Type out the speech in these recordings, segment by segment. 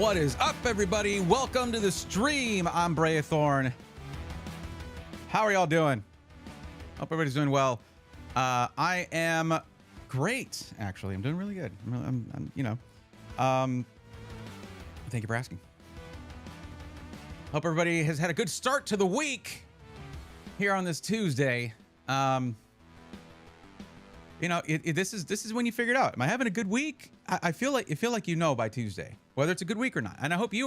What is up, everybody? Welcome to the stream. I'm Braethorn. How are y'all doing? Hope everybody's doing well. I am great, actually. I'm doing really good. Thank you for asking. Hope everybody has had a good start to the week here on this Tuesday. This is when you figure it out. Am I having a good week? I feel like you know by Tuesday whether it's a good week or not. And I hope the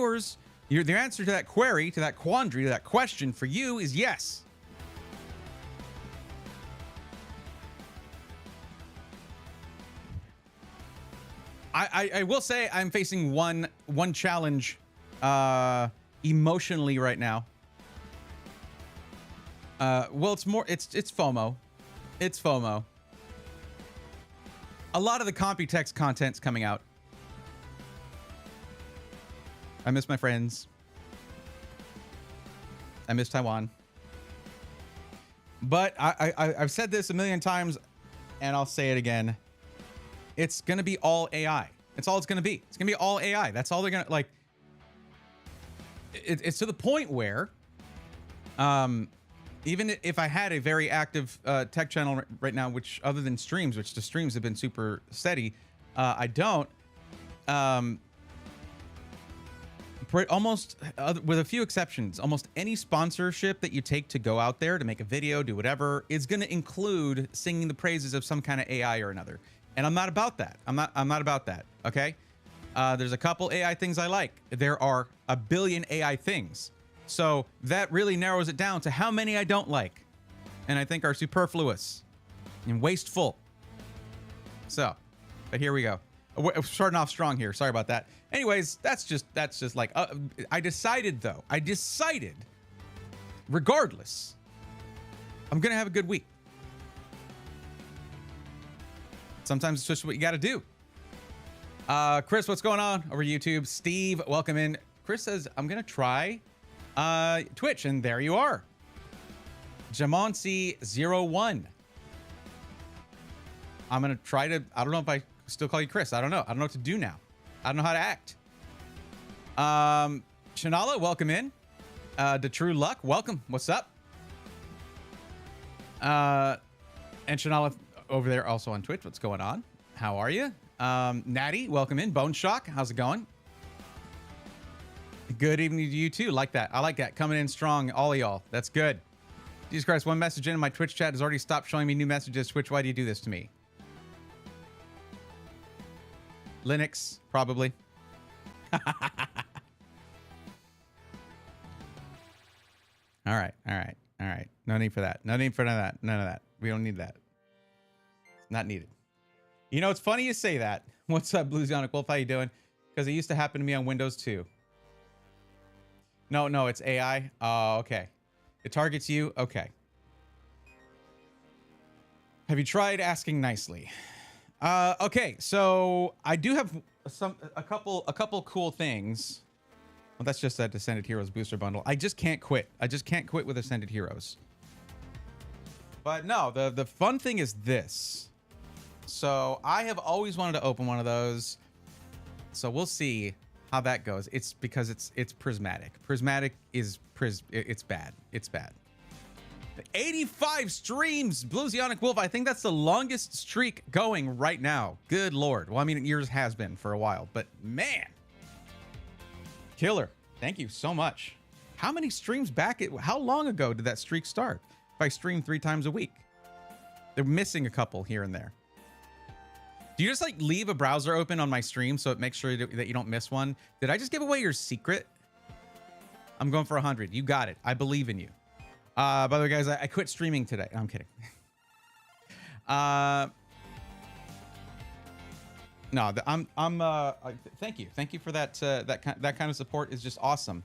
answer to that query, to that quandary, to that question for you is yes. I will say I'm facing one challenge emotionally right now. Well, it's FOMO. It's FOMO. A lot of the Computex content's coming out. I miss my friends. I miss Taiwan. But I've said this a million times, and I'll say it again. It's going to be all AI. It's all it's going to be. It's going to be all AI. That's all they're going to, like... It's to the point where... even if I had a very active tech channel right now, which other than streams, which the streams have been super steady, I don't. Almost, with a few exceptions, almost any sponsorship that you take to go out there to make a video, do whatever, is going to include singing the praises of some kind of AI or another. And I'm not about that. I'm not about that. Okay. There's a couple AI things I like. There are a billion AI things. So that really narrows it down to how many I don't like, and I think are superfluous and wasteful. So, but here we go. We're starting off strong here. Sorry about that. Anyways, that's just like, I decided, regardless, I'm going to have a good week. Sometimes it's just what you got to do. Chris, what's going on over YouTube? Steve, welcome in. Chris says, I'm going to try Twitch, and there you are. Jamoncy01. I'm gonna try to, I don't know if I still call you Chris. I don't know what to do now. I don't know how to act. Shanala, welcome in. The True Luck, welcome. What's up? And Shanala over there also on Twitch. What's going on? How are you? Natty, welcome in. Bone Shock, how's it going? Good evening to you too. Like that. I like that. Coming in strong, all of y'all. That's good. Jesus Christ, one message in my Twitch chat has already stopped showing me new messages. Twitch, why do you do this to me? Linux, probably. All right. No need for that. No need for none of that. None of that. We don't need that. It's not needed. You know, it's funny you say that. What's up, Bluesionic Wolf? How you doing? Because it used to happen to me on Windows too. No, it's AI. Oh, okay. It targets you. Okay. Have you tried asking nicely? Okay, so I do have a couple cool things. Well, that's just that Ascended Heroes booster bundle. I just can't quit. I just can't quit with Ascended Heroes. But no, the fun thing is this. So I have always wanted to open one of those. So we'll see how that goes. It's because it's prismatic. Prismatic is it's bad. It's bad. 85 streams, Bluesionic Wolf. I think that's the longest streak going right now. Good Lord. Well, I mean, yours has been for a while, but man, killer. Thank you so much. How many streams back? How long ago did that streak start? If I stream 3 times a week, they're missing a couple here and there. Do you just like leave a browser open on my stream so it makes sure that you don't miss one? Did I just give away your secret? I'm going for 100. You got it. I believe in you. By the way, guys, I quit streaming today. No, I'm kidding. No, thank you. Thank you for that. That kind of support is just awesome.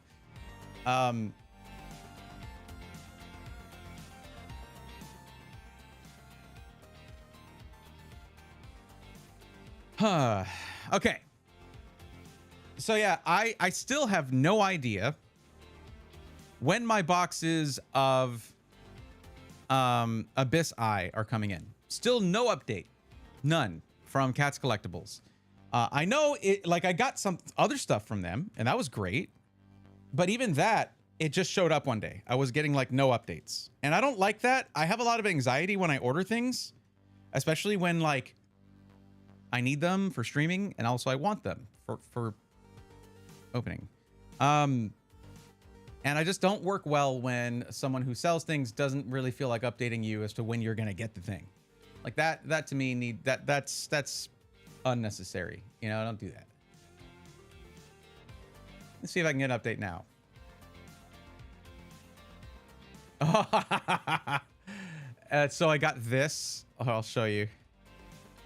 Okay. So yeah, I still have no idea when my boxes of Abyss Eye are coming in. Still no update. None from Cats Collectibles. I know it, like I got some other stuff from them and that was great. But even that, it just showed up one day. I was getting like no updates. And I don't like that. I have a lot of anxiety when I order things, especially when like I need them for streaming and also I want them for opening. And I just don't work well when someone who sells things doesn't really feel like updating you as to when you're going to get the thing. Like that to me that's unnecessary. You know, don't do that. Let's see if I can get an update now. So I got this. Oh, I'll show you.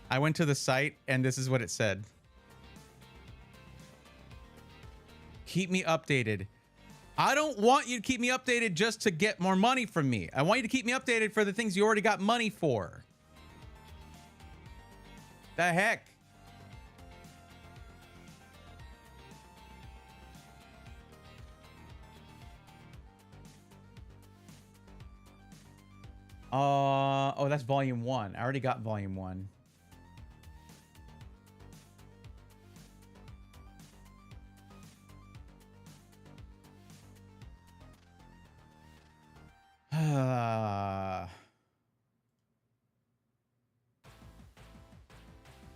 I went to the site and this is what it said. Keep me updated. I don't want you to keep me updated just to get more money from me. I want you to keep me updated for the things you already got money for. The heck? Oh, that's volume 1. I already got volume 1.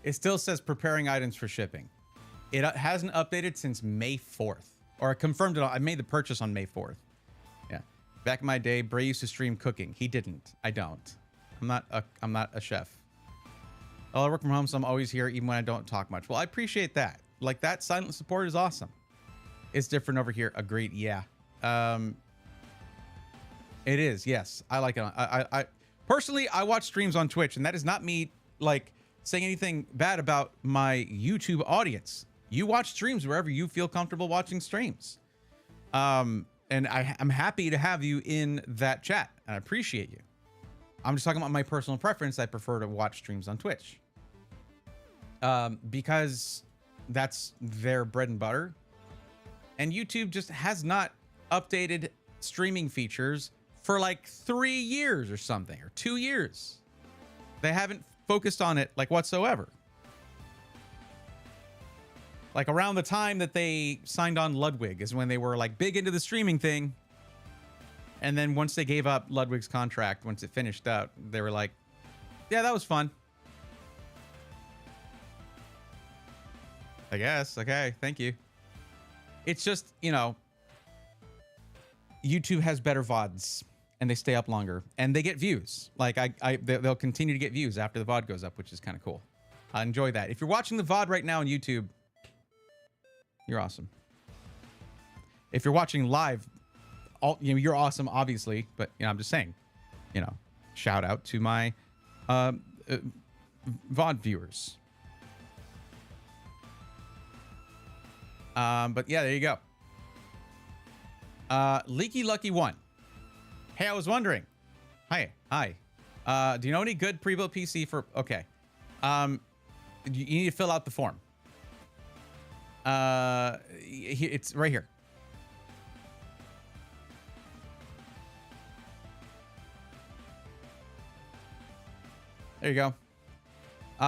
It still says preparing items for shipping. It hasn't updated since May 4th. Or I confirmed it. I made the purchase on May 4th. Yeah. Back in my day, Bray used to stream cooking. He didn't. I don't. I'm not a chef. Oh, I work from home, so I'm always here even when I don't talk much. Well, I appreciate that. Like, that silent support is awesome. It's different over here. Agreed. Yeah. It is. Yes. I like it. I personally, I watch streams on Twitch, and that is not me, like, saying anything bad about my YouTube audience. You watch streams wherever you feel comfortable watching streams. And I'm happy to have you in that chat, and I appreciate you. I'm just talking about my personal preference. I prefer to watch streams on Twitch. Because that's their bread and butter. And YouTube just has not updated streaming features for like 3 years or something, or 2 years. They haven't focused on it like whatsoever. Like around the time that they signed on Ludwig is when they were like big into the streaming thing. And then once they gave up Ludwig's contract, once it finished out, they were like, yeah, that was fun. I guess. Okay. Thank you. It's just, you know, YouTube has better VODs and they stay up longer and they get views. Like they'll continue to get views after the VOD goes up, which is kind of cool. I enjoy that. If you're watching the VOD right now on YouTube, you're awesome. If you're watching live, you're awesome, obviously. But you know, I'm just saying, you know, shout out to my VOD viewers. But yeah, there you go. Leaky Lucky 1. Hey, I was wondering. Hi. Do you know any good pre-built PC for? Okay. You need to fill out the form. It's right here. There you go.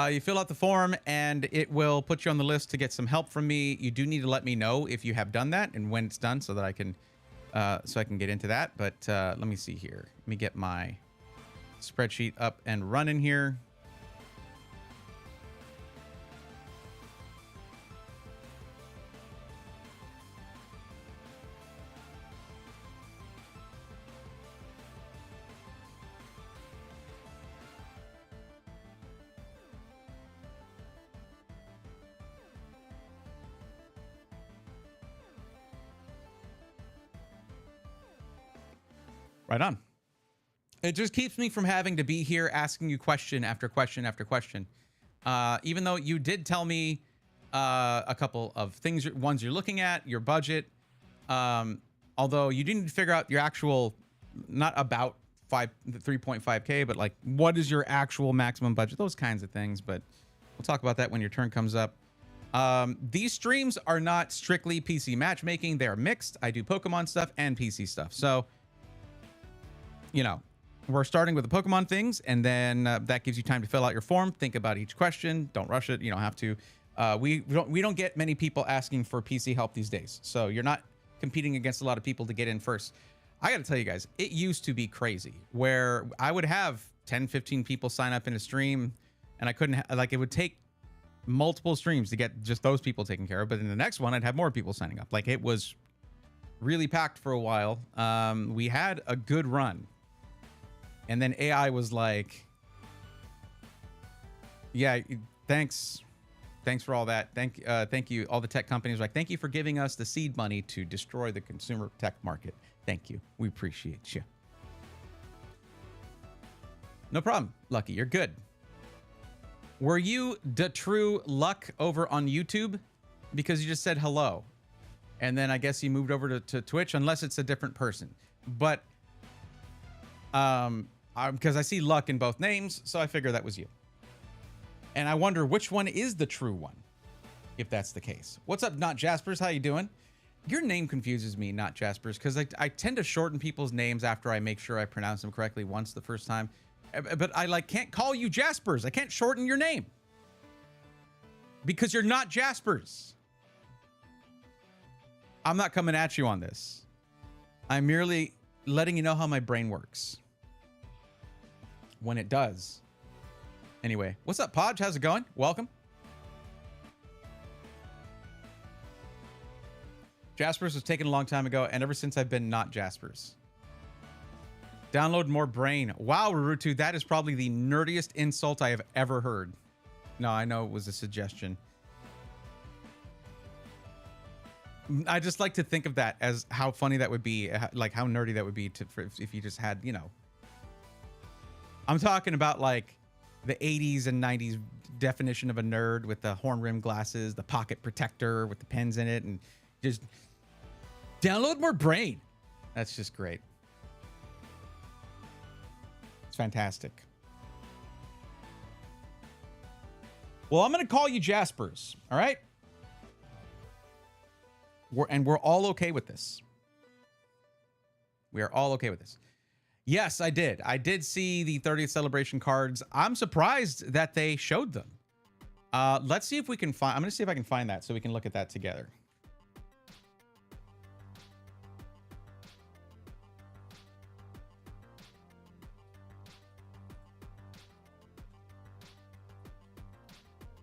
You fill out the form and it will put you on the list to get some help from me. You do need to let me know if you have done that and when it's done so that I can get into that. But let me see here. Let me get my spreadsheet up and running here. Right on. It just keeps me from having to be here asking you question after question after question. Even though you did tell me a couple of things, ones you're looking at, your budget. Although you didn't figure out your actual, not about 3.5K, but like what is your actual maximum budget? Those kinds of things. But we'll talk about that when your turn comes up. These streams are not strictly PC matchmaking. They are mixed. I do Pokemon stuff and PC stuff. So, you know, we're starting with the Pokemon things, and then that gives you time to fill out your form, think about each question. Don't rush it. You don't have to. We don't get many people asking for PC help these days, so you're not competing against a lot of people to get in first. I got to tell you guys, it used to be crazy where I would have 10, 15 people sign up in a stream, and I couldn't like it would take multiple streams to get just those people taken care of. But in the next one, I'd have more people signing up. Like, it was really packed for a while. We had a good run, and then AI was like, yeah, thanks for all that. Thank you. All the tech companies were like, thank you for giving us the seed money to destroy the consumer tech market. Thank you. We appreciate you. No problem, Lucky. You're good. Were you the true Luck over on YouTube? Because you just said hello. And then I guess you moved over to Twitch, unless it's a different person. But because I see Luck in both names, so I figure that was you. And I wonder which one is the true one, if that's the case. What's up, Not Jaspers? How you doing? Your name confuses me, Not Jaspers, because I tend to shorten people's names after I make sure I pronounce them correctly once the first time. But I can't call you Jaspers. I can't shorten your name because you're not Jaspers. I'm not coming at you on this. I'm merely letting you know how my brain works when it does. Anyway, what's up, Podge? How's it going? Welcome. Jaspers was taken a long time ago, and ever since I've been not Jaspers. Download more brain. Wow, Rurutu, that is probably the nerdiest insult I have ever heard. No, I know it was a suggestion. I just like to think of that as how funny that would be, like how nerdy that would be if you just had, you know. I'm talking about like the 80s and 90s definition of a nerd with the horn rim glasses, the pocket protector with the pens in it, and just download more brain. That's just great. It's fantastic. Well, I'm going to call you Jaspers, all right? We're all okay with this. We are all okay with this. Yes, I did. I did see the 30th celebration cards. I'm surprised that they showed them. Let's see if we can find... I'm going to see if I can find that so we can look at that together.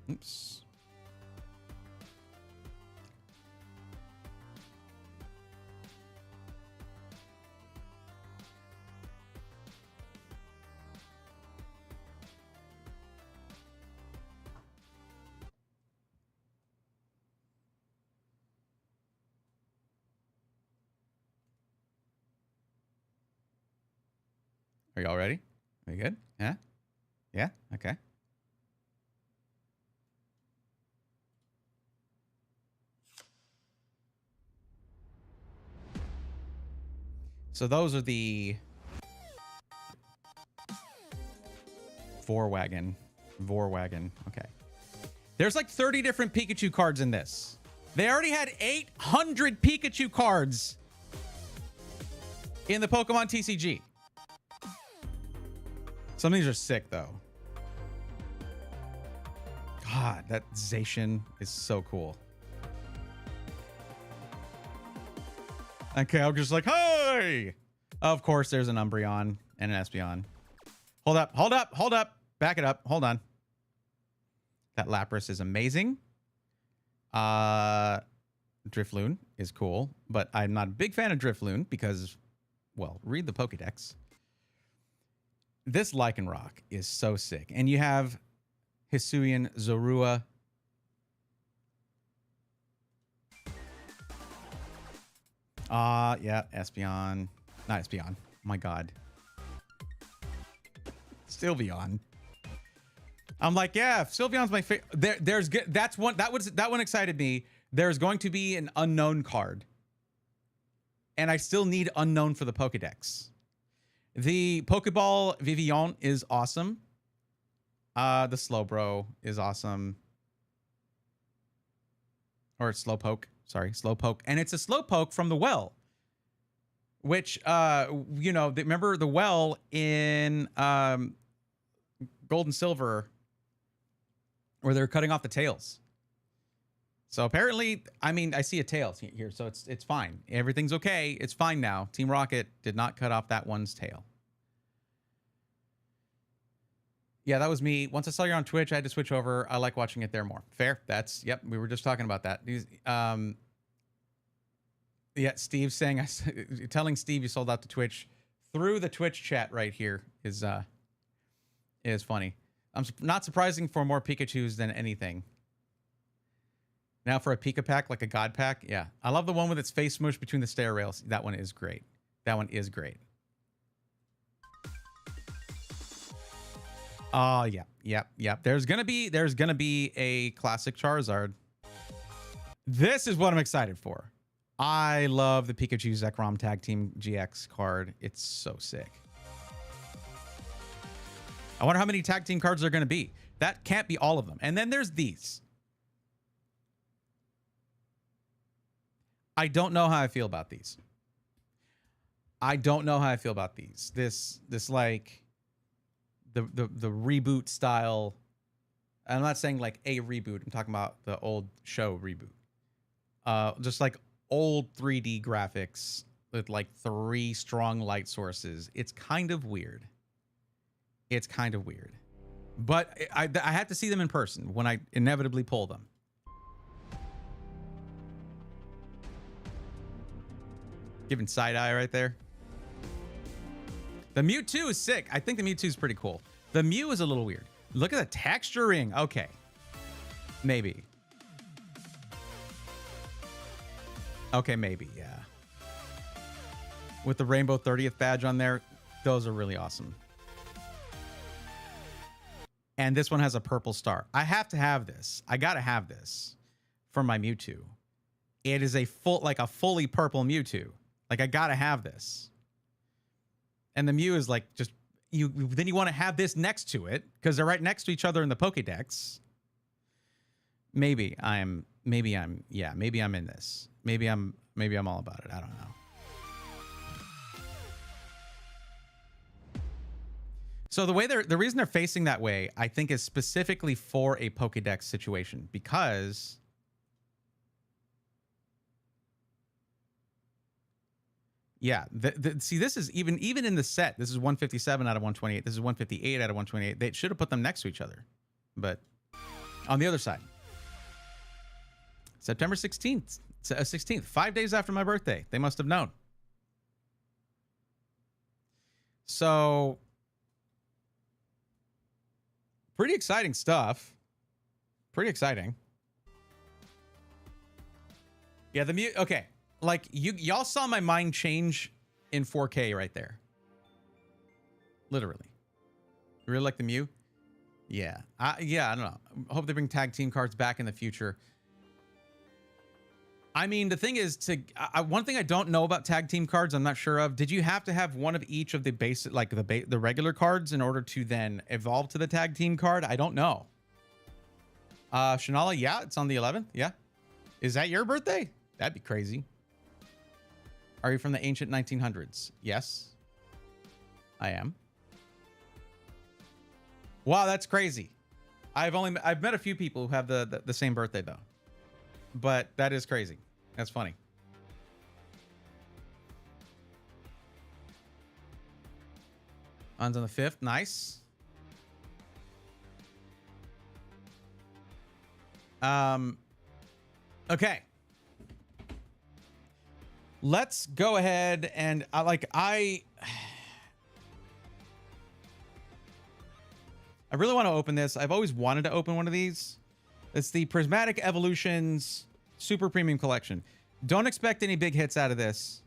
Oops. Are y'all ready? Are you good? Yeah? Yeah? Okay. So those are the Vorwagon. Okay. There's like 30 different Pikachu cards in this. They already had 800 Pikachu cards in the Pokemon TCG. Some of these are sick, though. God, that Zacian is so cool. Okay, I'm just like, hey! Of course, there's an Umbreon and an Espeon. Hold up. Back it up. Hold on. That Lapras is amazing. Drifloon is cool, but I'm not a big fan of Drifloon because, well, read the Pokedex. This Lycanroc is so sick. And you have Hisuian Zorua. Yeah, Espeon. Not Espeon. Oh my God. Sylveon. I'm like, yeah, Sylveon's my favorite. There's good. That one excited me. There's going to be an unknown card. And I still need unknown for the Pokedex. The Pokeball Vivillon is awesome. The Slowbro is awesome. Or Slowpoke. Sorry, Slowpoke. And it's a Slowpoke from the well. Which, you know, remember the well in Gold and Silver where they're cutting off the tails. So apparently, I mean, I see a tail here, so it's fine. Everything's okay. It's fine now. Team Rocket did not cut off that one's tail. Yeah, that was me. Once I saw you on Twitch, I had to switch over. I like watching it there more. Fair. That's, yep, we were just talking about that. Yeah, Steve saying, telling Steve you sold out to Twitch through the Twitch chat right here is funny. Not surprising for more Pikachus than anything. Now for a Pika pack, like a God pack. Yeah, I love the one with its face smooshed between the stair rails. That one is great. That one is great. Oh, yeah. There's gonna be a classic Charizard. This is what I'm excited for. I love the Pikachu Zekrom Tag Team GX card. It's so sick. I wonder how many tag team cards there are going to be. That can't be all of them. And then there's these. I don't know how I feel about these. This like the reboot style. I'm not saying like a reboot. I'm talking about the old show reboot. Just like old 3D graphics with like 3 strong light sources. It's kind of weird. But I have to see them in person when I inevitably pull them. Giving side eye right there. The Mewtwo is sick. I think the Mewtwo is pretty cool. The Mew is a little weird. Look at the texturing. Okay. Maybe. Okay, maybe, yeah. With the Rainbow 30th badge on there, those are really awesome. And this one has a purple star. I have to have this. I gotta have this for my Mewtwo. It is a fully purple Mewtwo. Like, I gotta have this. And the Mew is like just then you want to have this next to it because they're right next to each other in the Pokédex. Maybe I'm in this. Maybe I'm all about it. I don't know. So the reason they're facing that way, I think, is specifically for a Pokédex situation because yeah, see, this is even in the set. This is 157 out of 128. This is 158 out of 128. They should have put them next to each other, but on the other side, September 16th, 5 days after my birthday. They must have known. So pretty exciting stuff. Pretty exciting. Yeah, the Mew. Okay. Like, y'all saw my mind change in 4K right there. Literally. You really like the Mew? Yeah. Yeah, I don't know. Hope they bring tag team cards back in the future. I mean, the thing is, one thing I don't know about tag team cards, I'm not sure of. Did you have to have one of each of the basic, like the regular cards in order to then evolve to the tag team card? I don't know. Shanala, yeah, it's on the 11th. Yeah. Is that your birthday? That'd be crazy. Are you from the ancient 1900s? Yes, I am. Wow, that's crazy. I've met a few people who have the same birthday though, but that is crazy. That's funny. On's on the 5th. Nice. Okay. Let's go ahead and I really want to open this. I've always wanted to open one of these. It's the Prismatic Evolutions Super Premium Collection. Don't expect any big hits out of this.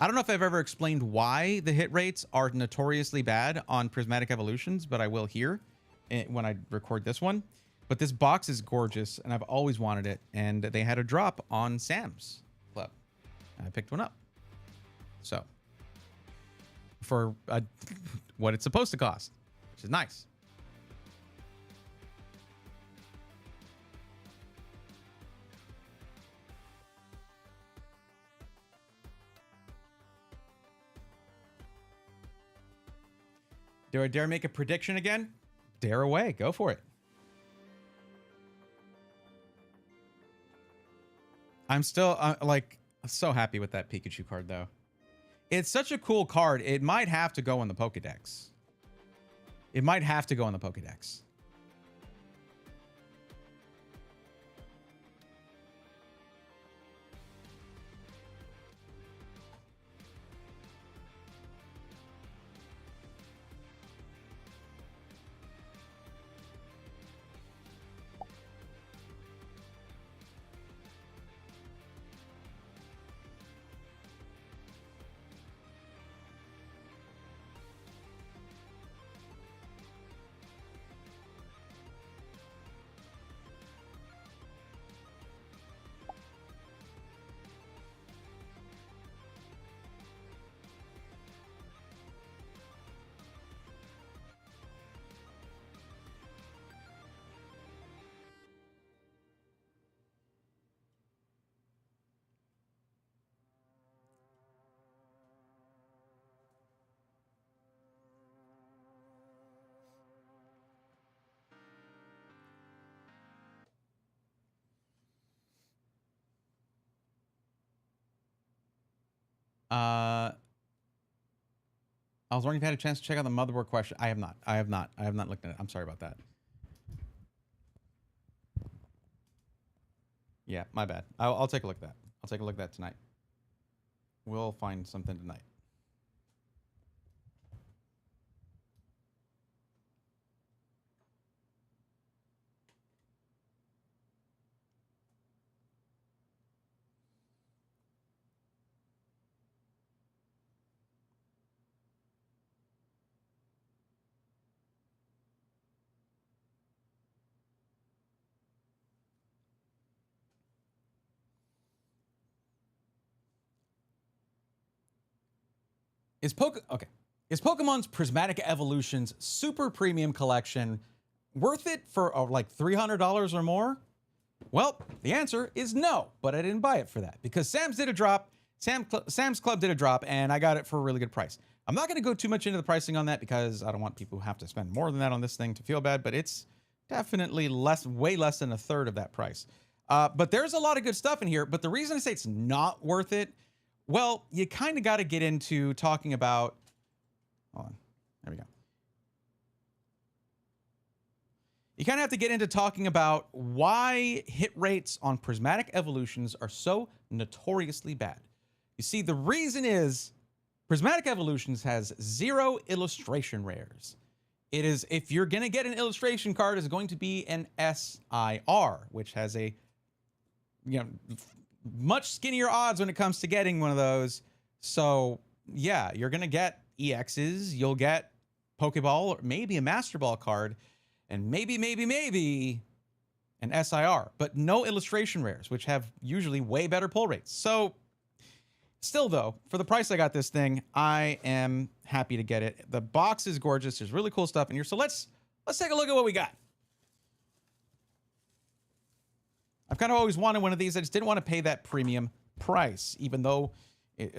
I don't know if I've ever explained why the hit rates are notoriously bad on Prismatic Evolutions, but I will here when I record this one. But this box is gorgeous, and I've always wanted it. And they had a drop on Sam's Club. I picked one up. So, for what it's supposed to cost, which is nice. Do I dare make a prediction again? Dare away. Go for it. I'm still like so happy with that Pikachu card though. It's such a cool card. It might have to go in the Pokédex. It might have to go in the Pokédex. I was wondering if you had a chance to check out the motherboard question. I have not. I have not. I have not looked at it. I'm sorry about that. Yeah, my bad. I'll take a look at that. I'll take a look at that tonight. We'll find something tonight. Is Pokemon's Prismatic Evolutions Super Premium Collection worth it for like $300 or more? Well, the answer is no, but I didn't buy it for that because Sam's did a drop. Sam's Club did a drop, and I got it for a really good price. I'm not going to go too much into the pricing on that because I don't want people who have to spend more than that on this thing to feel bad, but it's definitely way less than a third of that price. But there's a lot of good stuff in here, but the reason I say it's not worth it, well, you kind of got to get into talking about, hold on, there we go. You kind of have to get into talking about why hit rates on Prismatic Evolutions are so notoriously bad. You see, the reason is Prismatic Evolutions has 0 illustration rares. It is, if you're going to get an illustration card, it's going to be an SIR, which has a, much skinnier odds when it comes to getting one of those. So yeah, you're going to get EXs, you'll get Pokeball, or maybe a Master Ball card, and maybe an SIR, but no illustration rares, which have usually way better pull rates. So still though, for the price I got this thing, I am happy to get it. The box is gorgeous. There's really cool stuff in here. So let's take a look at what we got. I've kind of always wanted one of these. I just didn't want to pay that premium price, even though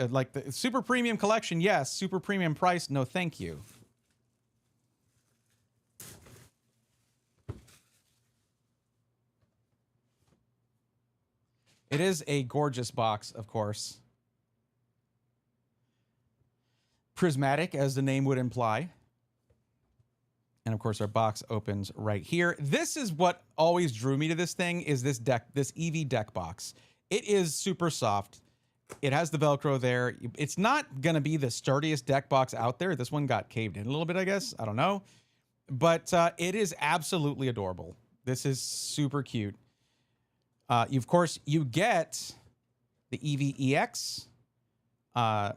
like the super premium collection, yes, super premium price, no thank you. It is a gorgeous box, of course. Prismatic, as the name would imply. And of course, our box opens right here. This is what always drew me to this thing, is this EV deck box. It is super soft. It has the Velcro there. It's not going to be the sturdiest deck box out there. This one got caved in a little bit, I guess. I don't know. But it is absolutely adorable. This is super cute. Of course, you get the EVEX. The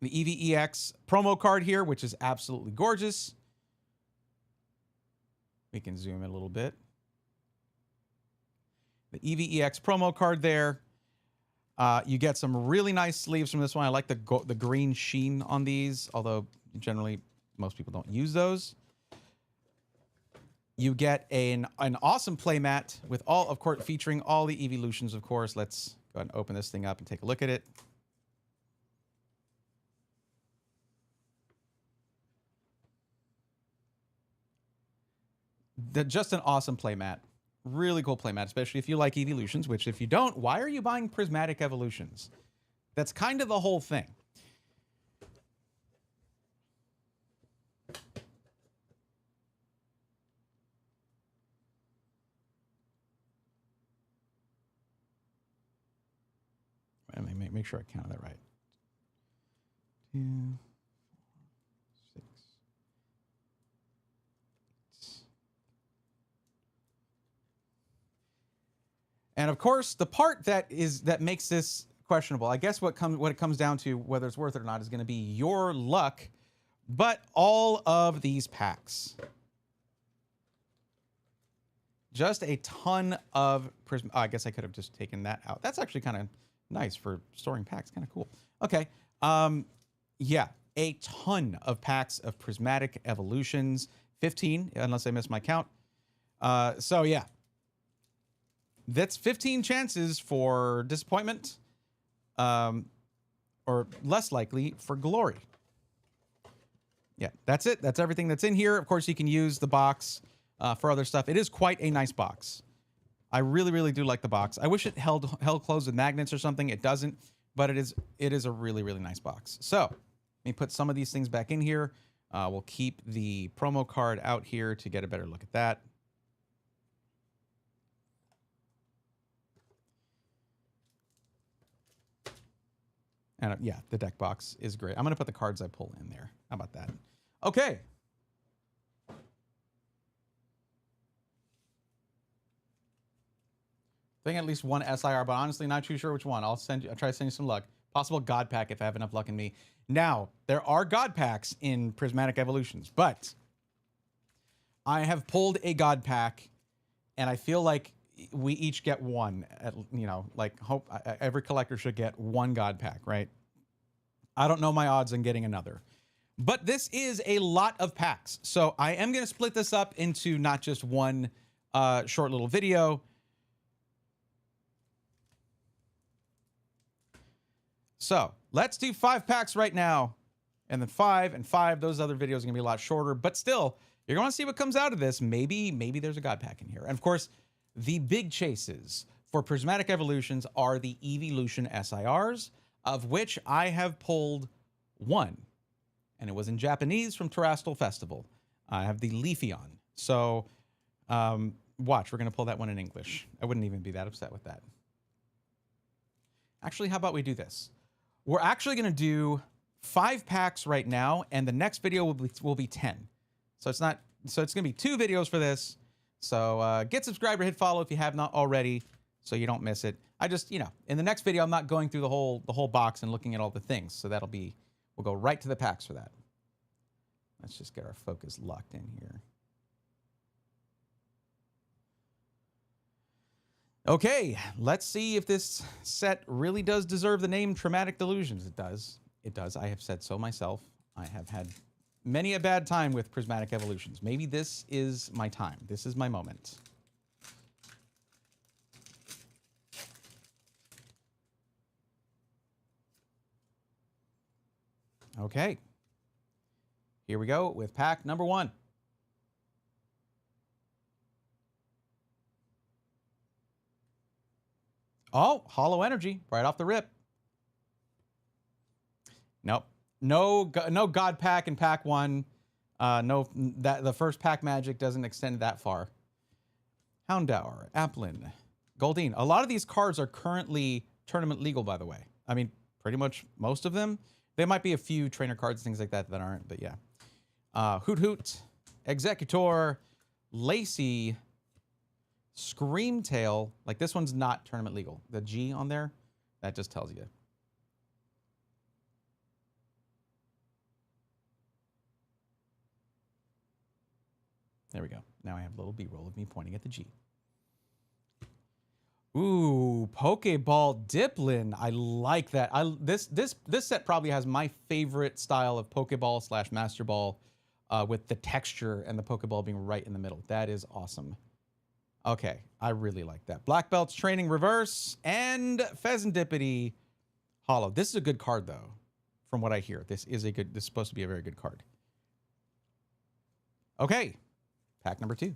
EVEX promo card here, which is absolutely gorgeous. We can zoom in a little bit. The EVEX promo card there. You get some really nice sleeves from this one. I like the green sheen on these, although generally most people don't use those. You get an awesome playmat with all, of course, featuring all the evolutions, of course. Let's go ahead and open this thing up and take a look at it. Just an awesome playmat. Really cool playmat, especially if you like evolutions, which if you don't, why are you buying prismatic evolutions? That's kind of the whole thing. Let me make sure I counted that right. 2, 6, 8. And of course, the part that makes this questionable, I guess what it comes down to, whether it's worth it or not, is going to be your luck. But all of these packs, just a ton of prism. Oh, I guess I could have just taken that out. That's actually kind of nice for storing packs. Kind of cool. Okay. Yeah, a ton of packs of prismatic evolutions. 15, unless I missed my count. So yeah, that's 15 chances for disappointment, or less likely for glory. Yeah, that's it. That's everything that's in here. Of course, you can use the box for other stuff. It is quite a nice box. I really, really do like the box. I wish it held closed with magnets or something. It doesn't, but it is a really, really nice box. So let me put some of these things back in here. We'll keep the promo card out here to get a better look at that. And yeah, the deck box is great. I'm going to put the cards I pull in there. How about that? Okay. I think at least one SIR, but honestly not too sure which one. I'll try to send you some luck. Possible God pack if I have enough luck in me. Now, there are God packs in Prismatic Evolutions, but I have pulled a God pack, and I feel like we each get one. Like every collector should get one God pack, right? I don't know my odds on getting another. But this is a lot of packs. So I am going to split this up into not just one short little video. So let's do 5 packs right now. And then 5 and 5. Those other videos are going to be a lot shorter. But still, you're going to see what comes out of this. Maybe there's a God pack in here. And of course, the big chases for Prismatic Evolutions are the Evolution SIRs, of which I have pulled one. And it was in Japanese from Terastal Festival. I have the Leafeon. So watch, we're going to pull that one in English. I wouldn't even be that upset with that. Actually, how about we do this? We're actually going to do 5 packs right now, and the next video will be 10. So it's going to be 2 videos for this. So get subscribed or hit follow if you have not already, so you don't miss it. I just, in the next video, I'm not going through the whole box and looking at all the things. So we'll go right to the packs for that. Let's just get our focus locked in here. Okay, let's see if this set really does deserve the name Traumatic Delusions. It does. It does. I have said so myself. I have had many a bad time with Prismatic Evolutions. Maybe this is my time. This is my moment. Okay. Here we go with pack number 1. Oh, Hollow Energy right off the rip. Nope. No God pack in pack 1. No, the first pack magic doesn't extend that far. Houndour, Applin, Goldeen. A lot of these cards are currently tournament legal, by the way. I mean, pretty much most of them. There might be a few trainer cards, things like that aren't, but yeah. Hoot Hoot, Executor, Lacey, Screamtail. Like this one's not tournament legal. The G on there, that just tells you. There we go. Now I have a little B-roll of me pointing at the G. Ooh, Pokeball Diplin. I like that. This set probably has my favorite style of Pokeball / Master Ball, with the texture and the Pokeball being right in the middle. That is awesome. Okay, I really like that. Black Belt's Training Reverse and Pheasantipity Hollow. This is a good card though, from what I hear. This is supposed to be a very good card. Okay, pack number 2.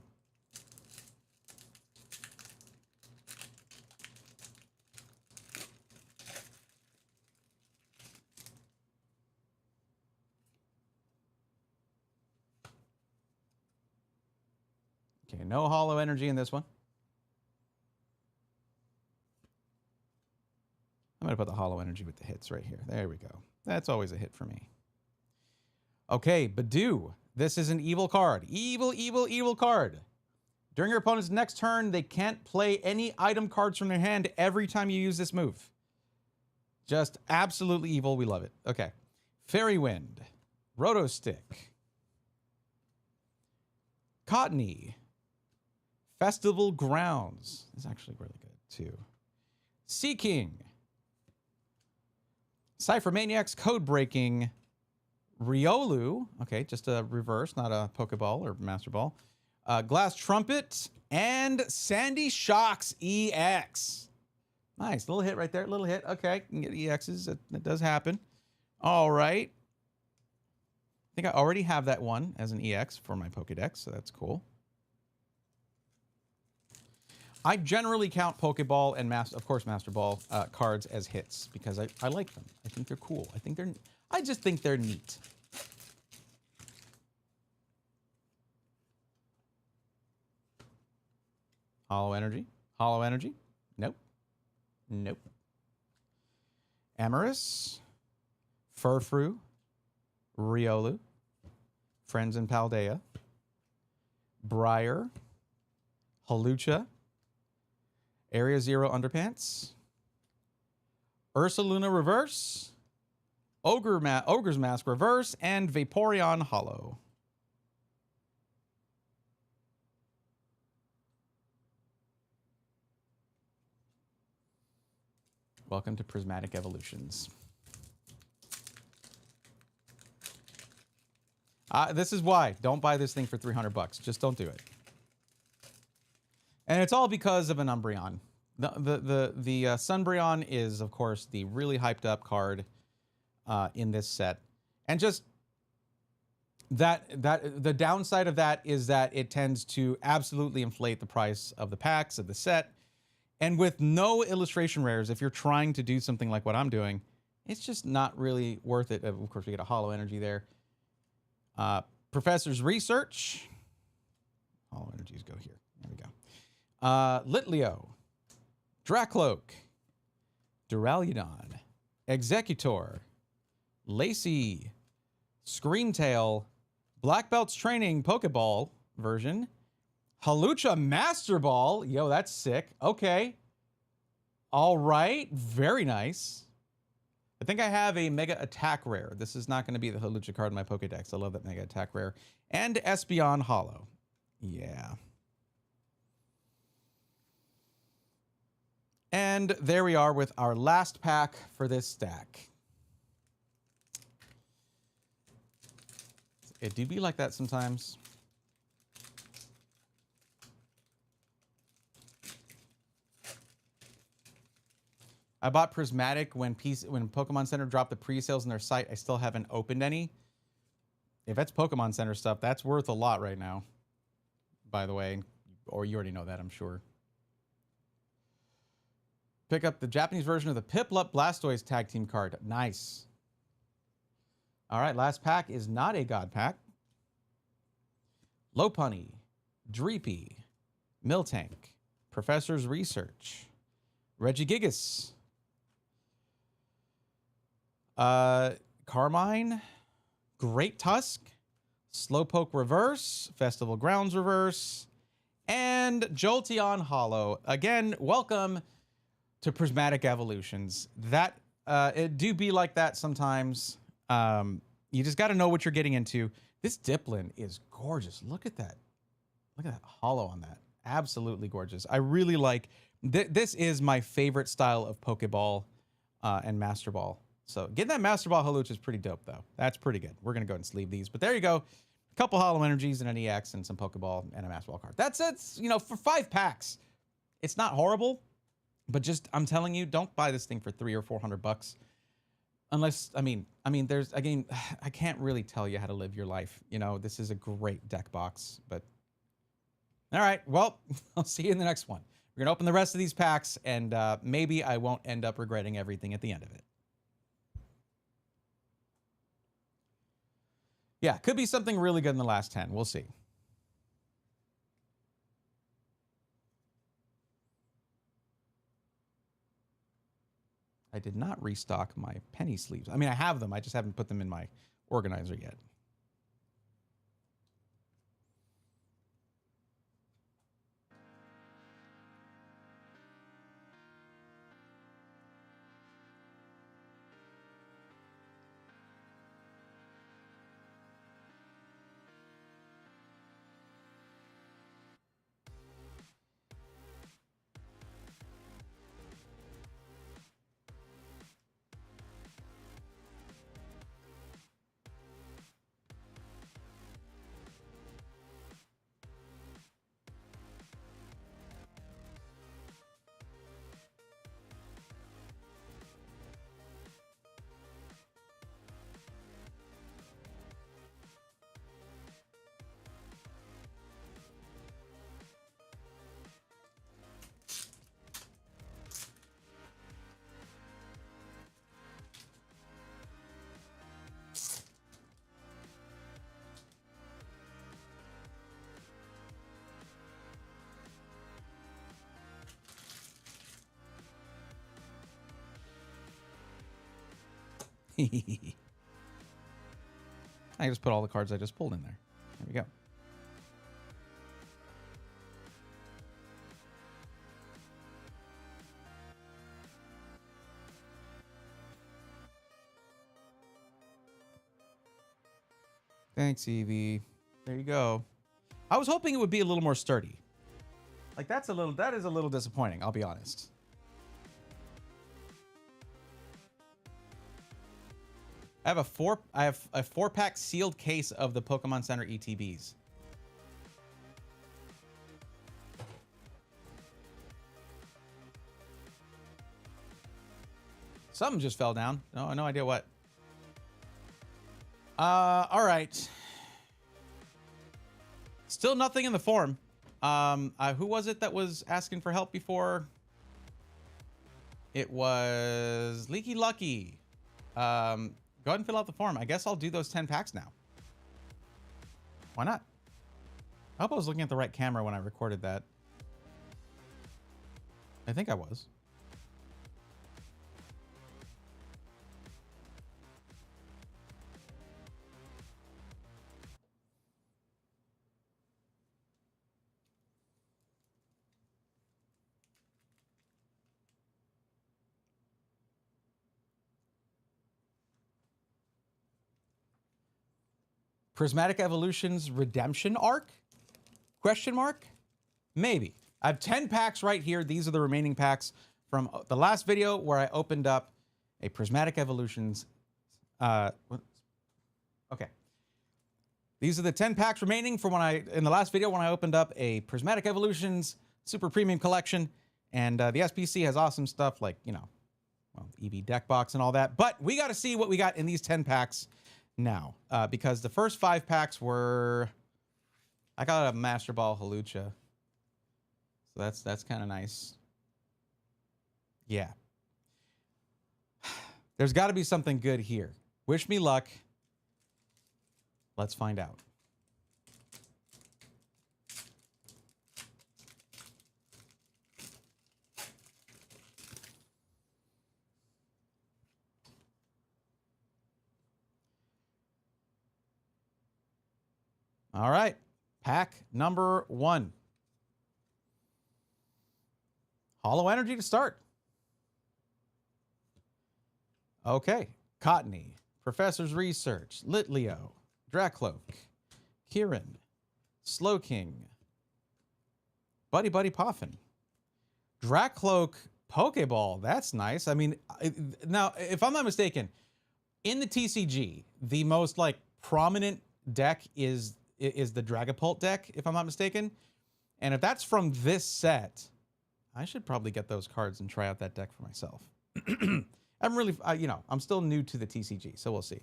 Okay, no hollow energy in this one. I'm going to put the hollow energy with the hits right here. There we go. That's always a hit for me. Okay, Badu. This is an evil card. Evil, evil, evil card. During your opponent's next turn, they can't play any item cards from their hand every time you use this move. Just absolutely evil. We love it. Okay. Fairy Wind. Roto Stick. Cottony. Festival Grounds. This is actually really good, too. Sea King. Cypher Maniacs, Code Breaking. Riolu. Okay, just a reverse, not a Pokeball or Master Ball. Glass Trumpet. And Sandy Shocks EX. Nice. Little hit right there. Little hit. Okay, you can get EXs. That does happen. All right. I think I already have that one as an EX for my Pokedex, so that's cool. I generally count Pokeball and of course Master Ball cards as hits because I like them. I think they're cool. I just think they're neat. Hollow Energy. Hollow Energy. Nope. Nope. Amorous. Furfrou. Riolu. Friends in Paldea. Briar. Halucha. Area Zero Underpants. Ursaluna Reverse. Ogre's Mask Reverse. And Vaporeon Hollow. Welcome to Prismatic Evolutions. This is why. Don't buy this thing for 300 bucks. Just don't do it. And it's all because of an Umbreon. The Sunbreon is, of course, the really hyped up card in this set. And just the downside of that is that it tends to absolutely inflate the price of the packs of the set. And with no illustration rares, if you're trying to do something like what I'm doing, it's just not really worth it. Of course, we get a hollow energy there. Professor's Research. Hollow energies go here. There we go. Litleo. Dracloak. Duraludon. Executor. Lacey. Screamtail. Black Belt's Training Pokeball version. Halucha Master Ball. Yo, that's sick. Okay. All right. Very nice. I think I have a Mega Attack Rare. This is not going to be the Halucha card in my Pokedex. I love that Mega Attack Rare. And Espeon Hollow. Yeah. And there we are with our last pack for this stack. It do be like that sometimes. I bought Prismatic when Pokemon Center dropped the pre-sales on their site. I still haven't opened any. If that's Pokemon Center stuff, that's worth a lot right now, by the way. Or you already know that, I'm sure. Pick up the Japanese version of the Piplup Blastoise tag team card. Nice. All right, last pack is not a God pack. Lopunny, Dreepy, Miltank, Professor's Research, Regigigas, Carmine, Great Tusk, Slowpoke Reverse, Festival Grounds Reverse, and Jolteon Hollow. Again, welcome to Prismatic Evolutions. That it do be like that sometimes. You just got to know what you're getting into. This Diplin is gorgeous. Look at that. Look at that hollow on that. Absolutely gorgeous. I really like this is my favorite style of Pokeball and Master Ball. So getting that Master Ball Halucha is pretty dope, though. That's pretty good. We're going to go ahead and sleeve these. But there you go. A couple Hollow Energies and an EX and some Pokeball and a Master Ball card. That's it. You know, for 5 packs, it's not horrible. But just, I'm telling you, don't buy this thing for $300 or $400. Unless, I mean, there's, again, I can't really tell you how to live your life. You know, this is a great deck box. But, all right. Well, I'll see you in the next one. We're going to open the rest of these packs, and maybe I won't end up regretting everything at the end of it. Yeah, could be something really good in the last 10. We'll see. I did not restock my penny sleeves. I mean, I have them. I just haven't put them in my organizer yet. I just put all the cards I just pulled in there. There we go. Thanks, Evie. There you go. I was hoping it would be a little more sturdy. Like that is a little disappointing, I'll be honest. I have a 4-pack sealed case of the Pokemon Center ETBs. Something just fell down. No idea what. All right. Still nothing in the forum. Who was it that was asking for help before? It was Leaky Lucky. Go ahead and fill out the form. I guess I'll do those 10 packs now. Why not? I hope I was looking at the right camera when I recorded that. I think I was. Prismatic Evolution's Redemption Arc? Question mark? Maybe. I have 10 packs right here. These are the remaining packs from the last video where I opened up a Prismatic Evolution's... okay. These are the 10 packs remaining from in the last video when I opened up a Prismatic Evolution's Super Premium Collection. And the SPC has awesome stuff like, you know, well, EV deck box and all that. But we got to see what we got in these 10 packs now, because the first 5 packs were, I got a Master Ball Halucha, so that's kind of nice. Yeah, there's got to be something good here. Wish me luck. Let's find out. All right, pack number 1. Hollow Energy to start. Okay, Cottony, Professor's Research, Litleo, Dracloak, Kieran, Slowking, Buddy Poffin, Dracloak Pokeball. That's nice. I mean, now, if I'm not mistaken, in the TCG, the most like prominent deck is the Dragapult deck, if I'm not mistaken. And if that's from this set, I should probably get those cards and try out that deck for myself. I'm really, you know, I'm still new to the TCG, so we'll see.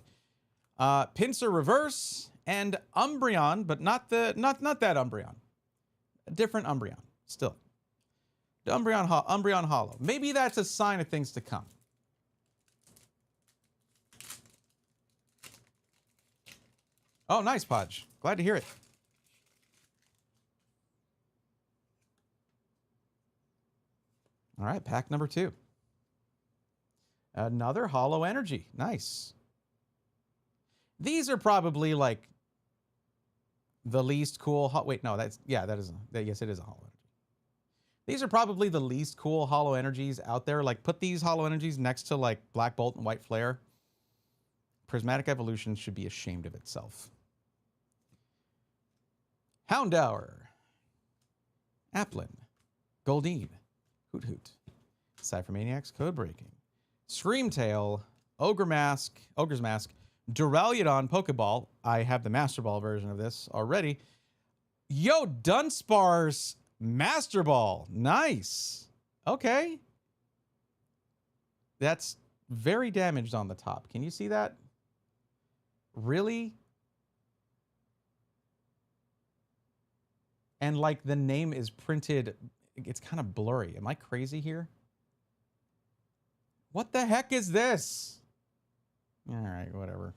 Pinsir Reverse and Umbreon, but not that Umbreon. A different Umbreon, still. The Umbreon Hollow. Maybe that's a sign of things to come. Oh, nice, Podge. Glad to hear it. All right, pack number 2. Another hollow energy. Nice. These are probably like the least cool. Wait, no, that's, yeah, that is, yes, it is a hollow energy. These are probably the least cool hollow energies out there. Like, put these hollow energies next to like Black Bolt and White Flare. Prismatic Evolution should be ashamed of itself. Houndour, Applin, Goldeen, Hoot Hoot, Cyphermaniacs, Codebreaking, Screamtail, Ogre's Mask, Duraludon Pokeball. I have the Master Ball version of this already. Yo, Dunsparce Master Ball. Nice. Okay. That's very damaged on the top. Can you see that? Really? And like the name is printed, it's kind of blurry. Am I crazy here? What the heck is this? All right, whatever.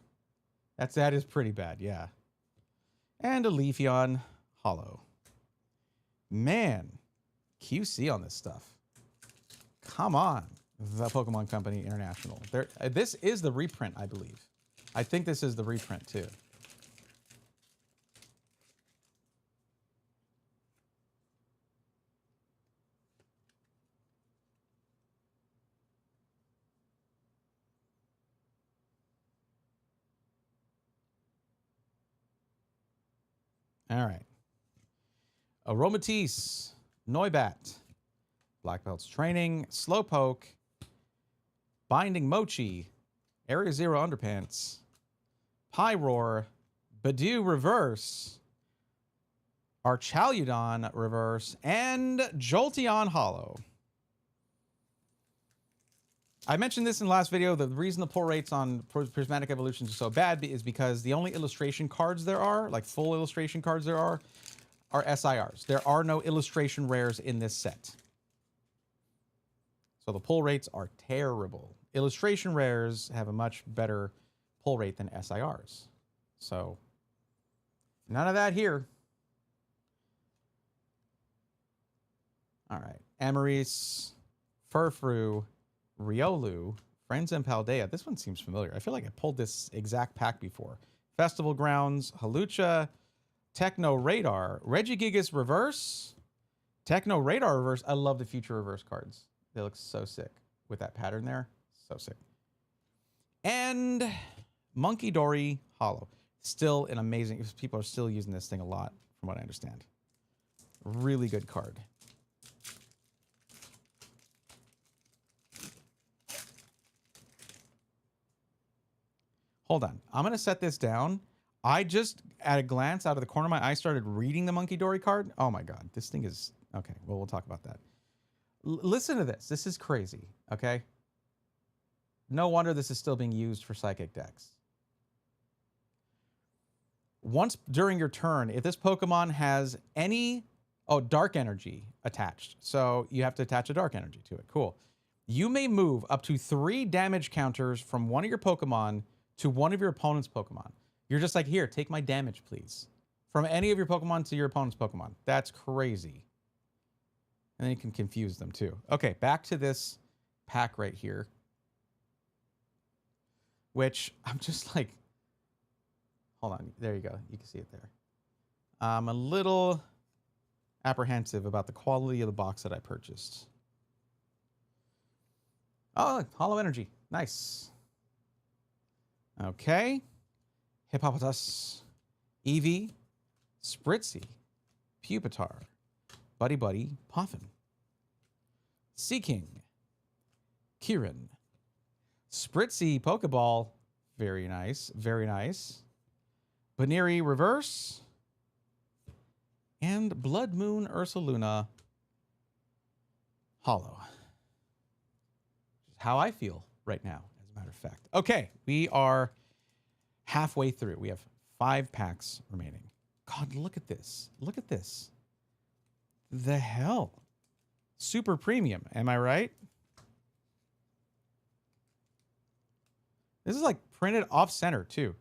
That is pretty bad, yeah. And a Leafeon Hollow. Man, QC on this stuff. Come on, the Pokemon Company International. This is the reprint, I believe. I think this is the reprint too. All right. Aromatisse, Noibat, Black Belt's Training, Slowpoke, Binding Mochi, Area Zero Underpants, Pyroar, Badoo Reverse, Archaludon Reverse, and Jolteon Hollow. I mentioned this in the last video. The reason the pull rates on Prismatic Evolutions are so bad is because the only illustration cards there are, like full illustration cards there are SIRs. There are no illustration rares in this set. So the pull rates are terrible. Illustration rares have a much better pull rate than SIRs. So none of that here. All right. Amoris, Furfrou, Riolu, Friends and Paldea. This one seems familiar. I feel like I pulled this exact pack before. Festival Grounds, Halucha, Techno Radar, Regigigas Reverse, Techno Radar Reverse. I love the future reverse cards. They look so sick with that pattern there. So sick. And Monkey Dory Hollow. Still an amazing, people are still using this thing a lot from what I understand. Really good card. Hold on. I'm going to set this down. I just, at a glance, out of the corner of my eye, started reading the Monkey Dory card. Oh my God. This thing is... Okay, well, we'll talk about that. Listen to this. This is crazy, okay? No wonder this is still being used for Psychic decks. Once during your turn, if this Pokemon has any... Oh, Dark Energy attached. So you have to attach a Dark Energy to it. Cool. You may move up to 3 damage counters from one of your Pokemon to one of your opponent's Pokemon. You're just like, here, take my damage, please. From any of your Pokemon to your opponent's Pokemon. That's crazy. And then you can confuse them too. Okay, back to this pack right here. Which I'm just like, hold on, there you go. You can see it there. I'm a little apprehensive about the quality of the box that I purchased. Oh, Hollow Energy, nice. Okay, Hippopotas, Eevee, Spritzy, Pupitar, Buddy Buddy, Poffin, Seaking, Kieran, Spritzy Pokeball, very nice, very nice. Baneri Reverse, and Blood Moon Ursaluna Hollow. How I feel right now, as a matter of fact. Okay, we are halfway through. We have 5 packs remaining. God, look at this. Look at this. The hell? Super premium, am I right? This is like printed off center too.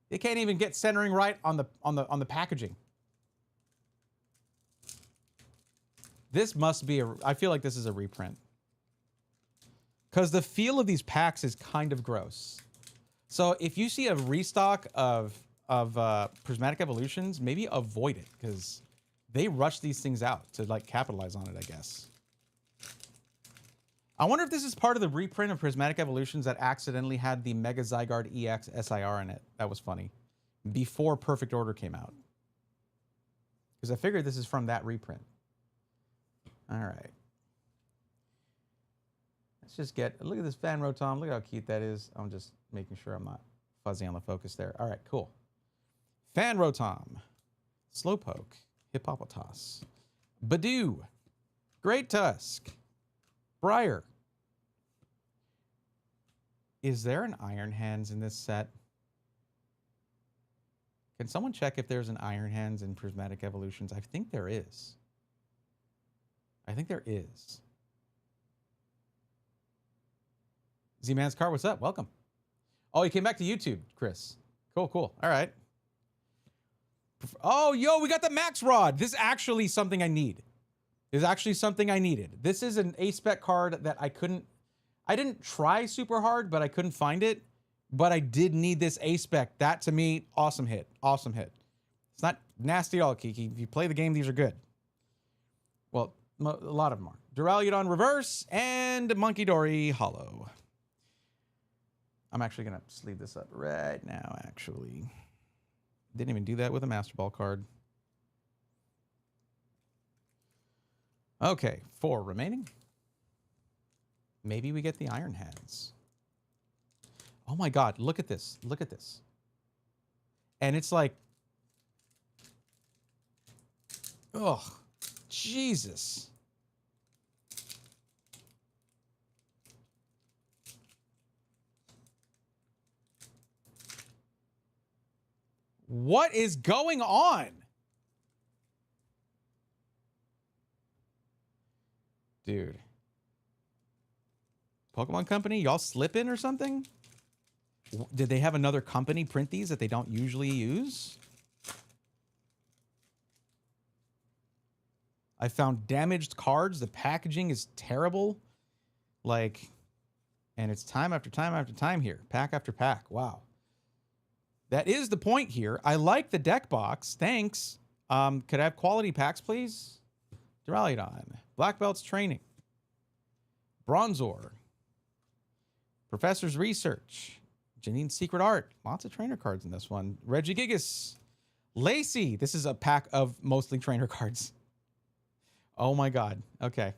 They can't even get centering right on the packaging. This must be I feel like this is a reprint. because the feel of these packs is kind of gross. So if you see a restock of Prismatic Evolutions, maybe avoid it because they rush these things out to like capitalize on it, I guess. I wonder if this is part of the reprint of Prismatic Evolutions that accidentally had the Mega Zygarde EX SIR in it. That was funny. Before Perfect Order came out. Because I figured this is from that reprint. All right. Let's just get, look at this Fan Rotom. Look how cute that is. I'm just making sure I'm not fuzzy on the focus there. All right, cool. Fan Rotom. Slowpoke. Hippopotas. Badoo. Great Tusk. Briar. Is there an Iron Hands in this set? Can someone check if there's an Iron Hands in Prismatic Evolutions? I think there is. I think there is. Z-Man's Car, what's up? Welcome. Oh, you came back to YouTube, Chris. Cool, cool. All right. Oh, yo, we got the Max Rod. This is actually something I need. This is actually something I needed. This is an A-Spec card that I didn't try super hard, but I couldn't find it. But I did need this A-Spec. That, to me, awesome hit. Awesome hit. It's not nasty at all, Kiki. If you play the game, these are good. Well, a lot of them are. Duraludon Reverse and Monkey Dory Hollow. I'm actually going to sleeve this up right now, actually. Didn't even do that with a Master Ball card. Okay, 4 remaining. Maybe we get the Iron Hands. Oh my God, look at this. Look at this. And it's like, oh, Jesus. What is going on? Dude. Pokemon Company, y'all slipping or something? Did they have another company print these that they don't usually use? I found damaged cards. The packaging is terrible. Like, and it's time after time after time here. Pack after pack. Wow. That is the point here. I like the deck box. Thanks. Could I have quality packs, please? Duraludon. Black Belt's Training. Bronzor. Professor's Research. Janine's Secret Art. Lots of trainer cards in this one. Regigigas. Lacey. This is a pack of mostly trainer cards. Oh my God. Okay.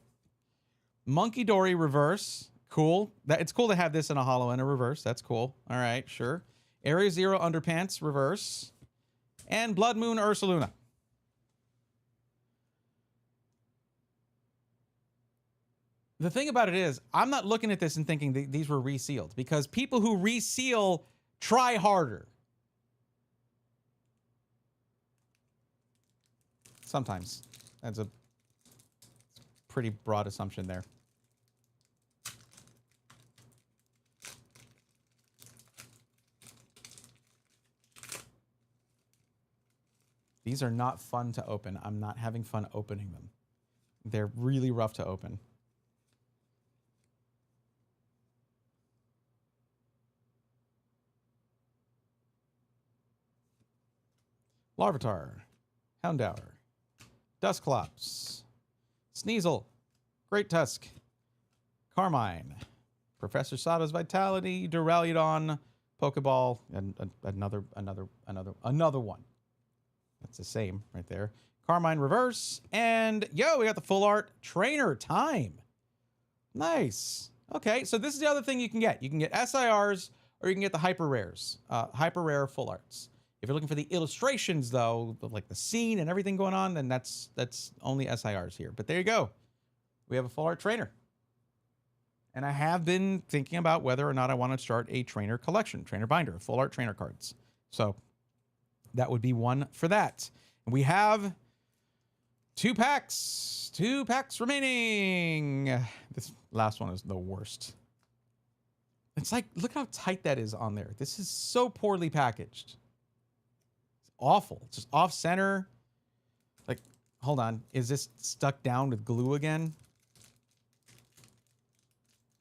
Monkey Dory Reverse. Cool. It's cool to have this in a holo and a reverse. That's cool. All right, sure. Area Zero Underpants Reverse. And Blood Moon Ursaluna. The thing about it is, I'm not looking at this and thinking these were resealed, because people who reseal try harder. Sometimes. That's a pretty broad assumption there. These are not fun to open. I'm not having fun opening them. They're really rough to open. Larvitar, Houndour, Dusclops, Sneasel, Great Tusk, Carmine, Professor Sada's Vitality, Duraludon, Pokeball, and another one. That's the same right there. Carmine Reverse, and yo, we got the full art trainer time. Nice. Okay, so this is the other thing you can get. You can get SIRs or you can get the hyper rares, hyper rare full arts. If you're looking for the illustrations, though, like the scene and everything going on, then that's only SIRs here. But there you go. We have a full art trainer. And I have been thinking about whether or not I want to start a trainer collection, trainer binder, full art trainer cards. So that would be one for that. And we have 2 packs. 2 packs remaining. This last one is the worst. It's like, look how tight that is on there. This is so poorly packaged. Awful. It's just off center. Like, hold on. Is this stuck down with glue again?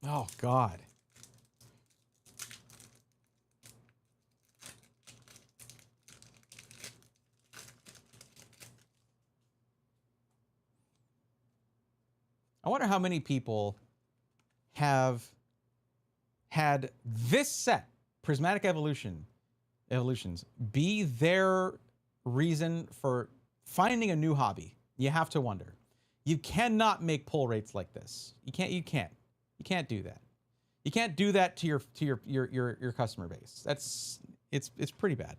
Oh, God. I wonder how many people have had this set, Prismatic Evolutions, be their reason for finding a new hobby. You have to wonder. You cannot make pull rates like this. You can't do that. You can't do that to your customer base. It's pretty bad.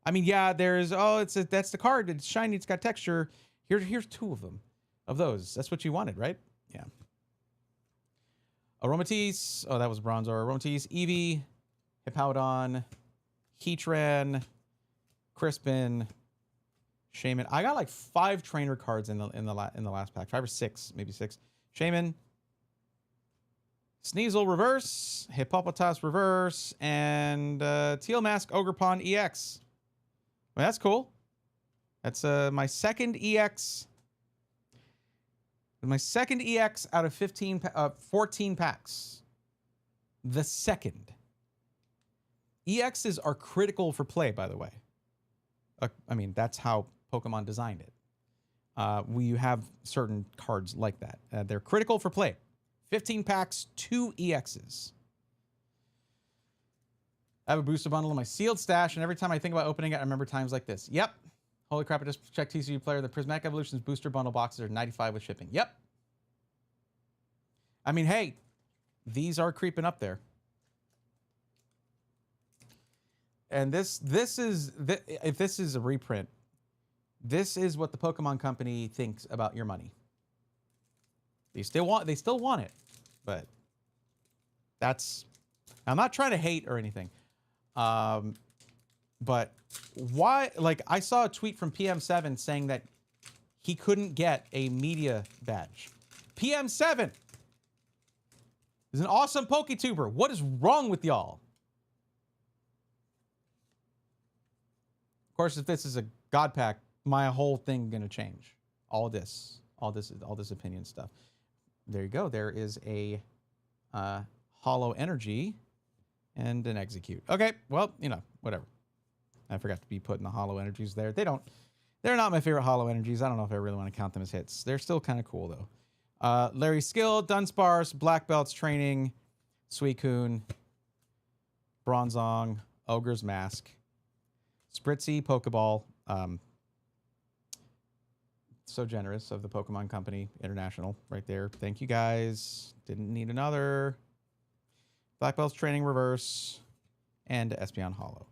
I mean, yeah, there's that's the card. It's shiny. It's got texture. Here's two of them, of those. That's what you wanted, right? Yeah. Aromatisse. Oh, that was Bronzor. Aromatisse. Eevee. Hippowdon. Heatran. Crispin. Shaman. I got like 5 trainer cards in the last pack. 5 or 6, maybe 6. Shaman. Sneasel reverse. Hippopotas reverse. And Teal Mask Ogerpon EX. Well, that's cool. That's my second EX. My second EX out of 14 packs. The second. EXs are critical for play, by the way. I mean, that's how Pokemon designed it. We have certain cards like that. They're critical for play. 15 packs, 2 EXs. I have a booster bundle in my sealed stash, and every time I think about opening it, I remember times like this. Yep. Holy crap, I just checked TCG Player. The Prismatic Evolutions booster bundle boxes are $95 with shipping. Yep. I mean, hey, these are creeping up there. And if this is a reprint, this is what the Pokemon Company thinks about your money. They still want it, but I'm not trying to hate or anything. But why, like, I saw a tweet from PM7 saying that he couldn't get a media badge. PM7 is an awesome PokeTuber. What is wrong with y'all? Of course, if this is a God Pack, my whole thing gonna change. All this opinion stuff. There you go. There is a Hollow Energy and an Execute. Okay, well, you know, whatever. I forgot to be putting the Hollow Energies there. They're not my favorite Hollow Energies. I don't know if I really want to count them as hits. They're still kind of cool, though. Larry Skill, Dunsparce, Black Belts Training, Suicune, Bronzong, Ogre's Mask, Spritzy, Pokeball. So generous of the Pokemon Company International right there. Thank you, guys. Didn't need another. Black Belts Training Reverse, and Espeon Hollow.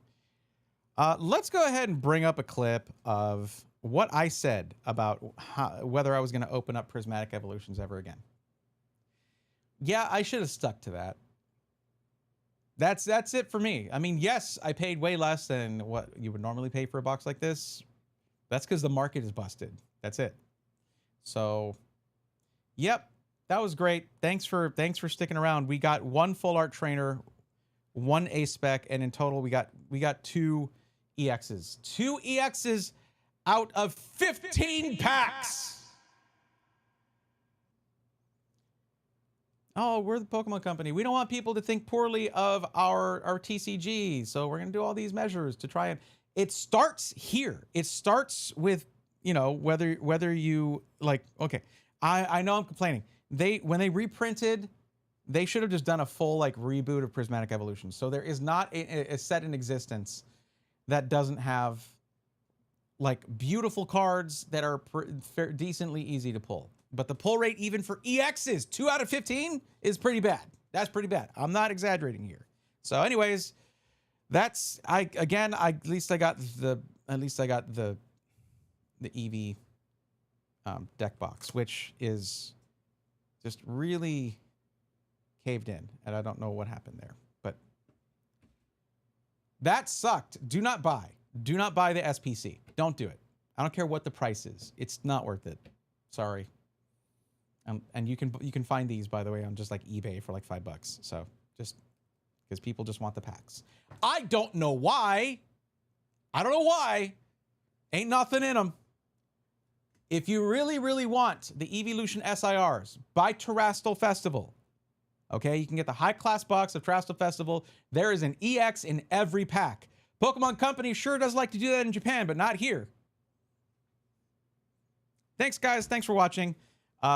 Let's go ahead and bring up a clip of what I said about whether I was going to open up Prismatic Evolutions ever again. Yeah, I should have stuck to that. That's it for me. I mean, yes, I paid way less than what you would normally pay for a box like this. That's because the market is busted. That's it. So, yep, that was great. Thanks for sticking around. We got 1 full art trainer, 1 A spec, and in total we got 2 EXs. 2 EXs out of 15 packs. Oh, we're the Pokemon Company. We don't want people to think poorly of our TCG, so we're going to do all these measures to try and... It starts here. It starts with, you know, whether you like... Okay, I know I'm complaining. When they reprinted, they should have just done a full like reboot of Prismatic Evolution. So there is not a set in existence that doesn't have like beautiful cards that are decently easy to pull. But the pull rate even for EXs, 2 out of 15, is pretty bad. That's pretty bad. I'm not exaggerating here. So anyways, that's at least I got the Eevee deck box, which is just really caved in, and I don't know what happened there, but that sucked. Do not buy the SPC. Don't do it. I don't care what the price is. It's not worth it. Sorry. And you can find these, by the way, on just like eBay for like $5. So just because people just want the packs. I don't know why. Ain't nothing in them. If you really, really want the Evolution SIRs, buy Terastal Festival. Okay, you can get the high-class box of Trastal Festival. There is an EX in every pack. Pokemon Company sure does like to do that in Japan, but not here. Thanks, guys. Thanks for watching.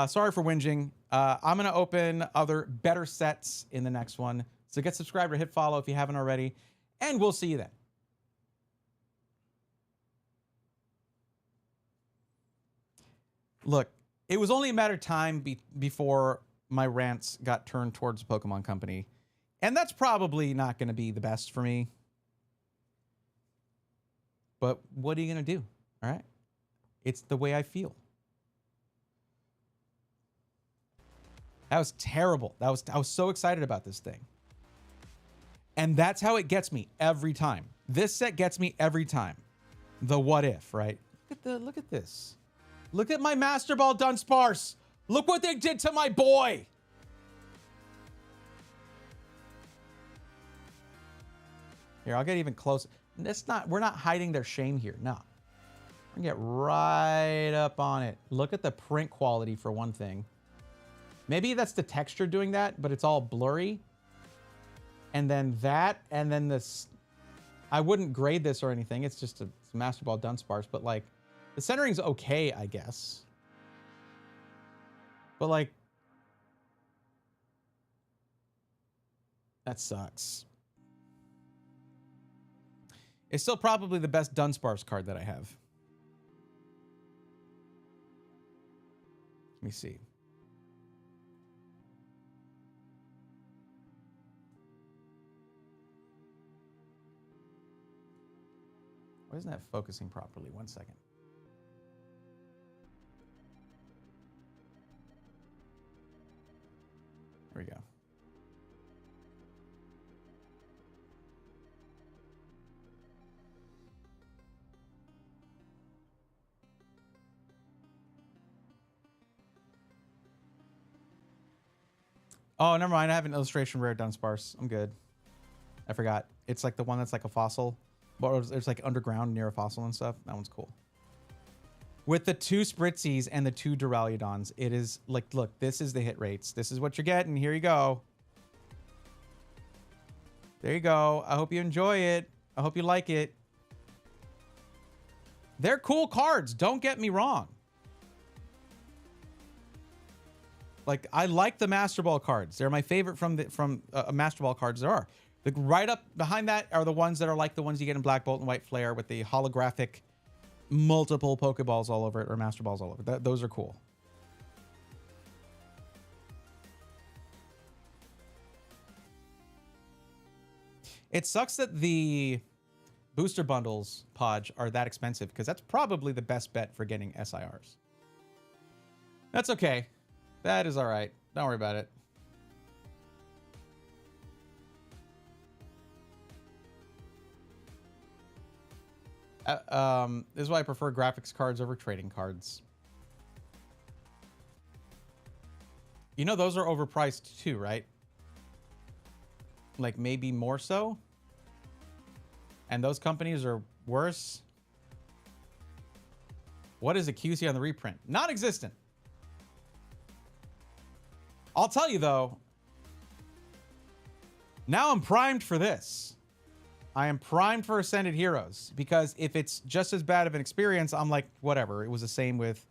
Sorry for whinging. I'm going to open other better sets in the next one. So get subscribed or hit follow if you haven't already. And we'll see you then. Look, it was only a matter of time before my rants got turned towards Pokemon Company. And that's probably not going to be the best for me. But what are you going to do? All right? It's the way I feel. That was terrible. I was so excited about this thing. And that's how it gets me every time. This set gets me every time. The what if, right? Look at this. Look at my Master Ball Dunsparce. Look what they did to my boy. Here, I'll get even closer. We're not hiding their shame here. No. We're gonna get right up on it. Look at the print quality for one thing. Maybe that's the texture doing that, but it's all blurry. And then that, and then this. I wouldn't grade this or anything. It's just a Master Ball Dunsparce, but like, the centering's okay, I guess. But like, that sucks. It's still probably the best Dunsparce card that I have. Let me see. Why isn't that focusing properly? 1 second. There we go. Oh, never mind. I have an illustration rare Dunsparce. I'm good. I forgot. It's like the one that's like a fossil. But it's like underground near a fossil and stuff. That one's cool. With the 2 Spritzies and the 2 Duraludons, it is like, look, this is the hit rates. This is what you're getting. Here you go. There you go. I hope you enjoy it. I hope you like it. They're cool cards. Don't get me wrong. Like, I like the Master Ball cards. They're my favorite from Master Ball cards there are. The right up behind that are the ones that are like the ones you get in Black Bolt and White Flare with the holographic multiple Pokeballs all over it or Master Balls all over it. Those are cool. It sucks that the booster bundles, Podge, are that expensive because that's probably the best bet for getting SIRs. That's okay. That is all right. Don't worry about it. This is why I prefer graphics cards over trading cards. You know, those are overpriced too, right? Like maybe more so. And those companies are worse. What is a QC on the reprint? Non-existent. I'll tell you though, now I'm primed for this. I am primed for Ascended Heroes because if it's just as bad of an experience, I'm like, whatever. It was the same with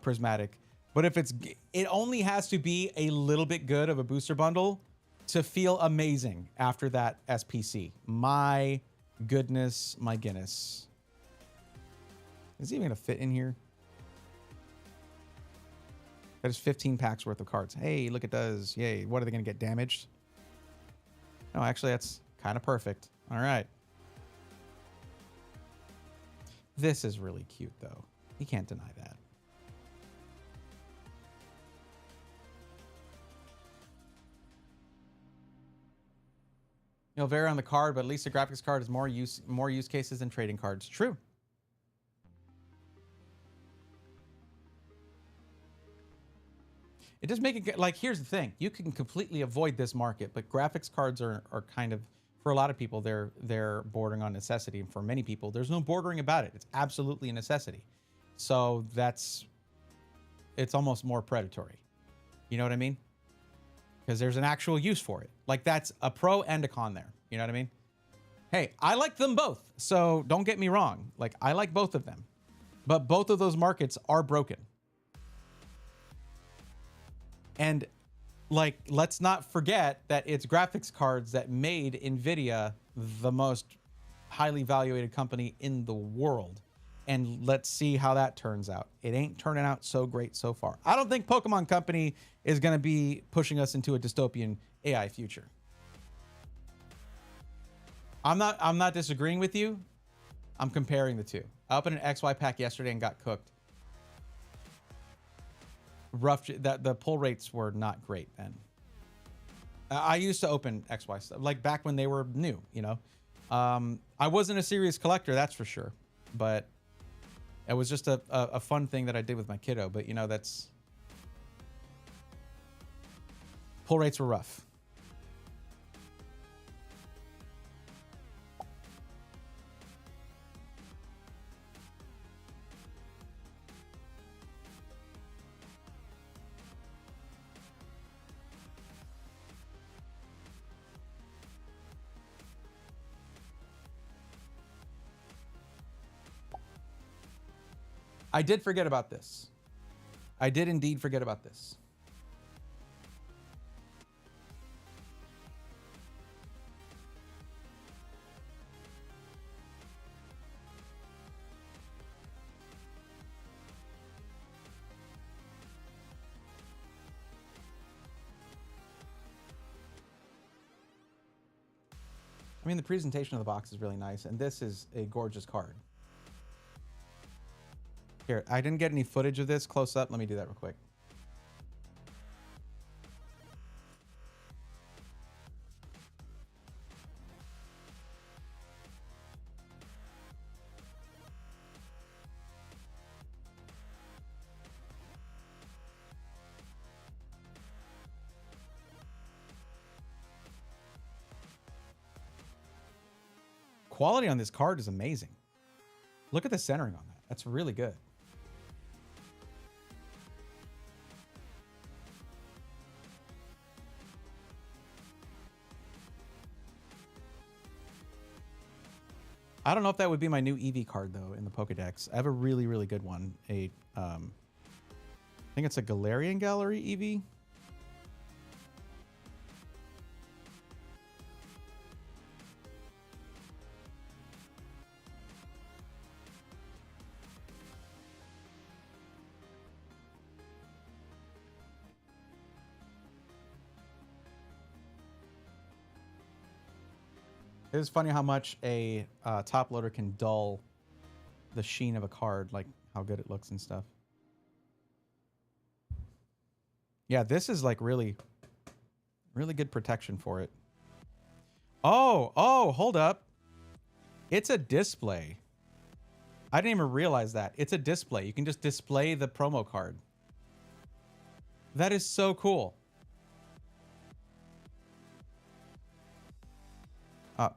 Prismatic. But if it only has to be a little bit good of a booster bundle to feel amazing after that SPC. My goodness, my Guinness. Is it even gonna fit in here? That is 15 packs worth of cards. Hey, look, it does. Yay. What are they gonna get damaged? No, actually, that's kind of perfect. All right. This is really cute, though. You can't deny that. You know, vary on the card, but at least the graphics card is more use cases than trading cards. True. It does make it like, here's the thing. You can completely avoid this market, but graphics cards are kind of, for a lot of people, they're bordering on necessity. And for many people, there's no bordering about it. It's absolutely a necessity. So it's almost more predatory. You know what I mean? because there's an actual use for it. Like, that's a pro and a con there. You know what I mean? Hey, I like them both. So don't get me wrong. Like, I like both of them. But both of those markets are broken. And, like, let's not forget that it's graphics cards that made NVIDIA the most highly valuated company in the world. And let's see how that turns out. It ain't turning out so great so far. I don't think Pokemon Company is going to be pushing us into a dystopian AI future. I'm not disagreeing with you. I'm comparing the two. I opened an XY pack yesterday and got cooked. Rough. That the pull rates were not great then. I used to open XY stuff like back when they were new. You know, I wasn't a serious collector, that's for sure. But it was just a fun thing that I did with my kiddo. But you know, that's pull rates were rough. I did forget about this. I did indeed forget about this. I mean, the presentation of the box is really nice, and this is a gorgeous card. Here, I didn't get any footage of this close up. Let me do that real quick. Quality on this card is amazing. Look at the centering on that. That's really good. I don't know if that would be my new Eevee card, though, in the Pokedex. I have a really, really good one. I think it's a Galarian Gallery Eevee. It is funny how much a top loader can dull the sheen of a card, like how good it looks and stuff. Yeah, this is like really, really good protection for it. Oh, hold up. It's a display. I didn't even realize that. It's a display. You can just display the promo card. That is so cool.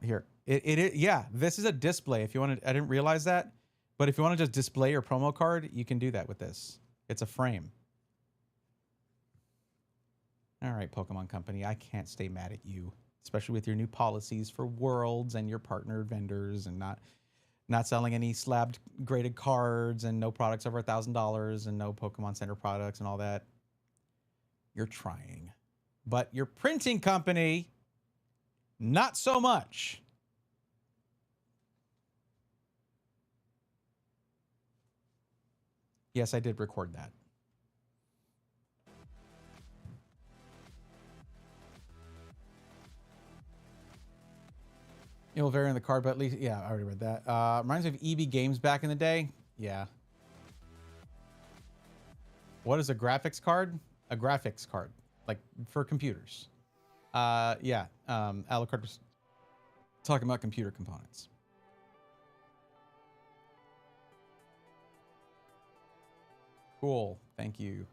Here. Yeah, this is a display. If you want to, I didn't realize that. But if you want to just display your promo card, you can do that with this. It's a frame. All right, Pokemon Company, I can't stay mad at you, especially with your new policies for worlds and your partner vendors and not selling any slabbed graded cards and no products over $1,000 and no Pokemon Center products and all that. You're trying. But your printing company, not so much. Yes, I did record that. It will vary on the card, but at least, yeah, I already read that. Reminds me of EB Games back in the day. Yeah. What is a graphics card? A graphics card, like for computers. Yeah. Alucard was talking about computer components. Cool. Thank you.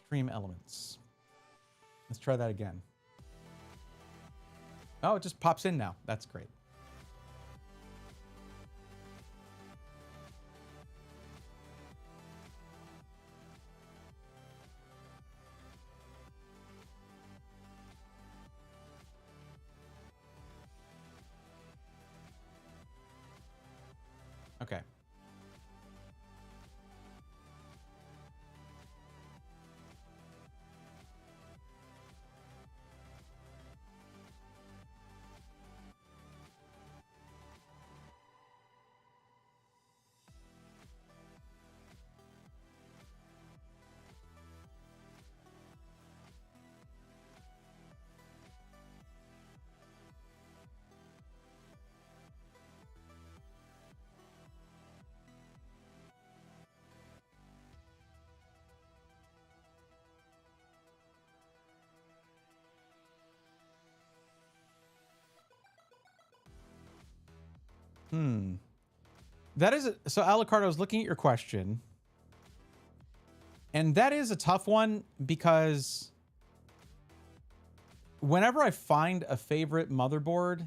Stream elements. Let's try that again. Oh, it just pops in now. That's great. Okay. Hmm. That is so Alucard, I was looking at your question, and that is a tough one because whenever I find a favorite motherboard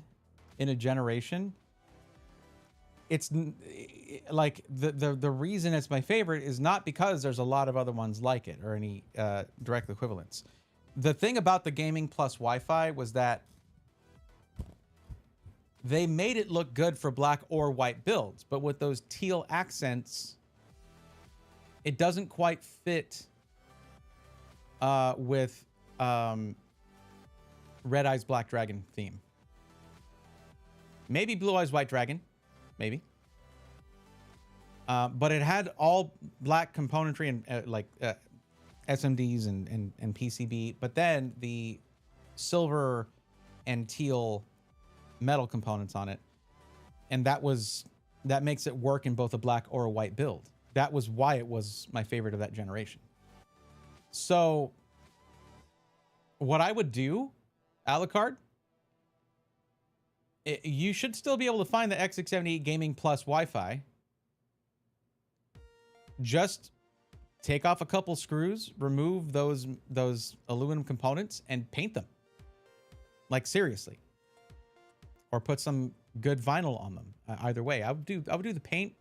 in a generation, it's like the reason it's my favorite is not because there's a lot of other ones like it or any direct equivalents. The thing about the gaming plus Wi-Fi was that they made it look good for black or white builds, but with those teal accents, it doesn't quite fit with Red Eyes Black Dragon theme. Maybe Blue Eyes White Dragon, maybe. But it had all black componentry and like SMDs and PCB, but then the silver and teal metal components on it, and that makes it work in both a black or a white build. That was why it was my favorite of that generation. So what I would do, Alucard, you should still be able to find the X678 Gaming Plus Wi-Fi. Just take off a couple screws, remove those aluminum components, and paint them. Like, seriously. Or put some good vinyl on them. Either way, I would do the paint,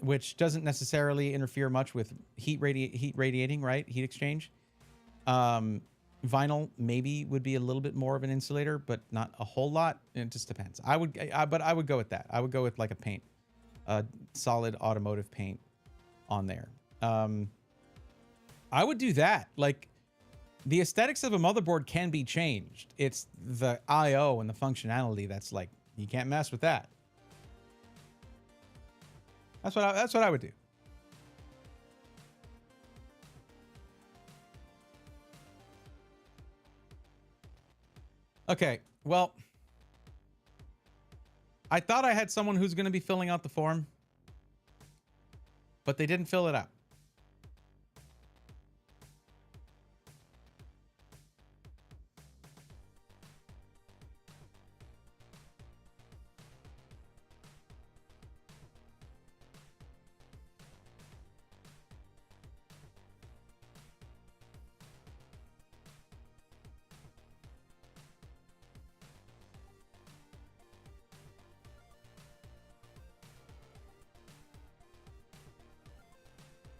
which doesn't necessarily interfere much with heat radiating, right? Heat exchange. Vinyl maybe would be a little bit more of an insulator, but not a whole lot. It just depends. But I would go with that. I would go with like a paint, a solid automotive paint on there. I would do that. Like, the aesthetics of a motherboard can be changed. It's the I/O and the functionality that's like, you can't mess with that. That's what I would do. Okay, well, I thought I had someone who's going to be filling out the form, but they didn't fill it out.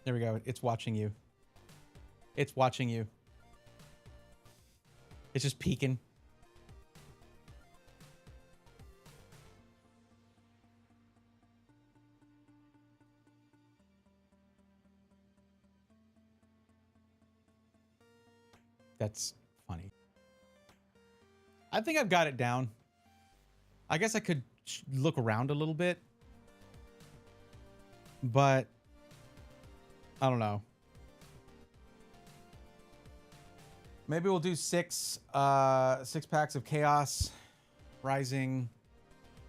There we go. It's watching you. It's watching you. It's just peeking. That's funny. I think I've got it down. I guess I could look around a little bit, but I don't know. Maybe we'll do six packs of Chaos Rising.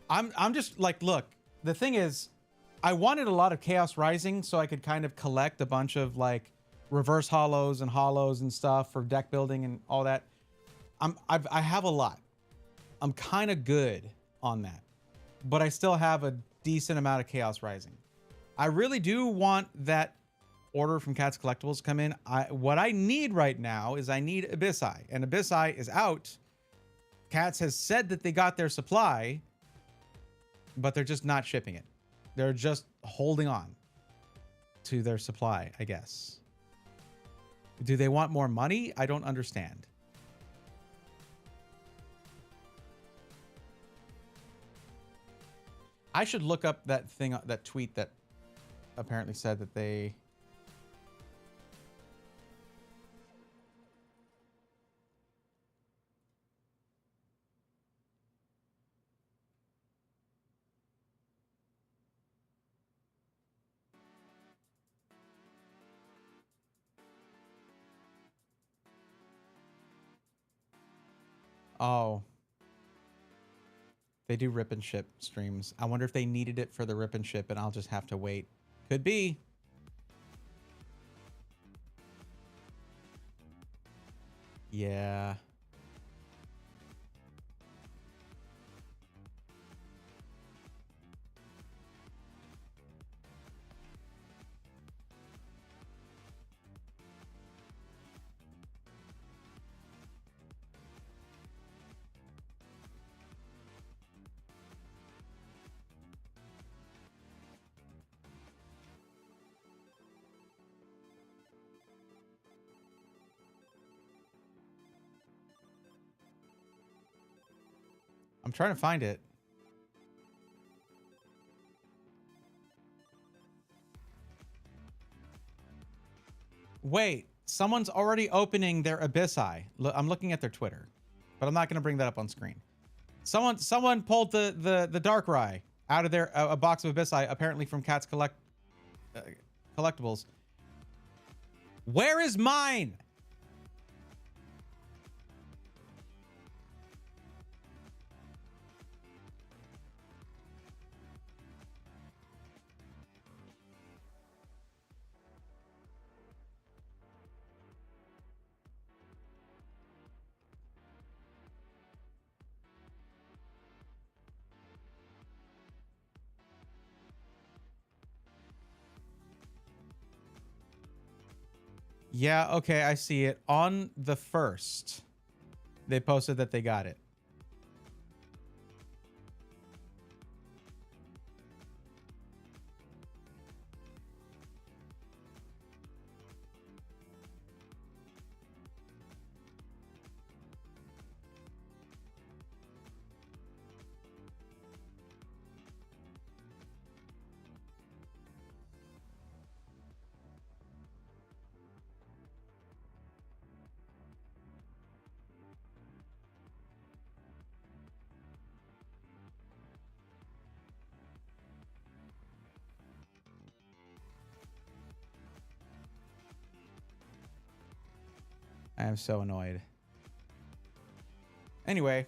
I'm just like, look, the thing is, I wanted a lot of Chaos Rising so I could kind of collect a bunch of like reverse hollows and stuff for deck building and all that. I have a lot. I'm kind of good on that, but I still have a decent amount of Chaos Rising. I really do want that order from Cats Collectibles to come in. What I need right now is I need Abyss Eye, and Abyss Eye is out. Cats has said that they got their supply, but they're just not shipping it. They're just holding on to their supply, I guess. Do they want more money? I don't understand. I should look up that thing, that tweet that apparently said that they... Oh. They do rip and ship streams. I wonder if they needed it for the rip and ship and I'll just have to wait. Could be. Yeah. I'm trying to find it. Wait, someone's already opening their Abyssai. I'm looking at their Twitter, but I'm not going to bring that up on screen. Someone pulled the Darkrai out of their a box of Abyssai, apparently from Cat's Collectibles. Where is mine? Yeah, okay, I see it. On the 1st, they posted that they got it. I am so annoyed. Anyway.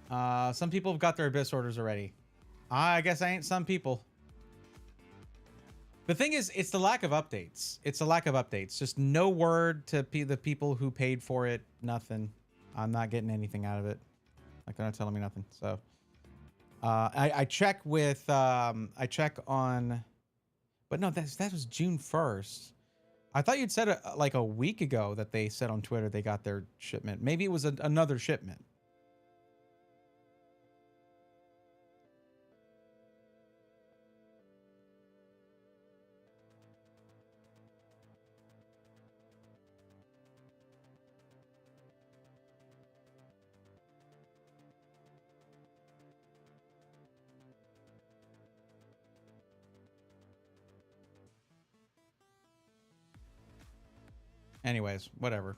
Some people have got their Abyss orders already. I guess I ain't some people. The thing is, it's the lack of updates. It's the lack of updates. Just no word to the people who paid for it. Nothing. I'm not getting anything out of it. Like, they're not telling me nothing. So, I check with, I check on... But no, that was June 1st. I thought you'd said like a week ago that they said on Twitter they got their shipment. Maybe it was another shipment. Anyways, whatever.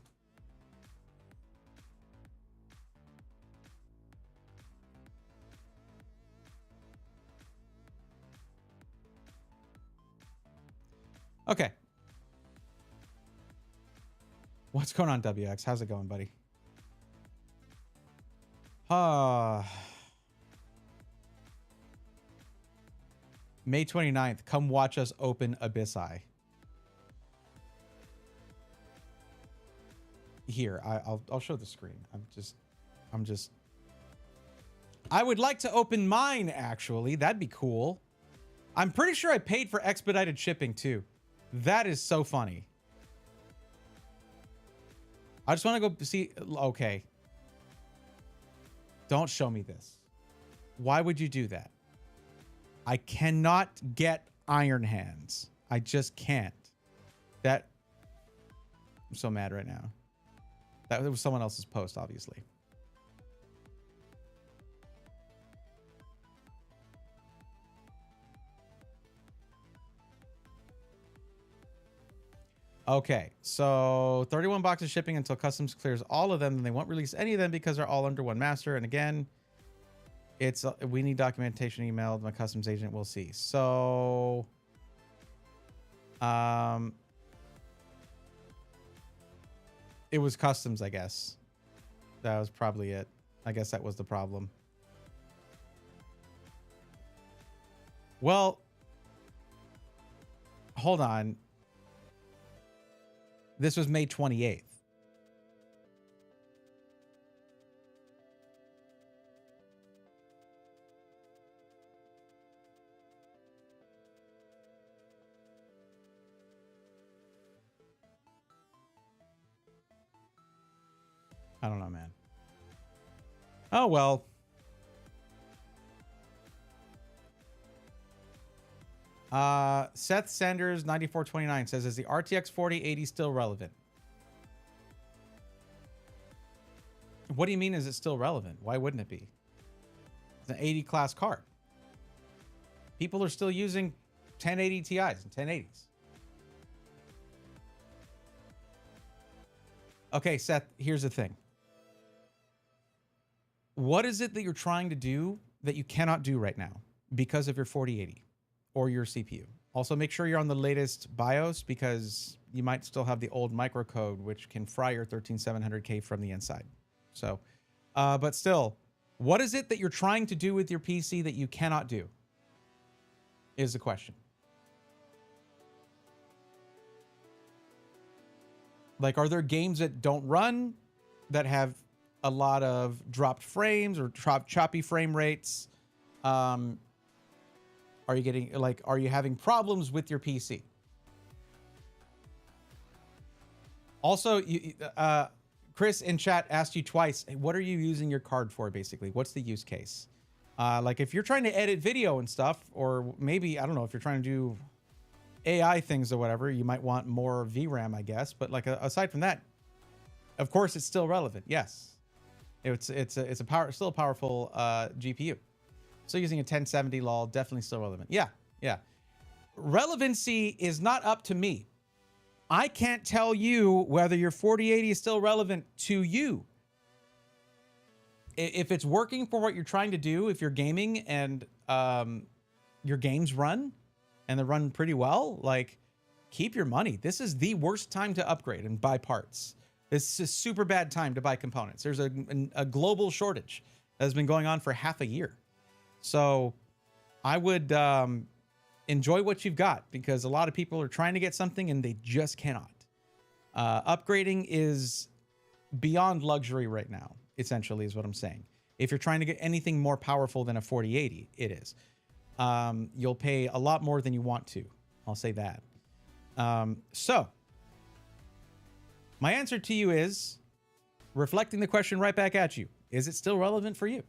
Okay. What's going on, WX? How's it going, buddy? May 29th, come watch us open Abyssai. Here, I'll show the screen. I would like to open mine, actually. That'd be cool. I'm pretty sure I paid for expedited shipping, too. That is so funny. I just want to go see... Okay. Don't show me this. Why would you do that? I cannot get Iron Hands. I just can't. I'm so mad right now. That was someone else's post, obviously. Okay, so 31 boxes shipping until customs clears all of them, and they won't release any of them because they're all under one master. And again, it's we need documentation emailed. My customs agent will see. So, it was customs, I guess. That was probably it. I guess that was the problem. Well, hold on. This was May 28th. I don't know, man. Oh, well. Seth Sanders 9429 says, is the RTX 4080 still relevant? What do you mean, is it still relevant? Why wouldn't it be? It's an 80 class card. People are still using 1080 Ti's and 1080s. Okay, Seth, here's the thing. What is it that you're trying to do that you cannot do right now because of your 4080 or your CPU? Also, make sure you're on the latest BIOS because you might still have the old microcode, which can fry your 13700K from the inside. So, but still, what is it that you're trying to do with your PC that you cannot do? Is the question. Like, are there games that don't run, that have a lot of dropped frames or choppy frame rates? Are you getting, like, are you having problems with your PC? Also, Chris in chat asked you twice, hey, what are you using your card for, basically? What's the use case? Like, if you're trying to edit video and stuff, or maybe, I don't know, if you're trying to do AI things or whatever, you might want more VRAM, I guess. But like, aside from that, of course, it's still relevant. Yes, it's still a powerful GPU. So using a 1070 lol, definitely still relevant. Yeah, yeah. Relevancy is not up to me. I can't tell you whether your 4080 is still relevant to you. If it's working for what you're trying to do, if you're gaming and your games run and they run pretty well, like, keep your money. This is the worst time to upgrade and buy parts. This is a super bad time to buy components. There's a global shortage that has been going on for half a year. So I would enjoy what you've got, because a lot of people are trying to get something and they just cannot. Upgrading is beyond luxury right now, essentially, is what I'm saying. If you're trying to get anything more powerful than a 4080, it is. You'll pay a lot more than you want to. I'll say that. So my answer to you is, reflecting the question right back at you, is it still relevant for you?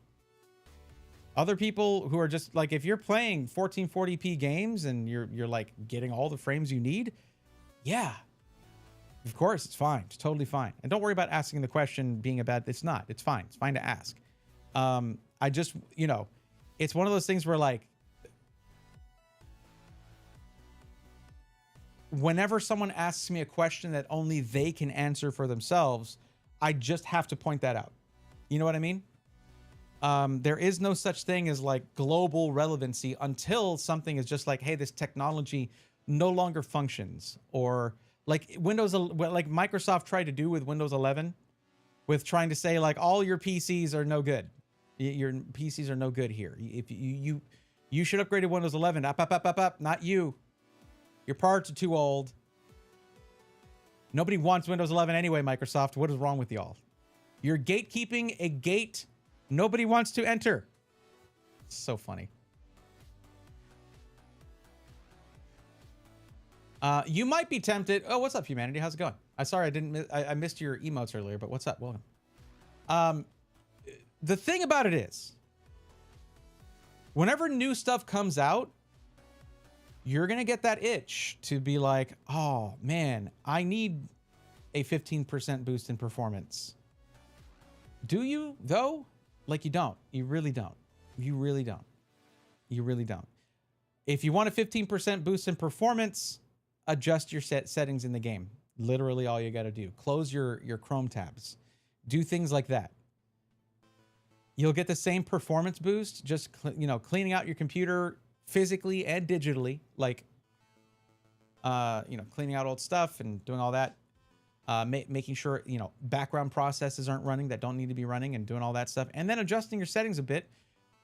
Other people who are just like, if you're playing 1440p games and you're like getting all the frames you need, yeah, of course, it's fine. It's totally fine. And don't worry about asking the question being a bad, it's not. It's fine. It's fine to ask. I just, you know, it's one of those things where, like, whenever someone asks me a question that only they can answer for themselves, I just have to point that out. You know what I mean? There is no such thing as like global relevancy until something is just like, hey, this technology no longer functions. Or like like Microsoft tried to do with Windows 11, with trying to say like, all your PCs are no good. Your PCs are no good here. If you should upgrade to Windows 11. Up, not you. Your parts are too old. Nobody wants Windows 11 anyway, Microsoft. What is wrong with y'all? You're gatekeeping a gate nobody wants to enter. So funny. You might be tempted. Oh, what's up, humanity? How's it going? Sorry, I missed your emotes earlier, but what's up? Welcome. The thing about it is, whenever new stuff comes out, you're going to get that itch to be like, oh man, I need a 15% boost in performance. Do you though? Like, you don't. You really don't. You really don't. You really don't. If you want a 15% boost in performance, adjust your settings in the game. Literally all you got to do. Close your Chrome tabs. Do things like that. You'll get the same performance boost, just cleaning out your computer physically and digitally, like cleaning out old stuff and doing all that. Making sure background processes aren't running that don't need to be running, and doing all that stuff, and then adjusting your settings a bit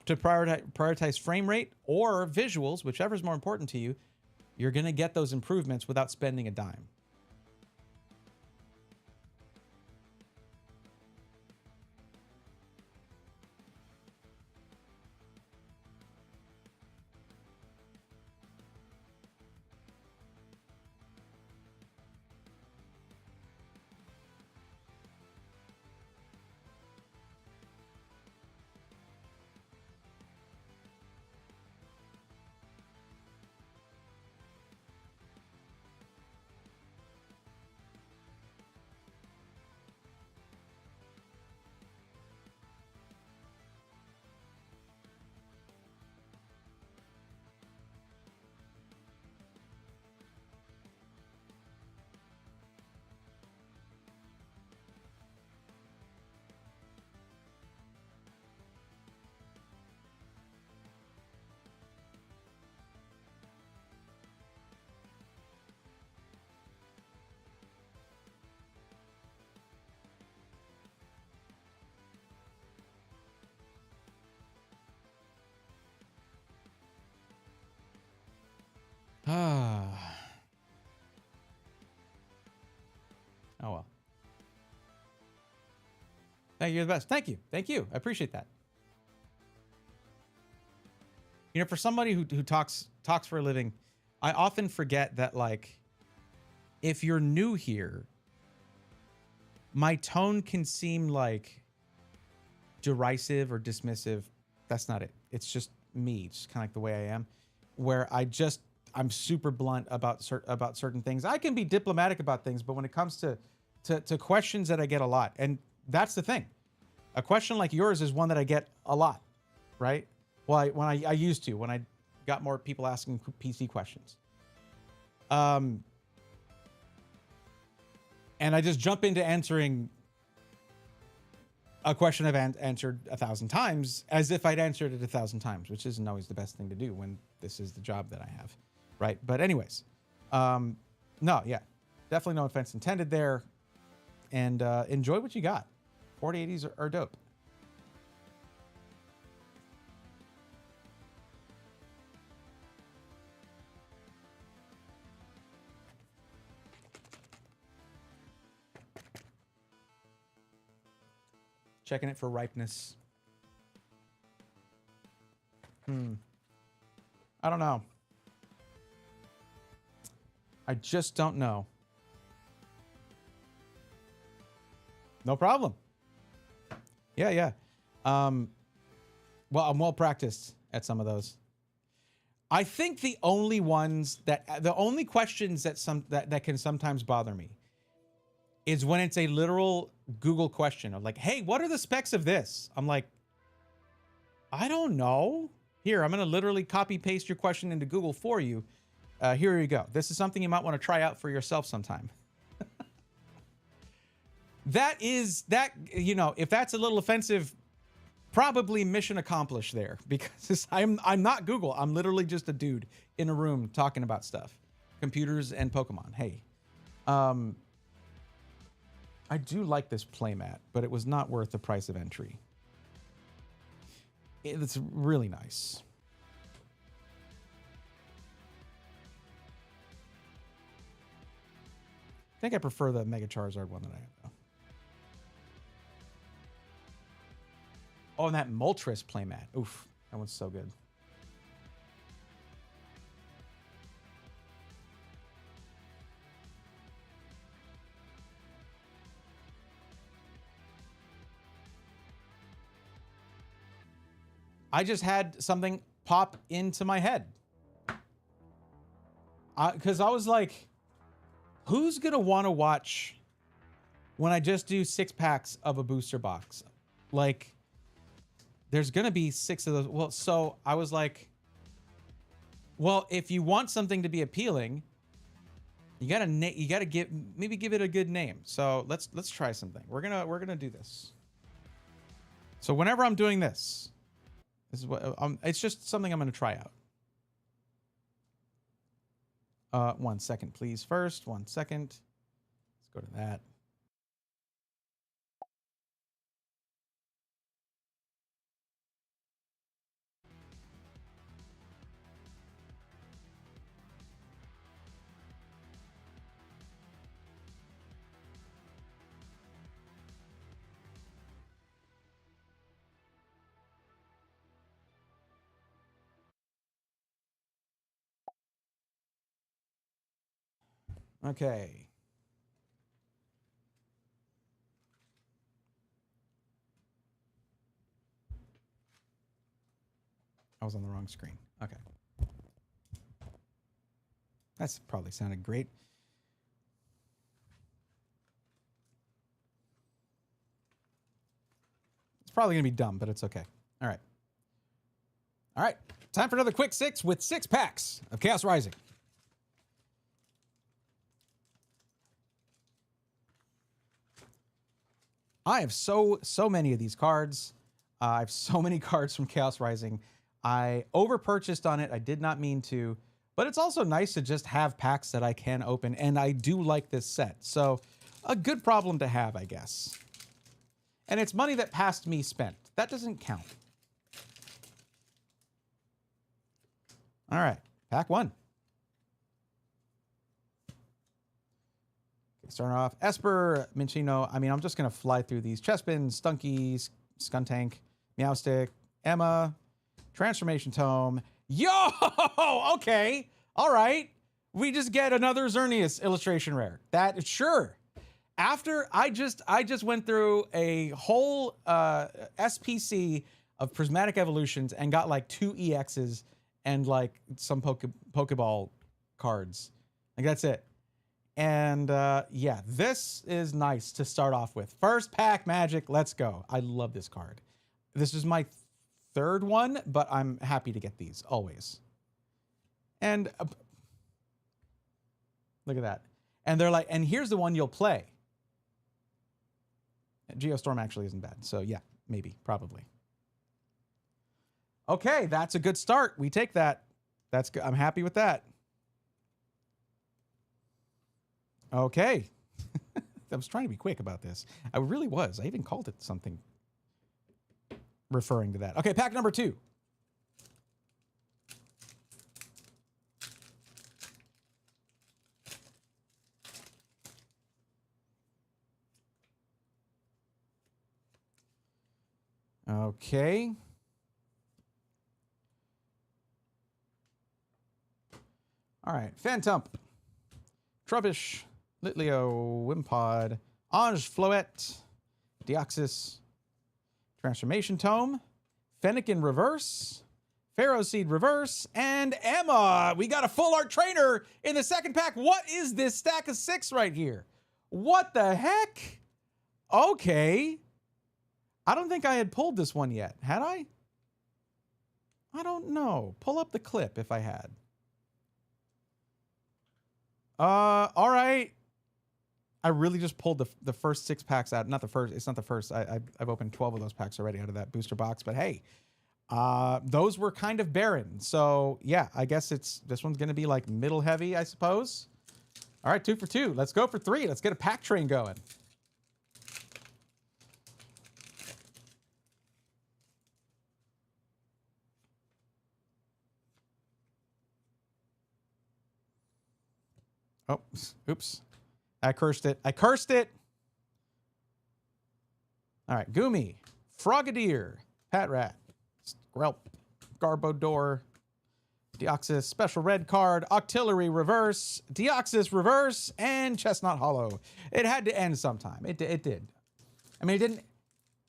to prioritize frame rate or visuals, whichever is more important to you. You're gonna get those improvements without spending a dime. Ah. Oh well. Thank you. You're the best. Thank you. Thank you. I appreciate that. For somebody who talks for a living, I often forget that, like, if you're new here, my tone can seem like derisive or dismissive. That's not it. It's just me. It's kind of like the way I am, where I'm super blunt about certain things. I can be diplomatic about things, but when it comes to questions that I get a lot, and that's the thing, a question like yours is one that I get a lot, right? Well, I used to, when I got more people asking PC questions. And I just jump into answering a question I've answered 1,000 times as if I'd answered it 1,000 times, which isn't always the best thing to do when this is the job that I have, right? But anyways, no, yeah, definitely no offense intended there. And enjoy what you got. 4080s are dope. Checking it for ripeness. I don't know. I just don't know. No problem. Yeah. Well, I'm well practiced at some of those. I think the only questions that can sometimes bother me is when it's a literal Google question of like, hey, what are the specs of this? I'm like, I don't know. Here, I'm going to literally copy paste your question into Google for you. Here you go. This is something you might want to try out for yourself sometime. If that's a little offensive, probably mission accomplished there, because I'm not Google. I'm literally just a dude in a room talking about stuff, computers and Pokemon. Hey, I do like this playmat, but it was not worth the price of entry. It's really nice. I think I prefer the Mega Charizard one that I have, though. Oh, and that Moltres playmat. Oof, that one's so good. I just had something pop into my head. Because I was like, who's going to want to watch when I just do 6 packs of a booster box? Like, there's going to be 6 of those. Well, so I was like, well, if you want something to be appealing, You gotta give it a good name. So let's try something. We're gonna do this. So whenever I'm doing this is what it's just something I'm gonna try out. 1 second, please. First, 1 second. Let's go to that. Okay. I was on the wrong screen. Okay. That's probably sounded great. It's probably going to be dumb, but it's okay. All right. All right. Time for another quick 6 with 6 packs of Chaos Rising. I have so many of these cards. I have so many cards from Chaos Rising. I overpurchased on it. I did not mean to, but it's also nice to just have packs that I can open, and I do like this set. So a good problem to have, I guess. And it's money that past me spent. That doesn't count. All right, pack 1. Starting off, Esper, Minchino. I mean, I'm just going to fly through these. Chespin, Stunky, Skuntank, Meowstick, Emma, Transformation Tome. Yo! Okay. All right. We just get another Xerneas illustration rare. That, sure. After I just went through a whole SPC of Prismatic Evolutions and got like 2 EXs and like some Pokeball cards. Like, that's it. And yeah, this is nice to start off with. First pack Magic, let's go. I love this card. This is my 3rd one, but I'm happy to get these always. And look at that. And they're like, and here's the one you'll play. Geostorm actually isn't bad. So yeah, maybe, probably. Okay, that's a good start. We take that. That's good. I'm happy with that. Okay. I was trying to be quick about this. I really was. I even called it something referring to that. Okay, pack number 2. Okay. All right, Phantump, Trubbish, Litleo, Wimpod, Ange Floette, Deoxys, Transformation Tome, Fennec in reverse, Pharaoh Seed reverse, and Emma. We got a full art trainer in the 2nd pack. What is this stack of 6 right here? What the heck? Okay. I don't think I had pulled this one yet. Had I? I don't know. Pull up the clip if I had. All right. I really just pulled the first 6 packs out. Not the first. It's not the first. I've opened 12 of those packs already out of that booster box. But hey, those were kind of barren. So yeah, I guess this one's going to be like middle heavy, I suppose. All right, 2 for 2. Let's go for 3. Let's get a pack train going. Oh, oops. I cursed it. I cursed it. All right. Goomy, Frogadier, Patrat, Skrelp, Garbodor, Deoxys, Special Red Card, Octillery Reverse, Deoxys Reverse, and Chestnut Hollow. It had to end sometime. It did. I mean, it didn't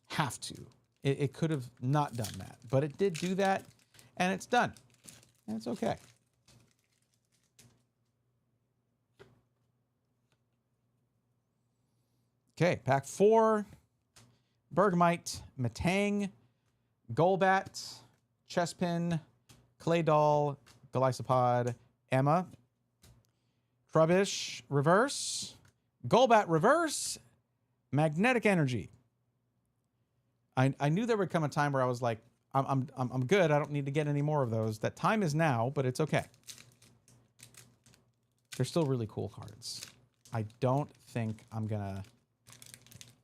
have to. It could have not done that. But it did do that, and it's done. And it's okay. Okay, pack 4. Bergmite, Matang, Golbat, Chespin, Claydol, Golisopod, Emma, Trubbish reverse. Golbat reverse. Magnetic energy. I knew there would come a time where I was like, I'm good. I don't need to get any more of those. That time is now, but it's okay. They're still really cool cards. I don't think I'm gonna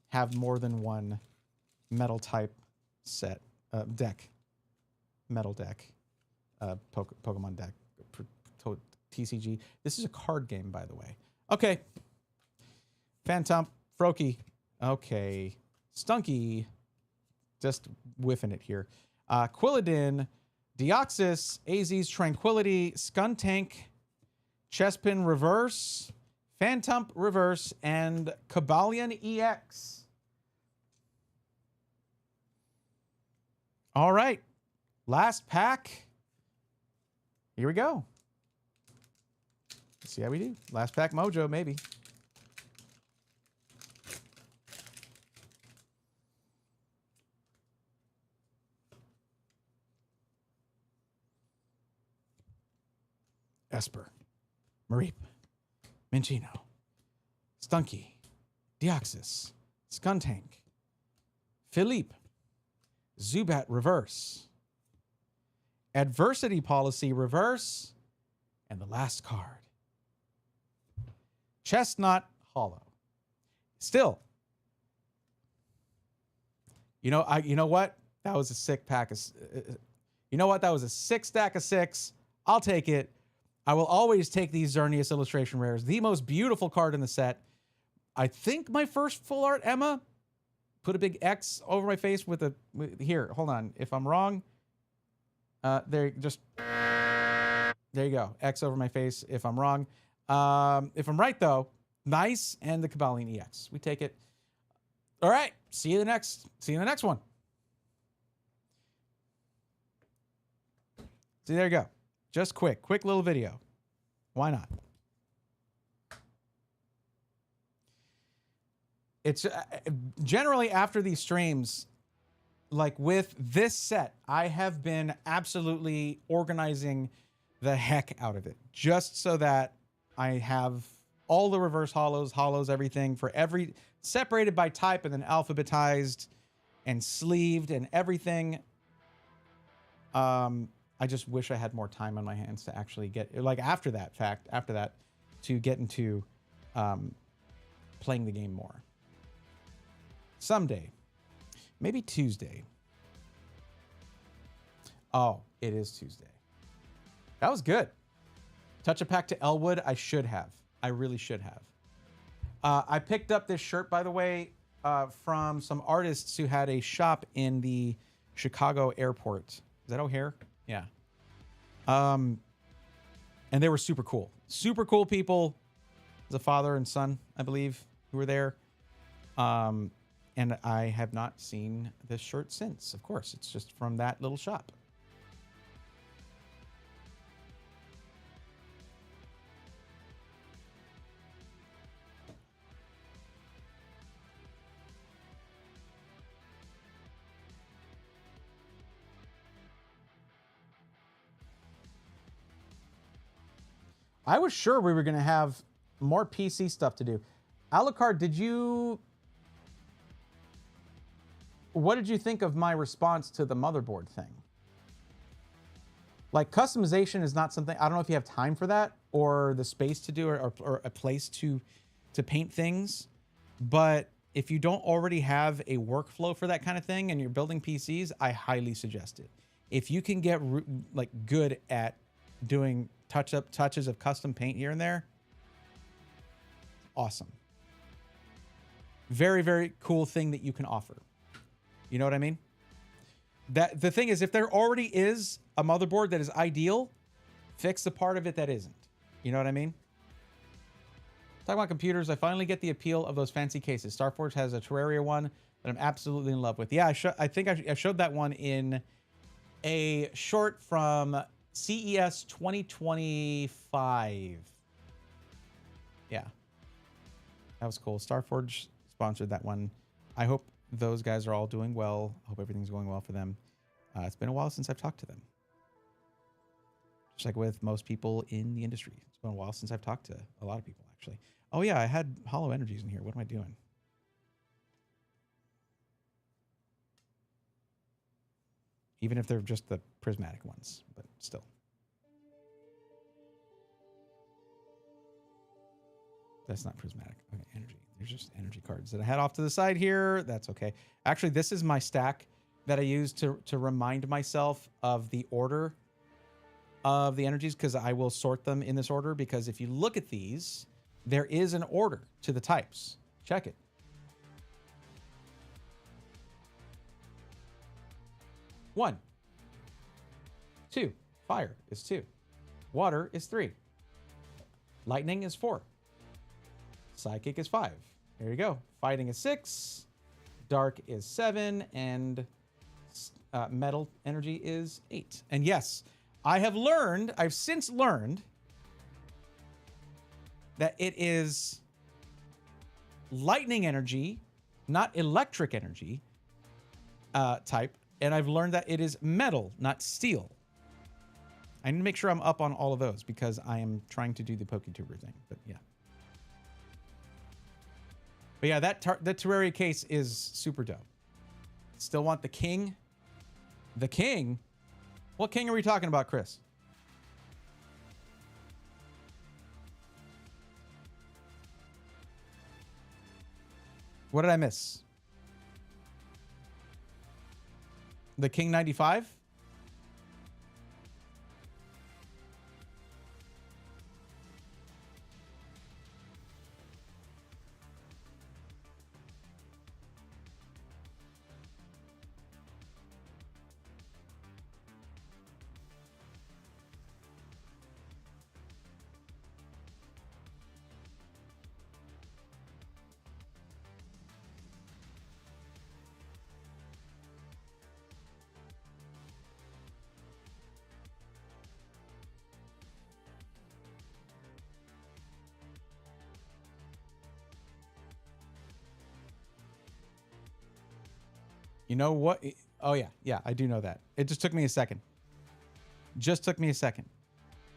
have more than one metal type set deck. Metal deck. Pokemon deck. TCG. This is a card game, by the way. Okay. Phantom. Froakie. Okay. Stunky. Just whiffing it here. Quilladin. Deoxys. Az's Tranquility. Skuntank. Chespin reverse. Phantom reverse. And Cobalion EX. All right. Last pack. Here we go. Let's see how we do. Last pack mojo, maybe. Esper. Mareep. Minchino. Stunky. Deoxys. Skuntank. Philippe. Zubat reverse. Adversity Policy reverse. And the last card. Chestnut Hollow. Still. You know what? That was a sick pack of... you know what? That was a 6 stack of 6. I'll take it. I will always take these Xerneas illustration rares. The most beautiful card in the set. I think my first full art Emma. Put a big X over my face with a... Here, hold on. If I'm wrong... there you go. X over my face if I'm wrong. If I'm right, though, nice. And the Cobalion EX. We take it. All right. See you in the next one. See, there you go. Just quick little video. Why not? It's generally after these streams, like with this set, I have been absolutely organizing the heck out of it just so that I have all the reverse hollows, everything for every separated by type and then alphabetized and sleeved and everything. I just wish I had more time on my hands to actually get like after that to get into playing the game more. Someday. Maybe Tuesday. Oh, it is Tuesday. That was good. Touch a pack to Elwood. I should have. I really should have. I picked up this shirt, by the way, from some artists who had a shop in the Chicago airport. Is that O'Hare? Yeah. And they were super cool. Super cool people. The father and son, I believe, who were there. And I have not seen this shirt since. Of course, it's just from that little shop. I was sure we were going to have more PC stuff to do. Alucard, what did you think of my response to the motherboard thing? Like, customization is not something, I don't know if you have time for that or the space to do or a place to paint things. But if you don't already have a workflow for that kind of thing and you're building PCs, I highly suggest it. If you can get like good at doing touches of custom paint here and there, awesome. Very, very cool thing that you can offer. You know what I mean? That the thing is, if there already is a motherboard that is ideal, fix the part of it that isn't. You know what I mean? Talking about computers, I finally get the appeal of those fancy cases. Starforge has a Terraria one that I'm absolutely in love with. Yeah, I think I showed that one in a short from CES 2025. Yeah. That was cool. Starforge sponsored that one. I hope those guys are all doing well. I hope everything's going well for them. It's been a while since I've talked to them. just like with most people in the industry. It's been a while since I've talked to a lot of people, actually. Oh yeah, I had hollow energies in here. What am I doing? Even if they're just the prismatic ones, but still. That's not prismatic. Okay, energy. There's just energy cards that I had off to the side here. That's okay. Actually, this is my stack that I use to remind myself of the order of the energies, because I will sort them in this order, because if you look at these, there is an order to the types. Check it. One. 2. Fire is 2. Water is 3. Lightning is 4. Psychic is 5. There you go. Fighting is 6. Dark is 7. And metal energy is 8. And yes, I've since learned that it is lightning energy, not electric energy type. And I've learned that it is metal, not steel. I need to make sure I'm up on all of those because I am trying to do the PokeTuber thing. But yeah. But yeah, that Terraria case is super dope. Still want the king. The king? What king are we talking about, Chris? What did I miss? The King 95? You know what? Oh, yeah. Yeah, I do know that. It just took me a second. Just took me a second.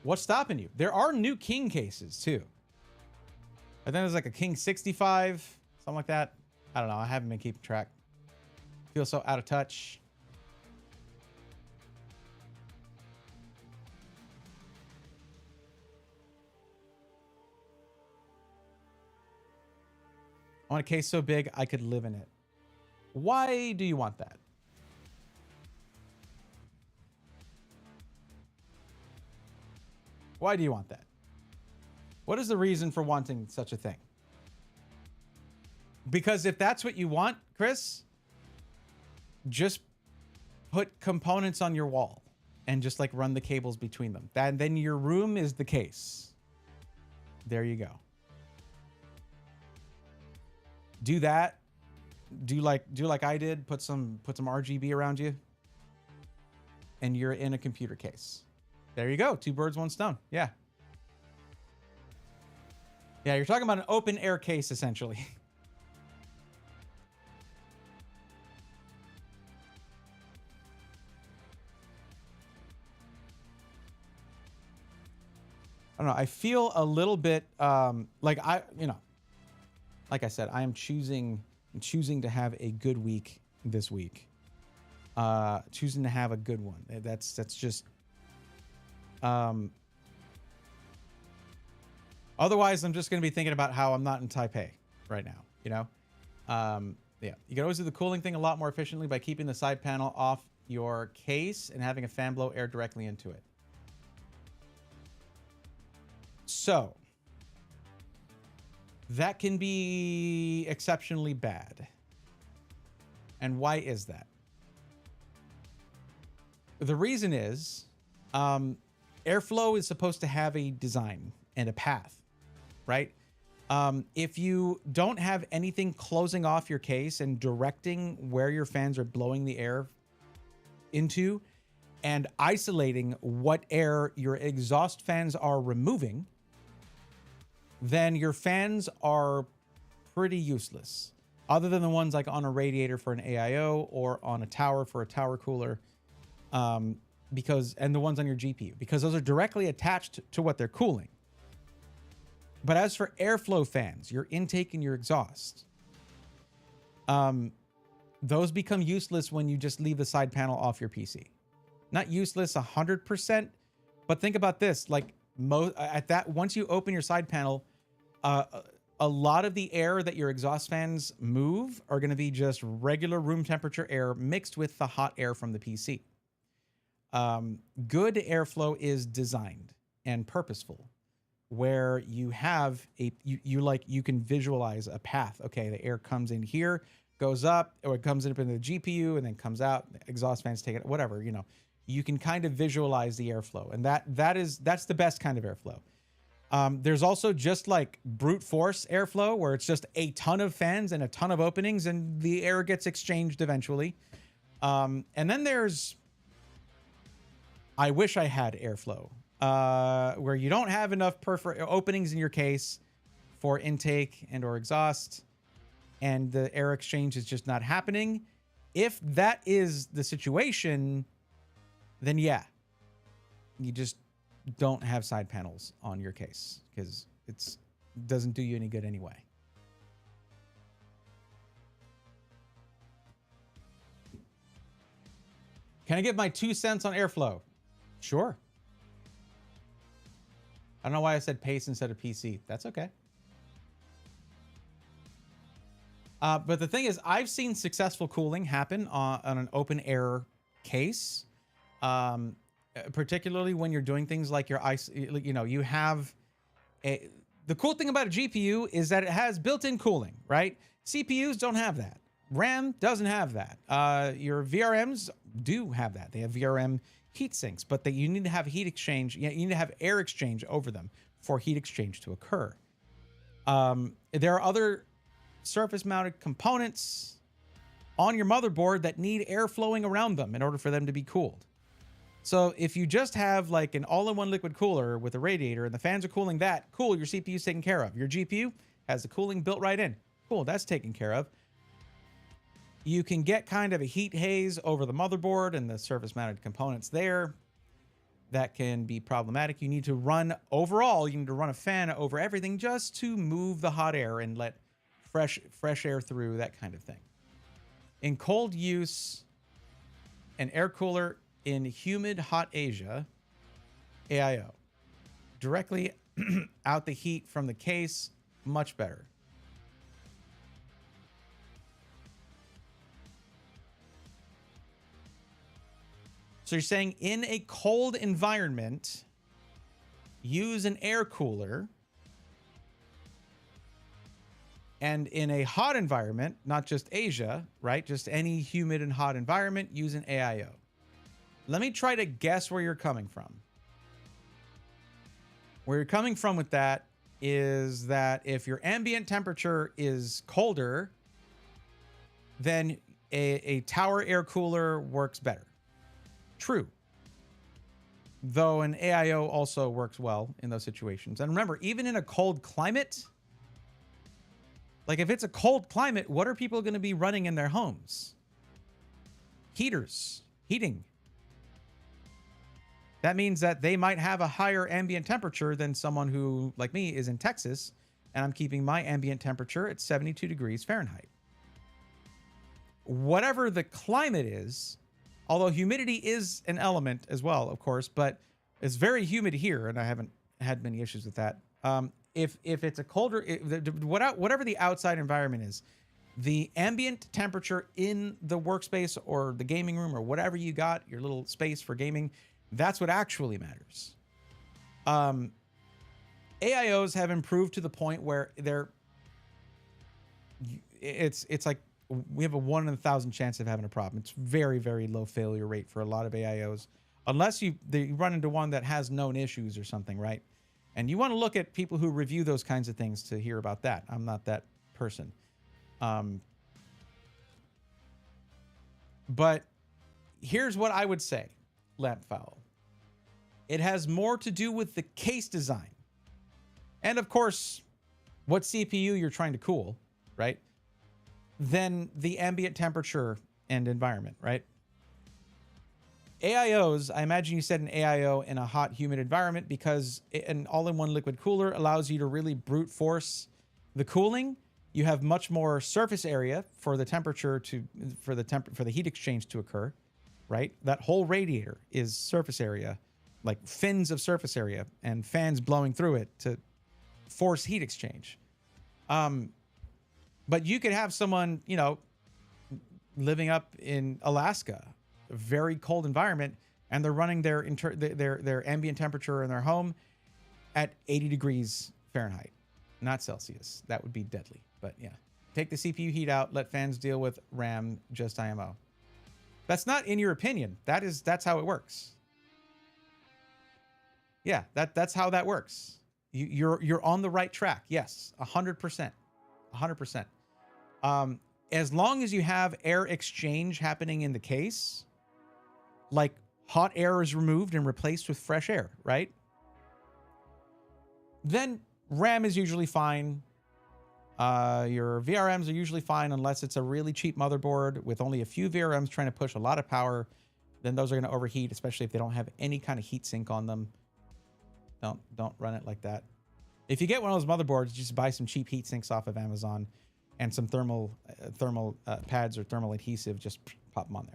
What's stopping you? There are new king cases, too. And then there's like a king 65, something like that. I don't know. I haven't been keeping track. Feel so out of touch. I want a case so big I could live in it. Why do you want that? Why do you want that? What is the reason for wanting such a thing? Because if that's what you want, Chris, just put components on your wall and just like run the cables between them. Then your room is the case. There you go. Do that. Do like I did. Put some RGB around you, and you're in a computer case. There you go. 2 birds, 1 stone. Yeah. Yeah, you're talking about an open air case essentially. I don't know. I feel a little bit like like I said, I am choosing to have a good week this week. Choosing to have a good one. That's just otherwise I'm just going to be thinking about how I'm not in Taipei right now, you know? Yeah, you can always do the cooling thing a lot more efficiently by keeping the side panel off your case and having a fan blow air directly into it. So that can be exceptionally bad. And why is that? The reason is airflow is supposed to have a design and a path, right? If you don't have anything closing off your case and directing where your fans are blowing the air into and isolating what air your exhaust fans are removing, then your fans are pretty useless. Other than the ones like on a radiator for an AIO or on a tower for a tower cooler, and the ones on your GPU, because those are directly attached to what they're cooling. But as for airflow fans, your intake and your exhaust, those become useless when you just leave the side panel off your PC. Not useless 100%, but think about this. Like once you open your side panel, a lot of the air that your exhaust fans move are going to be just regular room temperature air mixed with the hot air from the PC. Good airflow is designed and purposeful, where you have you can visualize a path. Okay, the air comes in here, goes up, or it comes up into the GPU and then comes out. The exhaust fans take it, whatever, you know. You can kind of visualize the airflow, and that's the best kind of airflow. There's also just like brute force airflow, where it's just a ton of fans and a ton of openings, and the air gets exchanged eventually. And then there's, I wish I had airflow, where you don't have enough openings in your case for intake and or exhaust, and the air exchange is just not happening. If that is the situation, then yeah, you just don't have side panels on your case, because it doesn't do you any good anyway. Can I give my 2 cents on airflow? Sure. I don't know why I said pace instead of PC. That's okay. But the thing is, I've seen successful cooling happen on an open air case. Particularly when you're doing things like your ice, you know, you have the cool thing about a GPU is that it has built-in cooling, right? CPUs don't have that. RAM doesn't have that. Your VRMs do have that. They have VRM heat sinks, but you need to have heat exchange. You need to have air exchange over them for heat exchange to occur. There are other surface-mounted components on your motherboard that need air flowing around them in order for them to be cooled. So if you just have like an all-in-one liquid cooler with a radiator and the fans are cooling that, cool, your CPU's taken care of. Your GPU has the cooling built right in. Cool, that's taken care of. You can get kind of a heat haze over the motherboard and the surface-mounted components there. That can be problematic. You need to run a fan over everything just to move the hot air and let fresh air through, that kind of thing. In cold use, an air cooler in humid, hot Asia, AIO. Directly out the heat from the case, much better. So you're saying in a cold environment, use an air cooler, and in a hot environment, not just Asia, right? Just any humid and hot environment, use an AIO. Let me try to guess where you're coming from. Where you're coming from with that is that if your ambient temperature is colder, then a tower air cooler works better. True. Though an AIO also works well in those situations. And remember, even in a cold climate, like if it's a cold climate, what are people going to be running in their homes? Heaters, heating. That means that they might have a higher ambient temperature than someone who, like me, is in Texas, and I'm keeping my ambient temperature at 72 degrees Fahrenheit. Whatever the climate is, although humidity is an element as well, of course, but it's very humid here, and I haven't had many issues with that. If it's a colder, whatever the outside environment is, the ambient temperature in the workspace or the gaming room or whatever you got, your little space for gaming, that's what actually matters. AIOs have improved to the point where it's like we have a 1 in 1,000 chance of having a problem. It's very, very low failure rate for a lot of AIOs, unless you run into one that has known issues or something, right? And you want to look at people who review those kinds of things to hear about that. I'm not that person. But here's what I would say, Lampfowl. It has more to do with the case design. And of course, what CPU you're trying to cool, right? Than the ambient temperature and environment, right? AIOs, I imagine you set an AIO in a hot, humid environment because an all-in-one liquid cooler allows you to really brute force the cooling. You have much more surface area for the temperature for the heat exchange to occur, right? That whole radiator is surface area, like fins of surface area and fans blowing through it to force heat exchange. But you could have someone, you know, living up in Alaska, a very cold environment, and they're running their ambient temperature in their home at 80 degrees Fahrenheit, not Celsius. That would be deadly. But yeah, take the CPU heat out, let fans deal with RAM, just IMO. That's not in your opinion. That's how it works. Yeah, that's how that works. You're on the right track. Yes, 100%, 100%. As long as you have air exchange happening in the case, like hot air is removed and replaced with fresh air, right? Then RAM is usually fine. Your VRMs are usually fine unless it's a really cheap motherboard with only a few VRMs trying to push a lot of power. Then those are going to overheat, especially if they don't have any kind of heat sink on them. Don't run it like that. If you get one of those motherboards, just buy some cheap heat sinks off of Amazon and some thermal pads or thermal adhesive. Just pop them on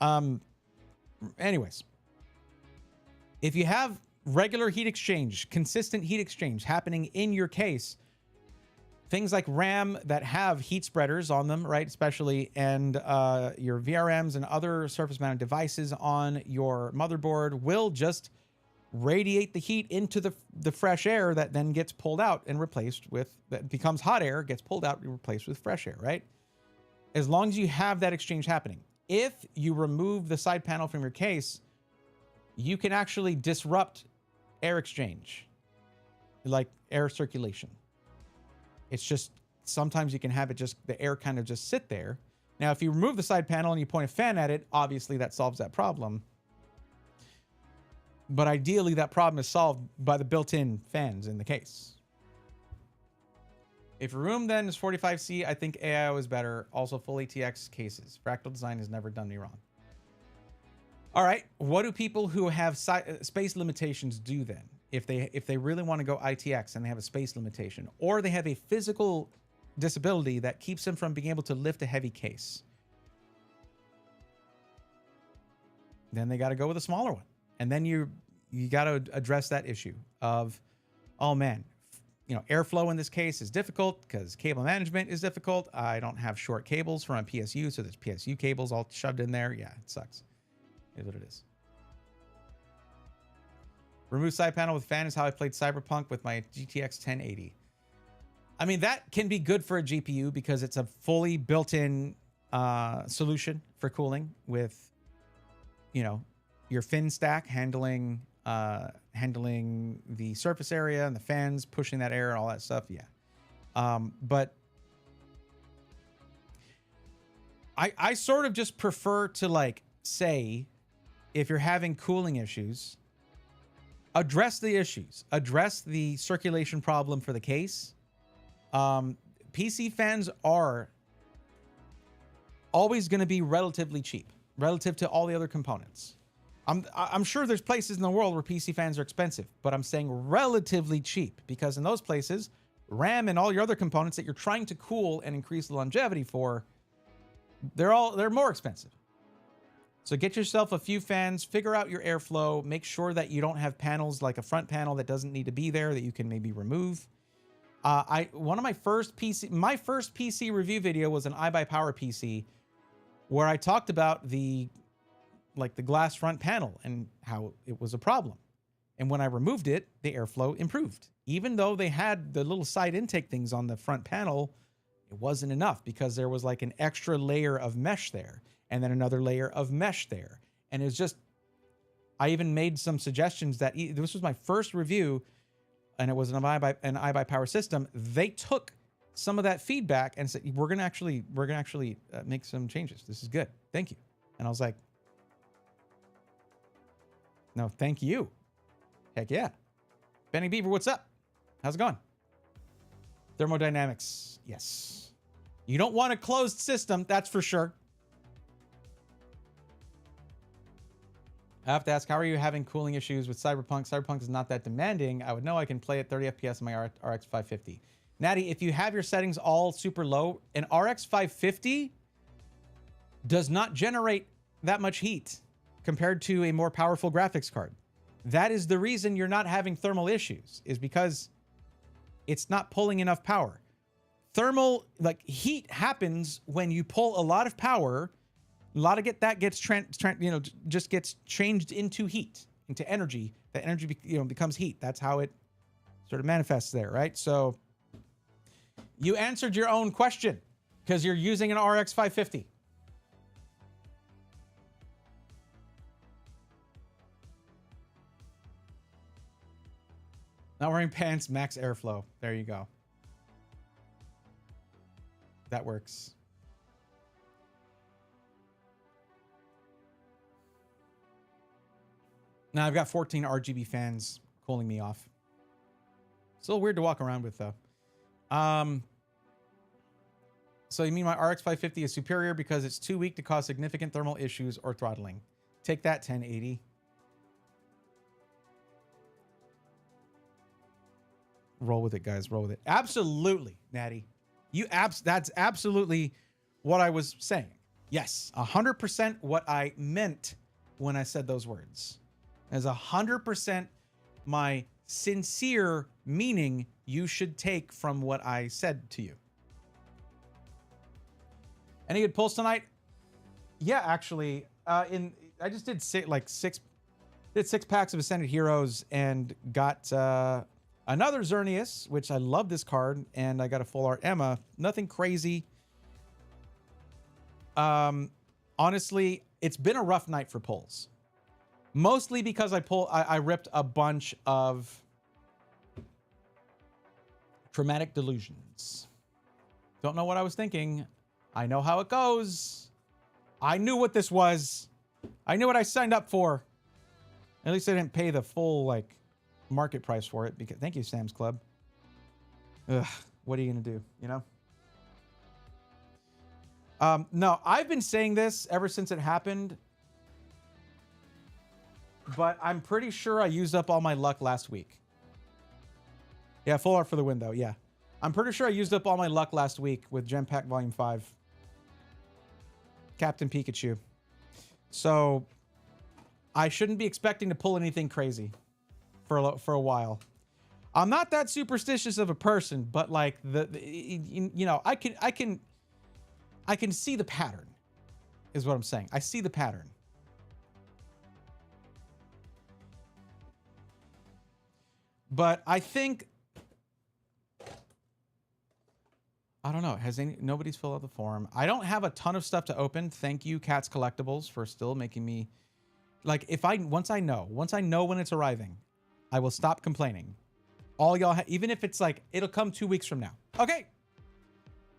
there. Anyways, if you have regular heat exchange, consistent heat exchange happening in your case, things like RAM that have heat spreaders on them, right, especially, and your VRMs and other surface-mounted devices on your motherboard will just radiate the heat into the fresh air that then gets pulled out and replaced with, that becomes hot air, gets pulled out and replaced with fresh air, right? As long as you have that exchange happening. If you remove the side panel from your case, you can actually disrupt air exchange, like air circulation. It's just, sometimes you can have it just, the air kind of just sit there. Now, if you remove the side panel and you point a fan at it, obviously that solves that problem. But ideally, that problem is solved by the built-in fans in the case. If your room then is 45C, I think AIO is better. Also, full ATX cases. Fractal design has never done me wrong. All right, what do people who have space limitations do then? If they really want to go ITX and they have a space limitation, or they have a physical disability that keeps them from being able to lift a heavy case, then they got to go with a smaller one. And then you got to address that issue of, oh man, you know, airflow in this case is difficult because cable management is difficult. I don't have short cables from a PSU, so there's PSU cables all shoved in there. Yeah, it sucks. It is what it is. Remove side panel with fan is how I played Cyberpunk with my GTX 1080. I mean, that can be good for a GPU because it's a fully built-in solution for cooling with, you know, your fin stack handling the surface area and the fans pushing that air and all that stuff. Yeah. But I sort of just prefer to, like, say, if you're having cooling issues, address the issues, address the circulation problem for the case. PC fans are always going to be relatively cheap relative to all the other components. I'm sure there's places in the world where PC fans are expensive, but I'm saying relatively cheap because in those places, RAM and all your other components that you're trying to cool and increase the longevity for, they're more expensive. So get yourself a few fans, figure out your airflow, make sure that you don't have panels like a front panel that doesn't need to be there that you can maybe remove. One of my first PC review video was an iBuyPower PC where I talked about the glass front panel and how it was a problem. And when I removed it, the airflow improved. Even though they had the little side intake things on the front panel, it wasn't enough because there was like an extra layer of mesh there and then another layer of mesh there. And it's just, I even made some suggestions that this was my first review and it was an iBuyPower system. They took some of that feedback and said, we're going to actually make some changes. This is good. Thank you. And I was like, no, thank you. Heck yeah. Benny Beaver, what's up? How's it going? Thermodynamics. Yes. You don't want a closed system, that's for sure. I have to ask, how are you having cooling issues with Cyberpunk? Cyberpunk is not that demanding. I would know I can play at 30 FPS on my RX 550. Natty, if you have your settings all super low, an RX 550 does not generate that much heat compared to a more powerful graphics card. That is the reason you're not having thermal issues, is because it's not pulling enough power. Thermal, like heat happens when you pull a lot of power. A lot of that gets just gets changed into heat, into energy. That energy becomes heat. That's how it sort of manifests there, right? So you answered your own question because you're using an RX 550. Not wearing pants, max airflow. There you go. That works. Now I've got 14 RGB fans cooling me off. Still weird to walk around with though. So you mean my RX 550 is superior because it's too weak to cause significant thermal issues or throttling? Take that, 1080. Roll with it, guys. Roll with it. Absolutely, Natty. That's absolutely what I was saying. Yes, 100% what I meant when I said those words. As 100% my sincere meaning you should take from what I said to you. Any good pulls tonight? Yeah, actually, I just did six packs of Ascended Heroes and got another Xerneas, which I love this card, and I got a full art Emma. Nothing crazy. Honestly, it's been a rough night for pulls. Mostly because I ripped a bunch of Traumatic Delusions. Don't know what I was thinking. I know how it goes. I knew what this was. I knew what I signed up for. At least I didn't pay the full market price for it. Because thank you, Sam's Club. Ugh, what are you gonna do? You know. No, I've been saying this ever since it happened. But I'm pretty sure I used up all my luck last week. Yeah, full art for the win, though. Yeah. I'm pretty sure I used up all my luck last week with Gem Pack Volume 5. Captain Pikachu. So, I shouldn't be expecting to pull anything crazy for a while. I'm not that superstitious of a person, but I can see the pattern, is what I'm saying. I see the pattern. But I think, I don't know. Nobody's filled out the form. I don't have a ton of stuff to open. Thank you, Cats Collectibles, for still making me once I know when it's arriving, I will stop complaining. All y'all, even if it's it'll come 2 weeks from now. Okay.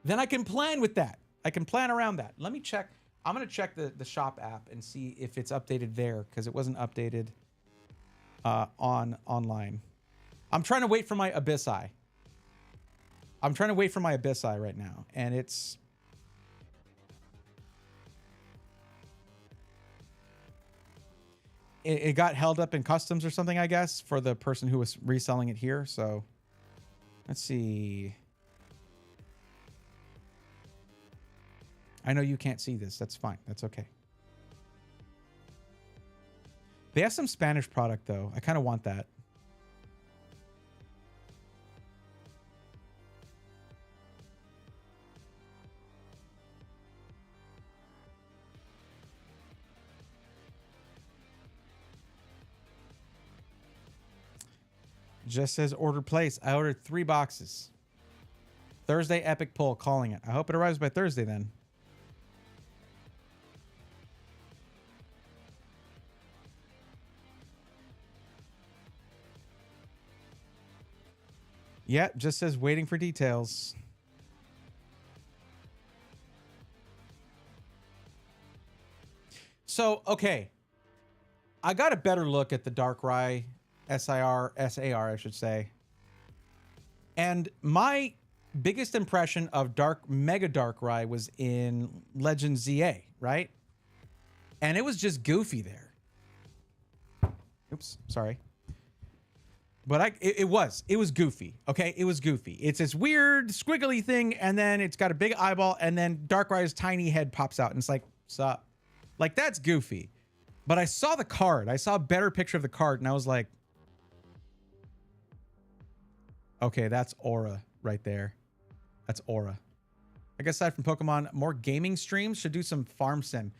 Then I can plan with that. I can plan around that. Let me check. I'm going to check the shop app and see if it's updated there, because it wasn't updated online. I'm trying to wait for my Abyss Eye. Right now, and it got held up in customs or something, I guess, for the person who was reselling it here. So let's see. I know you can't see this. That's fine. That's okay. They have some Spanish product, though. I kind of want that. Just says order place. I ordered 3 boxes. Thursday epic pull, calling it. I hope it arrives by Thursday then. Yeah, just says waiting for details. So, okay. I got a better look at the Darkrai SAR, I should say. And my biggest impression of Mega Darkrai was in Legend ZA, right? And it was just goofy there. Oops, sorry. But it was goofy. Okay, it was goofy. It's this weird squiggly thing, and then it's got a big eyeball, and then Darkrai's tiny head pops out, and it's like, sup? Like, that's goofy. But I saw the card. I saw a better picture of the card, and I was like, okay, that's aura right there. That's aura. I guess aside from Pokemon, more gaming streams, should do some farm sim.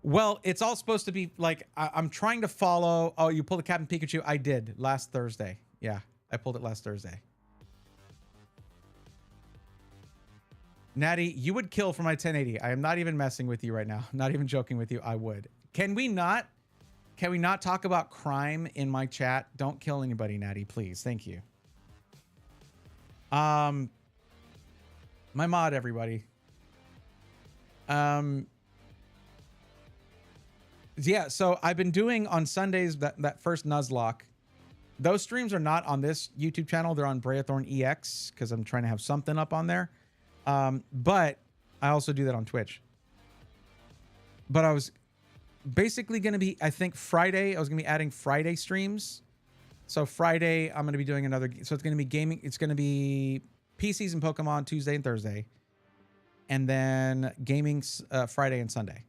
Well, it's all supposed to be like, I'm trying to follow. Oh, you pulled a Captain Pikachu? I did last Thursday. Yeah, I pulled it last Thursday. Natty, you would kill for my 1080. I am not even messing with you right now. I'm not even joking with you. I would. Can we not talk about crime in my chat? Don't kill anybody, Natty, please. Thank you. My mod, everybody. Yeah, so I've been doing on Sundays that first Nuzlocke. Those streams are not on this YouTube channel. They're on Brayathorn EX because I'm trying to have something up on there. But I also do that on Twitch. But I was basically going to be, I think Friday, I was going to be adding Friday streams. So Friday, I'm going to be doing another. So it's going to be gaming. It's going to be PCs and Pokemon Tuesday and Thursday. And then gaming Friday and Sunday.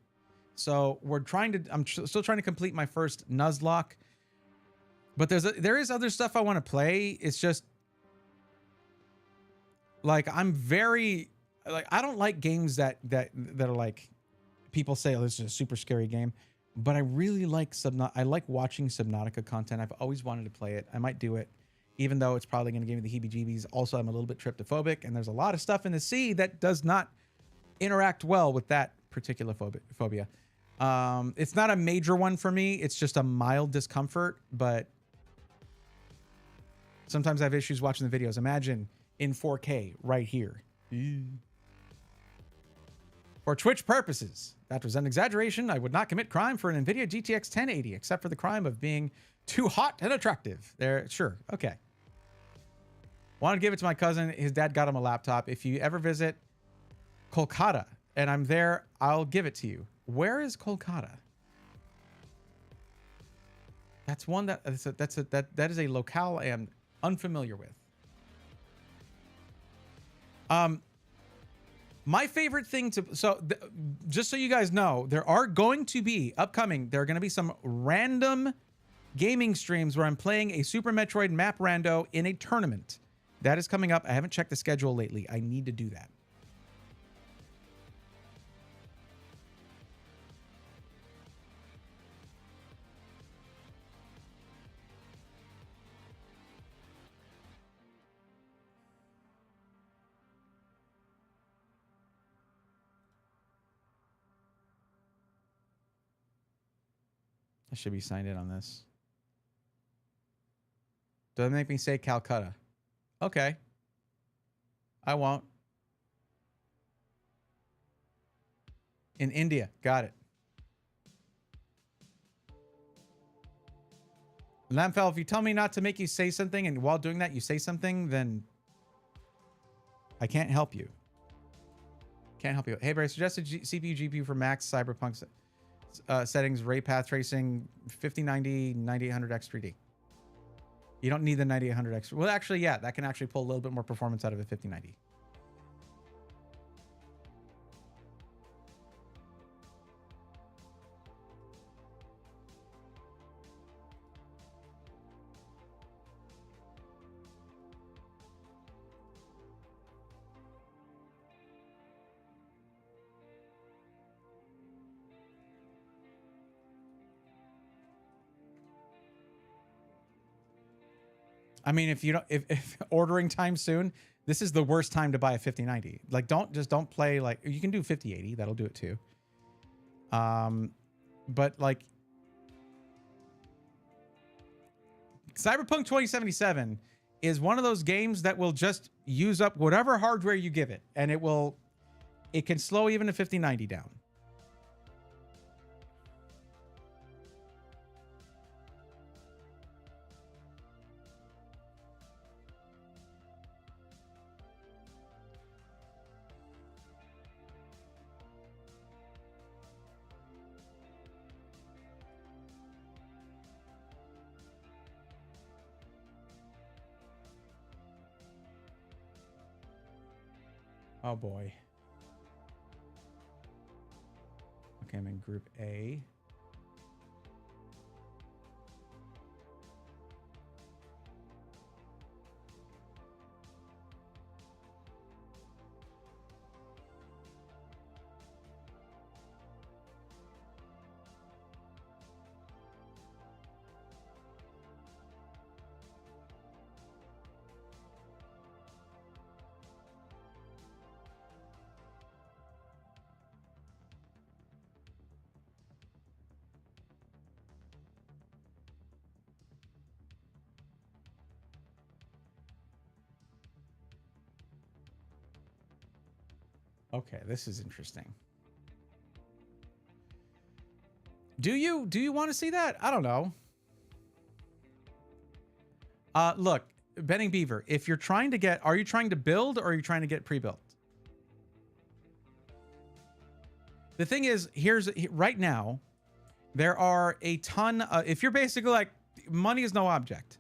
So we're trying to, still trying to complete my first Nuzlocke, but there is other stuff I want to play. It's just like, I don't like games that are like, people say, oh, this is a super scary game, but I really like I like watching Subnautica content. I've always wanted to play it. I might do it, even though it's probably going to give me the heebie-jeebies. Also, I'm a little bit tryptophobic, and there's a lot of stuff in the sea that does not interact well with that particular phobia. It's not a major one for me. It's just a mild discomfort, but sometimes I have issues watching the videos. Imagine in 4K right here. For Twitch purposes, that was an exaggeration. I would not commit crime for an NVIDIA GTX 1080, except for the crime of being too hot and attractive. There, sure, okay. Wanted to give it to my cousin. His dad got him a laptop. If you ever visit Kolkata and I'm there, I'll give it to you. Where is Kolkata? That's one that is a locale I am unfamiliar with. My favorite thing just so you guys know, there are going to be some random gaming streams where I'm playing a Super Metroid map rando in a tournament. That is coming up. I haven't checked the schedule lately. I need to do that. I should be signed in on this. Doesn't make me say Calcutta. Okay. I won't. In India. Got it. Lamfell, if you tell me not to make you say something and while doing that you say something, then I can't help you. Can't help you. Hey, Barry, suggested CPU, GPU for max Cyberpunk settings, ray path tracing, 5090, 9800X 3D. You don't need the 9800X. Well, actually, yeah, that can actually pull a little bit more performance out of a 5090. I mean, if ordering time soon, this is the worst time to buy a 5090. Like, don't play, like, you can do 5080. That'll do it too. But like Cyberpunk 2077 is one of those games that will just use up whatever hardware you give it, and it can slow even a 5090 down. Oh boy. Okay, I'm in group A. Okay, this is interesting. Do you want to see that? I don't know. Look, Benning Beaver, if you're trying to get, are you trying to build or are you trying to get pre-built? The thing is, right now, there are a ton, if you're basically like, money is no object.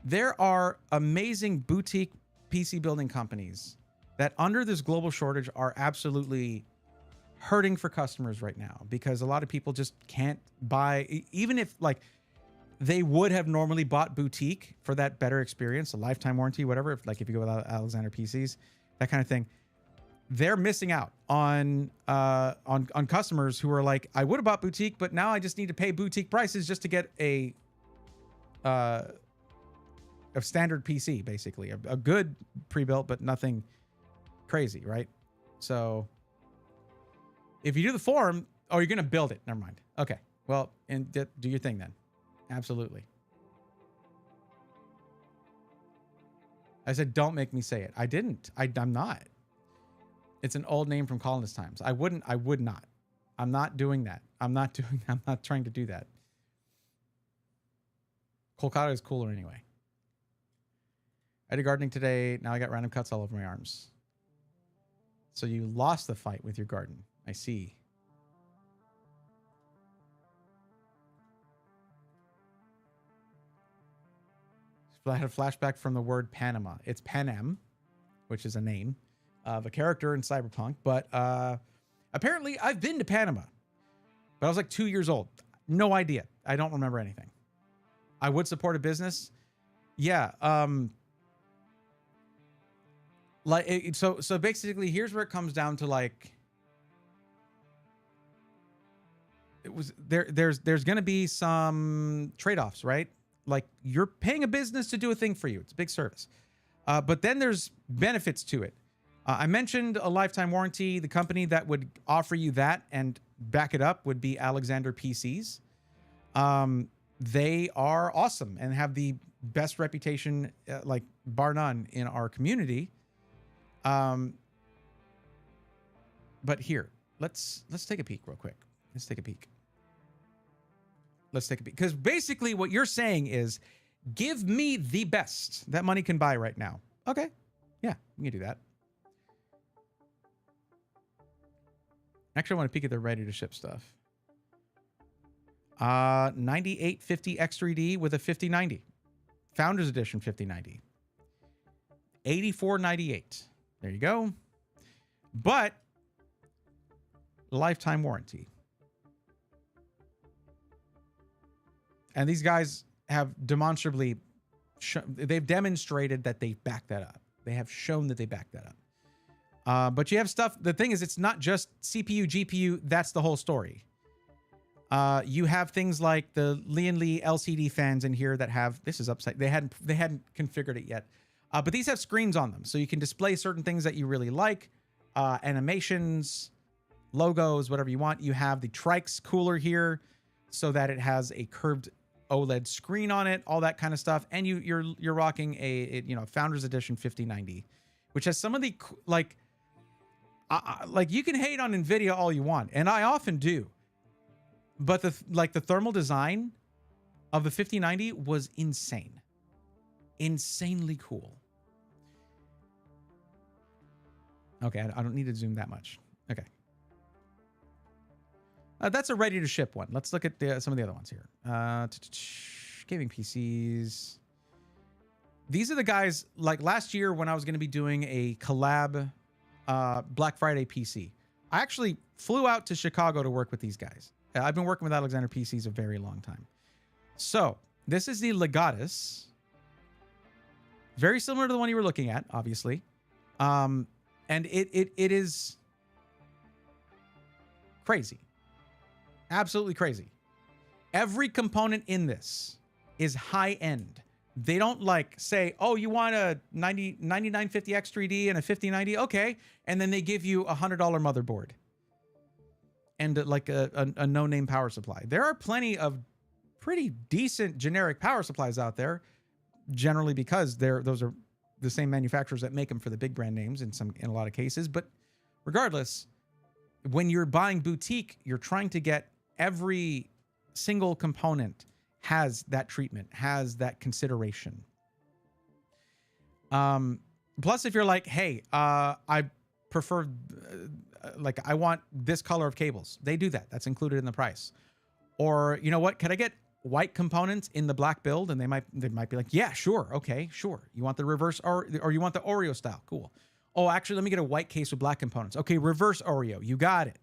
There are amazing boutique PC building companies that under this global shortage are absolutely hurting for customers right now because a lot of people just can't buy, even if like they would have normally bought boutique for that better experience, a lifetime warranty, whatever. If you go with Alexander PCs, that kind of thing, they're missing out on customers who are like, I would have bought boutique, but now I just need to pay boutique prices just to get a standard PC, basically a good pre-built, but nothing crazy, right? So if you do the forum, oh, you're gonna build it. Never mind. Okay, well, and do your thing then. Absolutely. I said, don't make me say it. I didn't. I'm not. It's an old name from colonist times. I would not. I'm not doing that. I'm not trying to do that. Kolkata is cooler anyway. I did gardening today. Now I got random cuts all over my arms. So you lost the fight with your garden. I see. I had a flashback from the word Panama. It's Panem, which is a name of a character in Cyberpunk. But apparently I've been to Panama. But I was like 2 years old. No idea. I don't remember anything. I would support a business. Yeah. So basically here's where it comes down to like, there's going to be some trade-offs, right? Like you're paying a business to do a thing for you. It's a big service. But then there's benefits to it. I mentioned a lifetime warranty. The company that would offer you that and back it up would be Alexander PCs. They are awesome and have the best reputation, like bar none, in our community. But here, let's take a peek real quick. Let's take a peek. Because basically what you're saying is, give me the best that money can buy right now. Okay. Yeah, you can do that. Actually, I want to peek at the ready to ship stuff. 9850 X3D with a 5090. Founders Edition 5090. 8498. There you go. But lifetime warranty. And these guys have demonstrably, they've demonstrated that they back that up. They have shown that they back that up. But you have stuff, the thing is, it's not just CPU, GPU, that's the whole story. You have things like the Lian Li LCD fans in here that have, this is upside, they hadn't configured it yet. But these have screens on them, so you can display certain things that you really like, animations, logos, whatever you want. You have the Trix cooler here so that it has a curved OLED screen on it, all that kind of stuff. And you're rocking a Founders Edition 5090, which has some of the like you can hate on NVIDIA all you want, and I often do. But the thermal design of the 5090 was insane. Insanely cool. Okay, I don't need to zoom that much. Okay. That's a ready to ship one. Let's look at some of the other ones here. Gaming PCs. These are the guys, like last year when I was going to be doing a collab Black Friday PC. I actually flew out to Chicago to work with these guys. I've been working with Alexander PCs a very long time. So this is the Legatus. Very similar to the one you were looking at, obviously. And it is crazy. Absolutely crazy. Every component in this is high end. They don't like say, oh, you want a 9950X3D and a 5090? Okay. And then they give you a $100 motherboard and like a no-name power supply. There are plenty of pretty decent generic power supplies out there, generally because those are the same manufacturers that make them for the big brand names in a lot of cases. But regardless, when you're buying boutique, you're trying to get every single component has that treatment, has that consideration. Plus, if you're like, hey, I prefer, like, I want this color of cables, they do that. That's included in the price. Or, you know what, can I get white components in the black build? And they might be like, yeah, sure. Okay, sure. You want the reverse or you want the Oreo style? Cool. Oh, actually, let me get a white case with black components. Okay, reverse Oreo. You got it.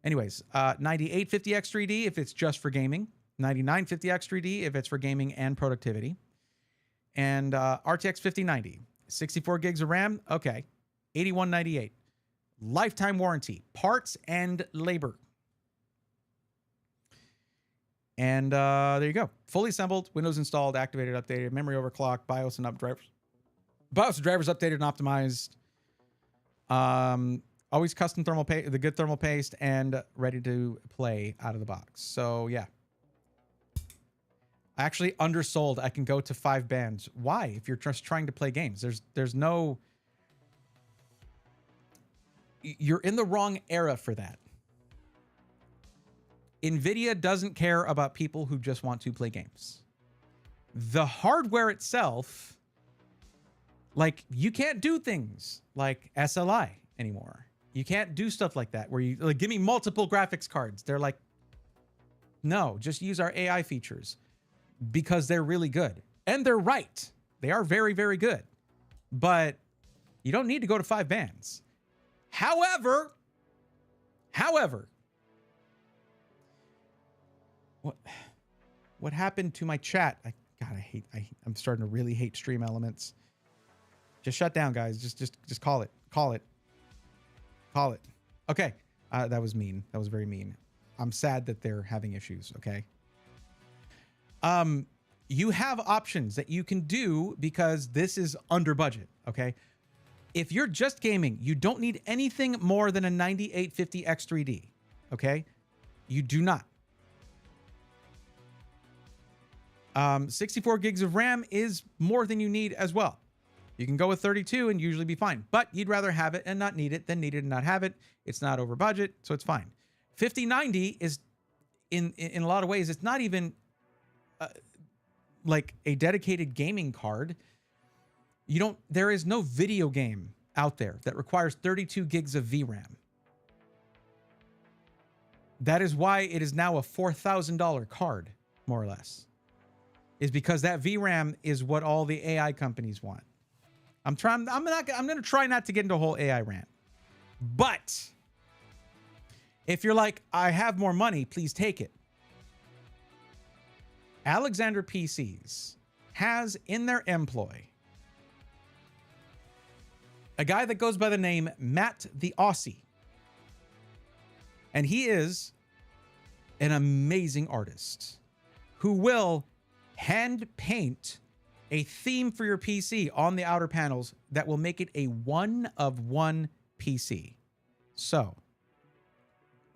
Anyways, 9850X3D if it's just for gaming. 9950X3D if it's for gaming and productivity. And RTX 5090. 64 gigs of RAM. Okay. 8198. Lifetime warranty. Parts and labor. And there you go. Fully assembled, Windows installed, activated, updated, memory overclocked, BIOS and drivers. BIOS and drivers updated and optimized. Always custom thermal paste, the good thermal paste, and ready to play out of the box. So yeah. Actually undersold. I can go to 5 bands. Why? If you're just trying to play games, there's no. You're in the wrong era for that. NVIDIA doesn't care about people who just want to play games. The hardware itself, like, you can't do things like SLI anymore. You can't do stuff like that where you like, give me multiple graphics cards. They're like, no, just use our AI features because they're really good. And they're right. They are very, very good. But you don't need to go to 5 bands. However, what happened to my chat? I'm starting to really hate Stream Elements. Just shut down, guys. Just call it. Call it. Okay. That was mean. That was very mean. I'm sad that they're having issues. Okay. You have options that you can do because this is under budget. Okay. If you're just gaming, you don't need anything more than a 9850X3D. Okay. You do not. 64 gigs of RAM is more than you need as well. You can go with 32 and usually be fine, but you'd rather have it and not need it than need it and not have it. It's not over budget, so it's fine. 5090 is in a lot of ways, it's not even like a dedicated gaming card. There is no video game out there that requires 32 gigs of VRAM. That is why it is now a $4,000 card, more or less. Is because that VRAM is what all the AI companies want. I'm going to try not to get into a whole AI rant. But if you're like, I have more money, please take it. Alexander PCs has in their employ a guy that goes by the name Matt the Aussie. And he is an amazing artist who will hand paint a theme for your PC on the outer panels that will make it a one-of-one PC. So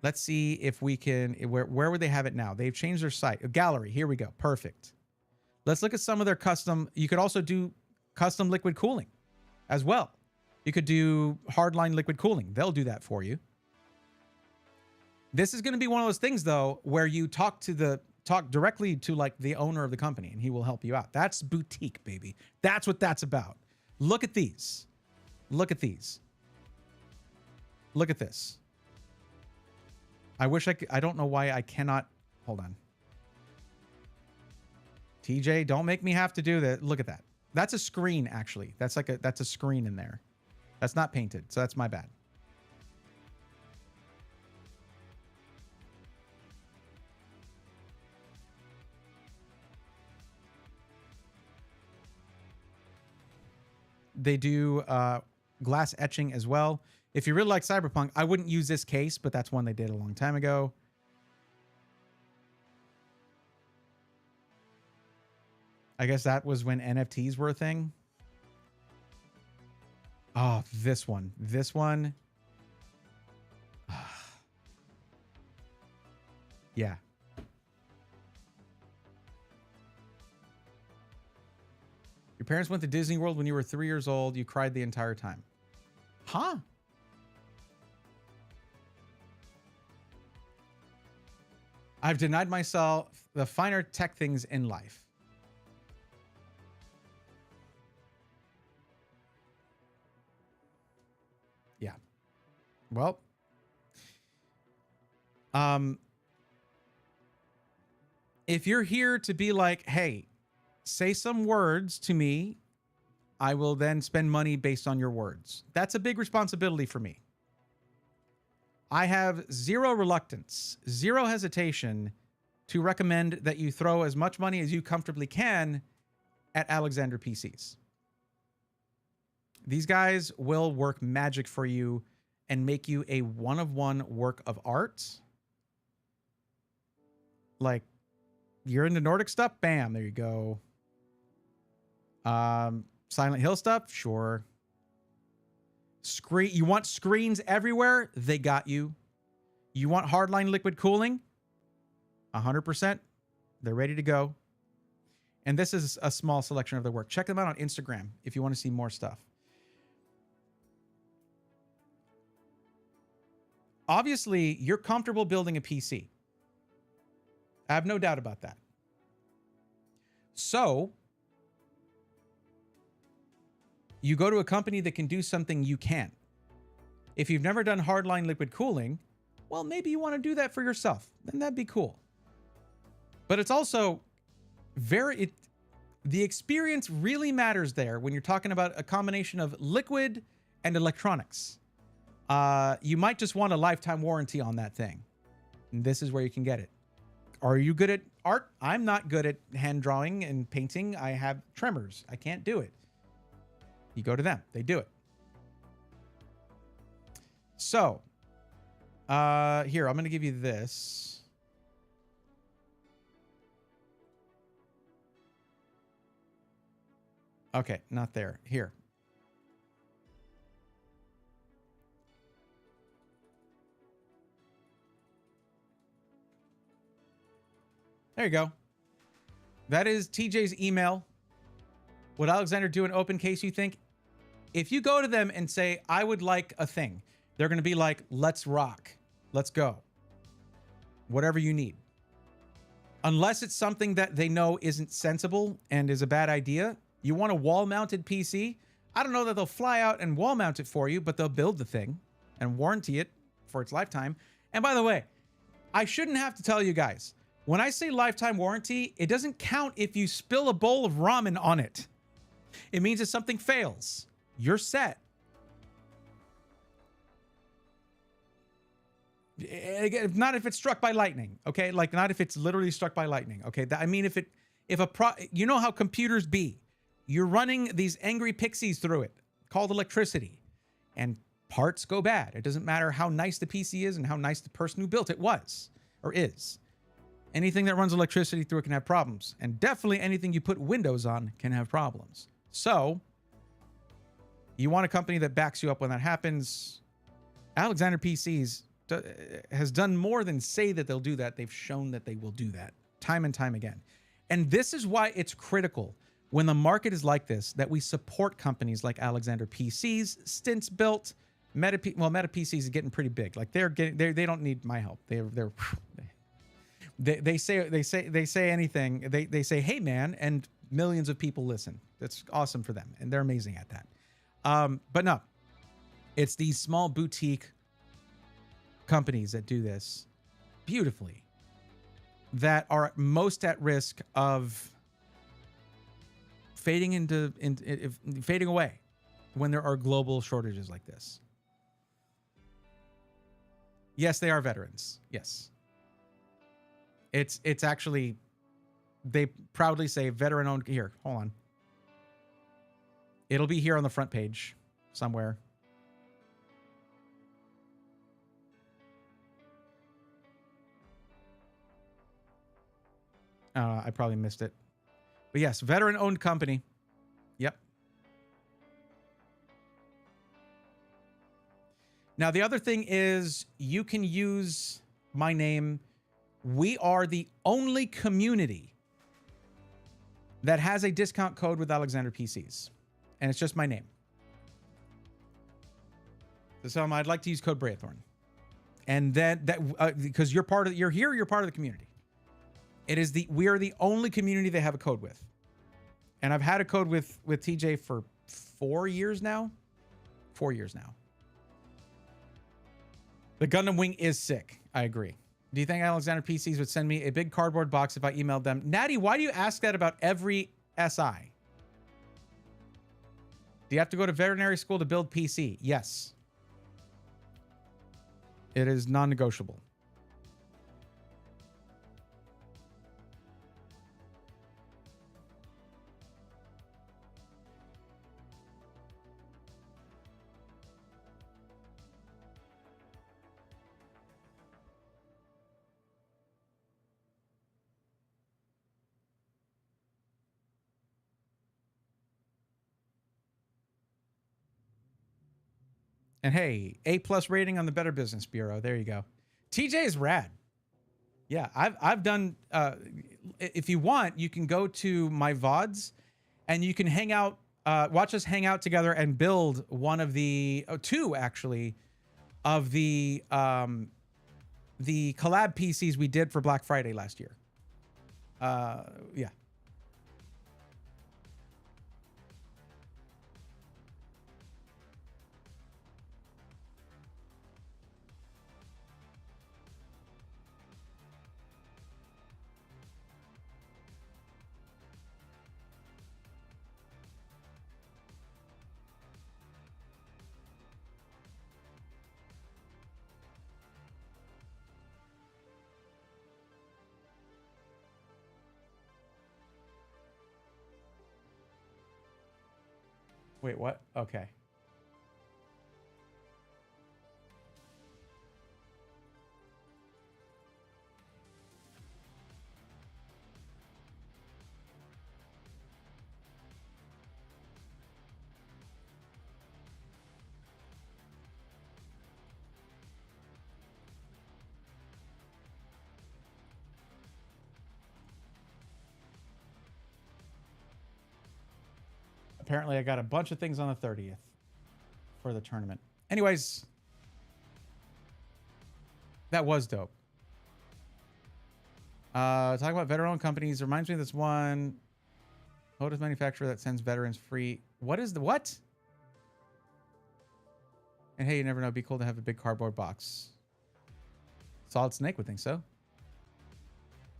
let's see if we can, where would they have it now? They've changed their site. A gallery, here we go, perfect. Let's look at some of their custom. You could also do custom liquid cooling as well. You could do hardline liquid cooling. They'll do that for you. This is going to be one of those things though, where you talk directly to like the owner of the company and he will help you out. That's boutique, baby. That's what that's about. Look at these. Look at these. Look at this. I wish I could, I don't know why I cannot. Hold on. TJ, don't make me have to do that. Look at that. That's a screen actually. That's a screen in there. That's not painted, so that's my bad. They do glass etching as well. If you really like Cyberpunk, I wouldn't use this case, but that's one they did a long time ago. I guess that was when NFTs were a thing. Oh, this one. This one. Yeah. Your parents went to Disney World when you were 3 years old. You cried the entire time. Huh? I've denied myself the finer tech things in life. Yeah. Well, if you're here to be like, hey, say some words to me, I will then spend money based on your words. That's a big responsibility for me. I have zero reluctance, zero hesitation to recommend that you throw as much money as you comfortably can at Alexander PCs. These guys will work magic for you and make you a one-of-one work of art. Like, you're into Nordic stuff? Bam, there you go. Silent Hill stuff? Sure. You want screens everywhere? They got you. You want hardline liquid cooling? 100%. They're ready to go. And this is a small selection of their work. Check them out on Instagram if you want to see more stuff. Obviously, you're comfortable building a PC. I have no doubt about that. So, you go to a company that can do something you can't. If you've never done hardline liquid cooling, well, maybe you want to do that for yourself. Then that'd be cool. But it's also the experience really matters there when you're talking about a combination of liquid and electronics. You might just want a lifetime warranty on that thing. And this is where you can get it. Are you good at art? I'm not good at hand drawing and painting. I have tremors. I can't do it. You go to them. They do it. So, here, I'm going to give you this. Okay, not there. Here. There you go. That is TJ's email. Would Alexander do an open case, you think? If you go to them and say, I would like a thing, they're going to be like, let's rock. Let's go. Whatever you need. Unless it's something that they know isn't sensible and is a bad idea. You want a wall-mounted PC? I don't know that they'll fly out and wall-mount it for you, but they'll build the thing and warranty it for its lifetime. And by the way, I shouldn't have to tell you guys, when I say lifetime warranty, it doesn't count if you spill a bowl of ramen on it. It means if something fails, you're set. Not if it's struck by lightning, okay? Like, not if it's literally struck by lightning, okay? I mean, you know how computers be. You're running these angry pixies through it, called electricity, and parts go bad. It doesn't matter how nice the PC is and how nice the person who built it was or is. Anything that runs electricity through it can have problems. And definitely anything you put Windows on can have problems. So, you want a company that backs you up when that happens. Alexander PCs has done more than say that they'll do that. They've shown that they will do that time and time again. And this is why it's critical when the market is like this, that we support companies like Alexander PCs, Stints Built, Meta PCs is getting pretty big. Like they don't need my help. They say anything. They say, hey man, and millions of people listen. That's awesome for them. And they're amazing at that. But no, it's these small boutique companies that do this beautifully that are most at risk of fading away. when there are global shortages like this. Yes, they are veterans. Yes. It's actually, they proudly say veteran owned. Here, hold on. It'll be here on the front page somewhere. I probably missed it. But yes, veteran owned company. Yep. Now, the other thing is you can use my name. We are the only community that has a discount code with Alexander PCs. And it's just my name. So I'd like to use code Braithorn. And then because you're part of the community. We are the only community they have a code with. And I've had a code with TJ for 4 years now. 4 years now. The Gundam Wing is sick. I agree. Do you think Alexander PCs would send me a big cardboard box if I emailed them? Natty, why do you ask that about every SI? Do you have to go to veterinary school to build PC? Yes. It is non-negotiable. And hey, A+ rating on the Better Business Bureau. There you go. TJ is rad. Yeah, I've done. If you want, you can go to my VODs, and you can hang out, watch us hang out together and build one of the two actually of the collab PCs we did for Black Friday last year. Yeah. Wait, what? Okay. Apparently, I got a bunch of things on the 30th for the tournament. Anyways, that was dope. Talking about veteran-owned companies reminds me of this one Lotus manufacturer that sends veterans free. What is the what? And hey, you never know. It'd be cool to have a big cardboard box. Solid Snake would think so.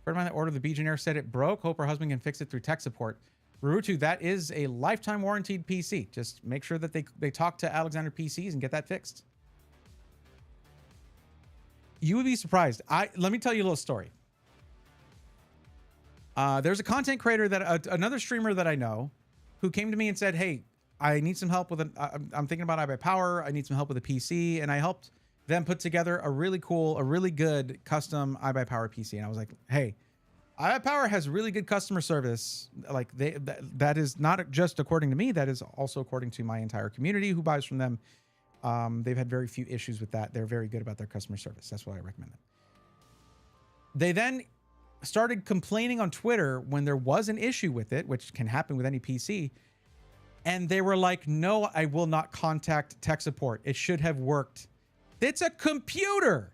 Friend of mine that ordered the Legionnaire said it broke. Hope her husband can fix it through tech support. Rurutu, that is a lifetime warranted PC. Just make sure that they talk to Alexander PCs and get that fixed. You would be surprised. Let me tell you a little story. There's a content creator that another streamer that I know who came to me and said, "Hey, I need some help with I'm thinking about iBuyPower. I need some help with a PC," and I helped them put together a really cool, a really good custom iBuyPower PC. And I was like, "Hey, iBuyPower has really good customer service. Like that is not just according to me. That is also according to my entire community who buys from them. They've had very few issues with that. They're very good about their customer service. That's why I recommend them." They then started complaining on Twitter when there was an issue with it, which can happen with any PC. And they were like, "No, I will not contact tech support. It should have worked." It's a computer.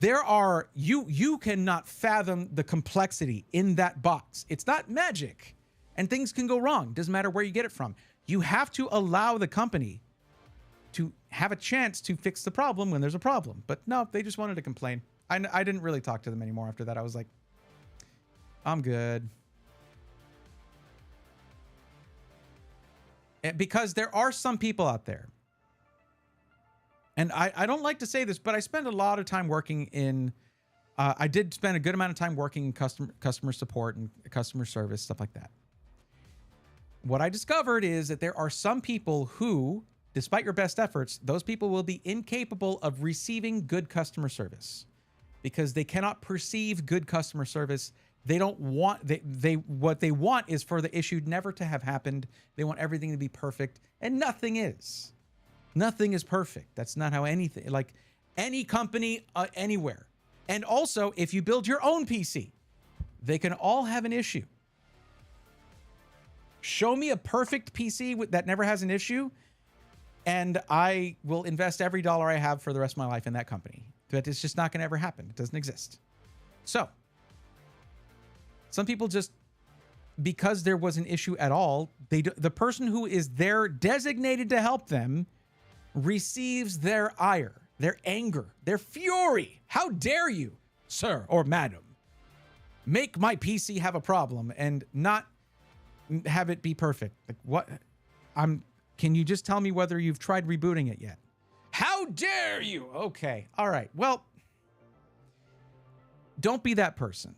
There are, you cannot fathom the complexity in that box. It's not magic, and things can go wrong. Doesn't matter where you get it from. You have to allow the company to have a chance to fix the problem when there's a problem. But no, they just wanted to complain. I didn't really talk to them anymore after that. I was like, I'm good. Because there are some people out there, and I don't like to say this, but I spend a lot of time working in, I did spend a good amount of time working in customer support and customer service, stuff like that. What I discovered is that there are some people who, despite your best efforts, those people will be incapable of receiving good customer service because they cannot perceive good customer service. They don't want, what they want is for the issue never to have happened. They want everything to be perfect, and nothing is. Nothing is perfect. That's not how anything, like any company, anywhere. And also, if you build your own PC, they can all have an issue. Show me a perfect PC that never has an issue, and I will invest every dollar I have for the rest of my life in that company. But it's just not going to ever happen. It doesn't exist. So, some people just, because there was an issue at all, the person who is there designated to help them receives their ire, their anger, their fury. How dare you, sir or madam, make my PC have a problem and not have it be perfect? Like, what? Can you just tell me whether you've tried rebooting it yet? How dare you? Okay. All right. Well, don't be that person.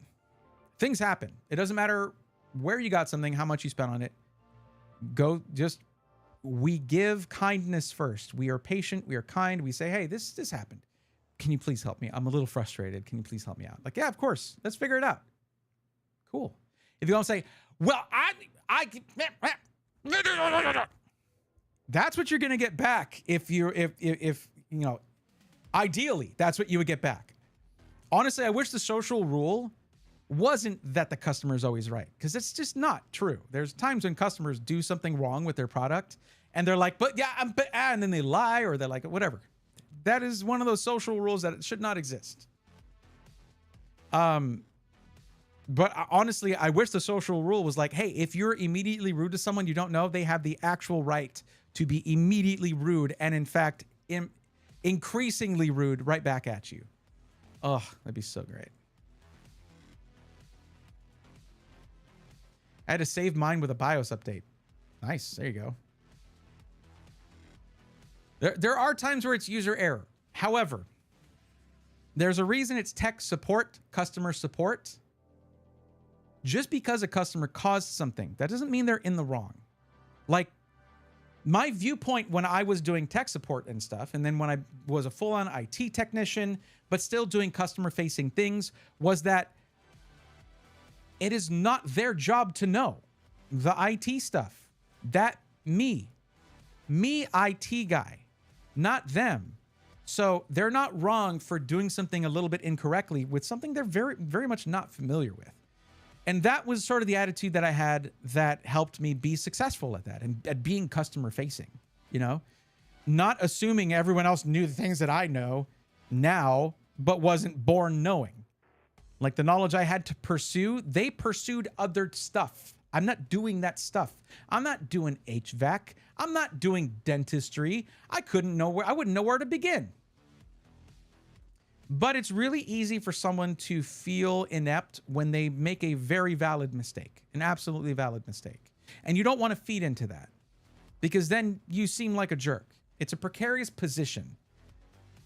Things happen. It doesn't matter where you got something, how much you spent on it. We give kindness first. We are patient. We are kind. We say, hey, this happened. Can you please help me? I'm a little frustrated. Can you please help me out? Like, yeah, of course. Let's figure it out. Cool. If you don't say, well, that's what you're going to get back. If ideally, that's what you would get back. Honestly, I wish the social rule wasn't that the customer is always right, because it's just not true. There's times when customers do something wrong with their product and they're like, but yeah, and then they lie, or they're like, whatever. That is one of those social rules that should not exist. But honestly, I wish the social rule was like, hey, if you're immediately rude to someone you don't know, they have the actual right to be immediately rude, and in fact, increasingly rude right back at you. Oh, that'd be so great. I had to save mine with a BIOS update. Nice. There you go. There are times where it's user error. However, there's a reason it's tech support, customer support. Just because a customer caused something, that doesn't mean they're in the wrong. Like, my viewpoint when I was doing tech support and stuff, and then when I was a full-on IT technician, but still doing customer-facing things, was that it is not their job to know the IT stuff. That me IT guy, not them. So they're not wrong for doing something a little bit incorrectly with something they're very, very much not familiar with. And that was sort of the attitude that I had that helped me be successful at that and at being customer facing, not assuming everyone else knew the things that I know now, but wasn't born knowing. Like, the knowledge I had to pursue, they pursued other stuff. I'm not doing that stuff. I'm not doing HVAC. I'm not doing dentistry. I wouldn't know where to begin. But it's really easy for someone to feel inept when they make a very valid mistake, an absolutely valid mistake. And you don't want to feed into that, because then you seem like a jerk. It's a precarious position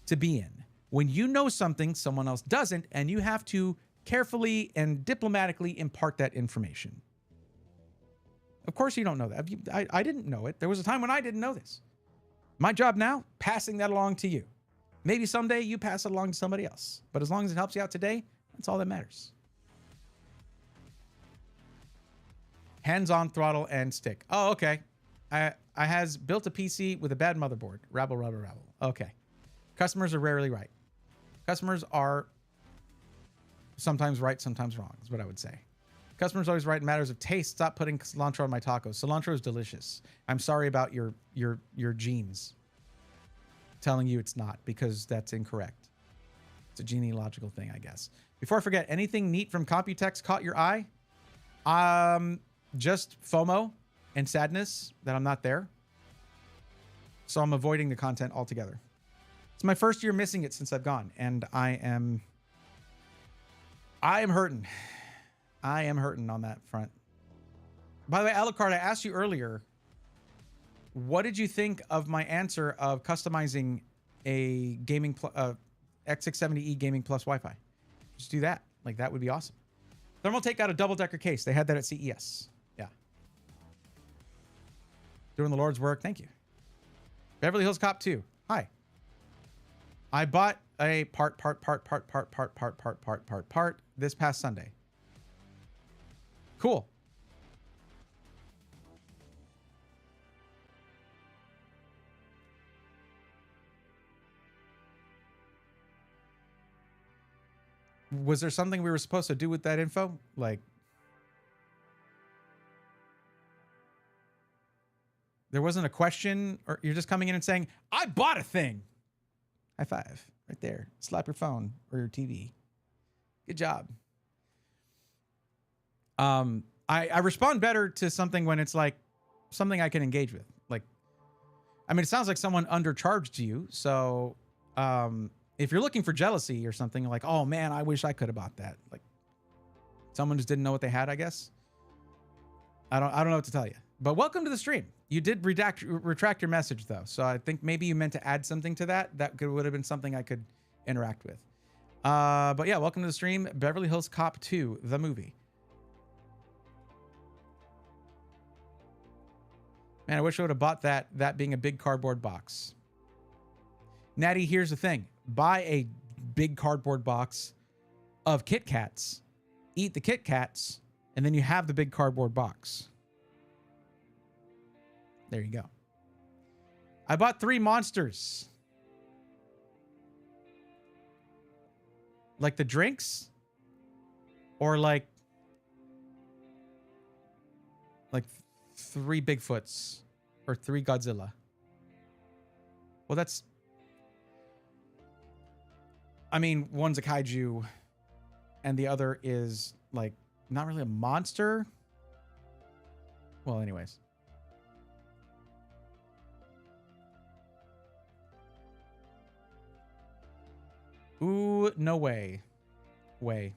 to be in when you know something someone else doesn't, and you have to carefully and diplomatically impart that information. Of course you don't know that. I didn't know it. There was a time when I didn't know this. My job now, passing that along to you. Maybe someday you pass it along to somebody else. But as long as it helps you out today, that's all that matters. Hands-on throttle and stick. Oh, okay. I has built a PC with a bad motherboard. Rabble. Okay. Customers are rarely right. Customers are sometimes right, sometimes wrong, is what I would say. Customers always right in matters of taste. Stop putting cilantro on my tacos. Cilantro is delicious. I'm sorry about your genes. Telling you it's not, because that's incorrect. It's a genealogical thing, I guess. Before I forget, anything neat from Computex caught your eye? Just FOMO and sadness that I'm not there. So I'm avoiding the content altogether. It's my first year missing it since I've gone, and I am hurting. I am hurting on that front. By the way, Alucard, I asked you earlier, what did you think of my answer of customizing a gaming X670E Gaming Plus Wi-Fi? Just do that. Like, that would be awesome. Thermaltake got a double-decker case. They had that at CES. Yeah. Doing the Lord's work. Thank you. Beverly Hills Cop 2. Hi. I bought a part this past Sunday. Cool. Was there something we were supposed to do with that info? Like, there wasn't a question, or you're just coming in and saying, I bought a thing. High five right there. Slap your phone or your TV. Good job. I respond better to something when it's like something I can engage with. Like, I mean, it sounds like someone undercharged you. So, if you're looking for jealousy or something, like, oh man, I wish I could have bought that. Like, someone just didn't know what they had, I guess. I don't know what to tell you. But welcome to the stream. You did retract your message though, so I think maybe you meant to add something to that. That would have been something I could interact with. But yeah, welcome to the stream. Beverly Hills Cop 2, the movie. Man, I wish I would have bought that. That being a big cardboard box. Natty, here's the thing. Buy a big cardboard box of Kit Kats, eat the Kit Kats, and then you have the big cardboard box. There you go. I bought 3 monsters. Like the drinks? Or like 3 Bigfoots or 3 Godzilla? Well, that's... I mean, one's a kaiju, and the other is, like, not really a monster. Well, anyways. Ooh, no way. Way.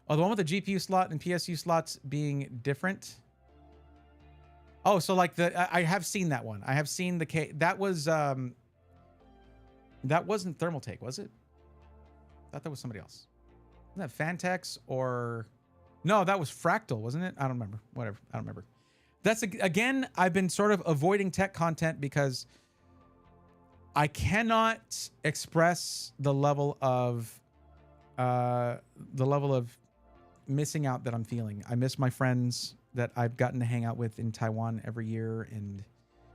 Oh, the one with the GPU slot and PSU slots being different. Oh, so like I have seen that one. I have seen the that was, that wasn't Thermaltake, was it? I thought that was somebody else. Wasn't that Fantex or... No, that was Fractal, wasn't it? I don't remember. Whatever. I don't remember. That's, again, I've been sort of avoiding tech content because I cannot express the level of missing out that I'm feeling. I miss my friends that I've gotten to hang out with in Taiwan every year, and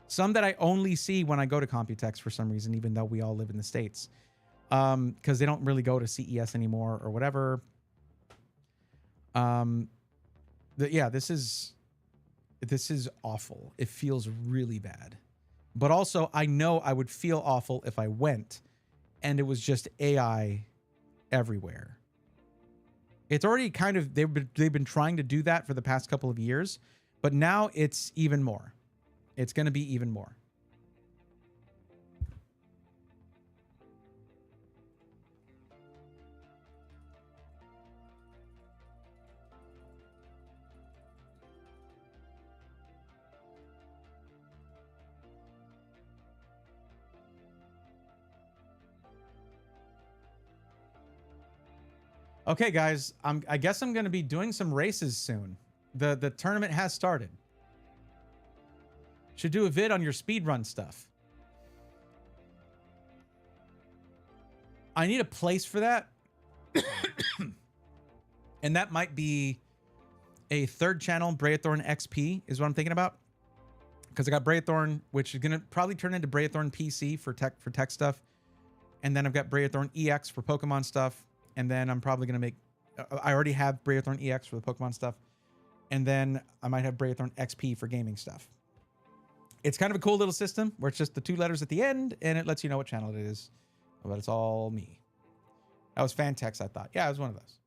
some that I only see when I go to Computex for some reason, even though we all live in the States. Because they don't really go to CES anymore or whatever. Yeah, this is awful. It feels really bad. But also, I know I would feel awful if I went and it was just AI everywhere. It's already kind of, they've been trying to do that for the past couple of years, but now it's even more. It's going to be even more. Okay, guys, I guess I'm going to be doing some races soon. The tournament has started. Should do a vid on your speedrun stuff. I need a place for that. And that might be a 3rd channel, Braethorn XP is what I'm thinking about. Because I got Braethorn, which is going to probably turn into Braethorn PC for tech stuff. And then I've got Braethorn EX for Pokemon stuff. And then I'm probably going to make... I already have Braethorn EX for the Pokemon stuff. And then I might have Braethorn XP for gaming stuff. It's kind of a cool little system where it's just the 2 letters at the end, and it lets you know what channel it is. But it's all me. That was Fantex, I thought. Yeah, it was one of those.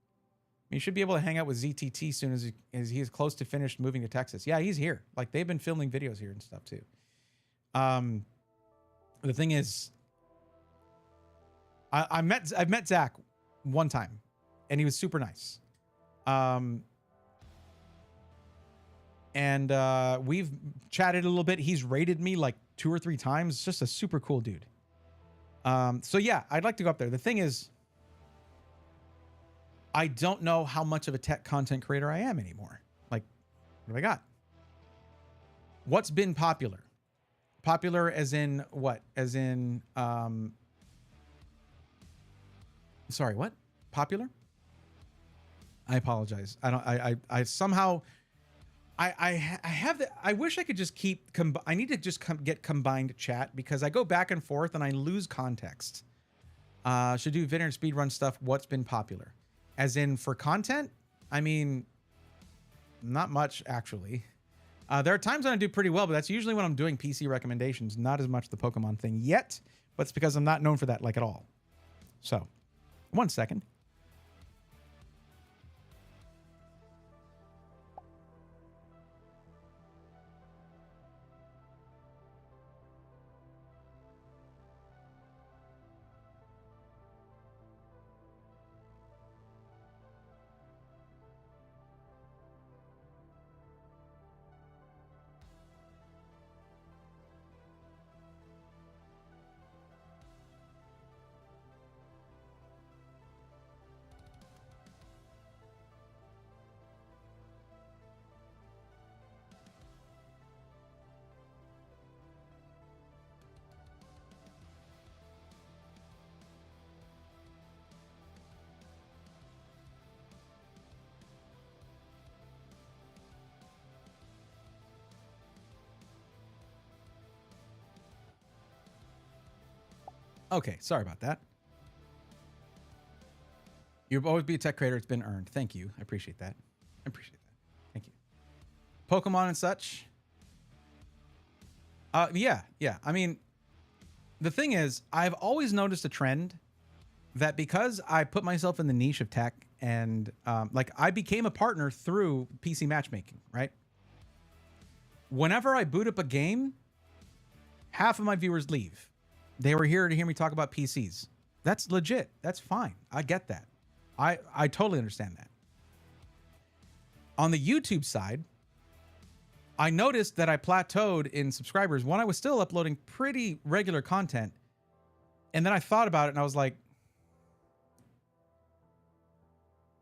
You should be able to hang out with ZTT soon as he is close to finished moving to Texas. Yeah, he's here. Like, they've been filming videos here and stuff, too. The thing is... I've met Zach one time, and he was super nice. And and we've chatted a little bit. He's rated me like 2 or 3 times. It's just a super cool dude. So yeah, I'd like to go up there. The thing is, I don't know how much of a tech content creator I am anymore. Like, what do I got? What's been popular? Popular as in what? As in, sorry, what? Popular? I apologize. I somehow, I have the, I wish I could just keep, I need to just get combined chat because I go back and forth and I lose context. Should do video speedrun stuff. What's been popular? As in for content? I mean, not much actually. There are times when I do pretty well, but that's usually when I'm doing PC recommendations, not as much the Pokemon thing yet, but it's because I'm not known for that like at all. So, 1 second. Okay, sorry about that. You'll always be a tech creator. It's been earned. Thank you. I appreciate that. I appreciate that. Thank you. Pokemon and such. Yeah. I mean, the thing is, I've always noticed a trend that because I put myself in the niche of tech and like I became a partner through PC Matchmaking, right? Whenever I boot up a game, half of my viewers leave. They were here to hear me talk about PCs. That's legit. That's fine. I get that. I totally understand that. On the YouTube side, I noticed that I plateaued in subscribers when I was still uploading pretty regular content. And then I thought about it and I was like,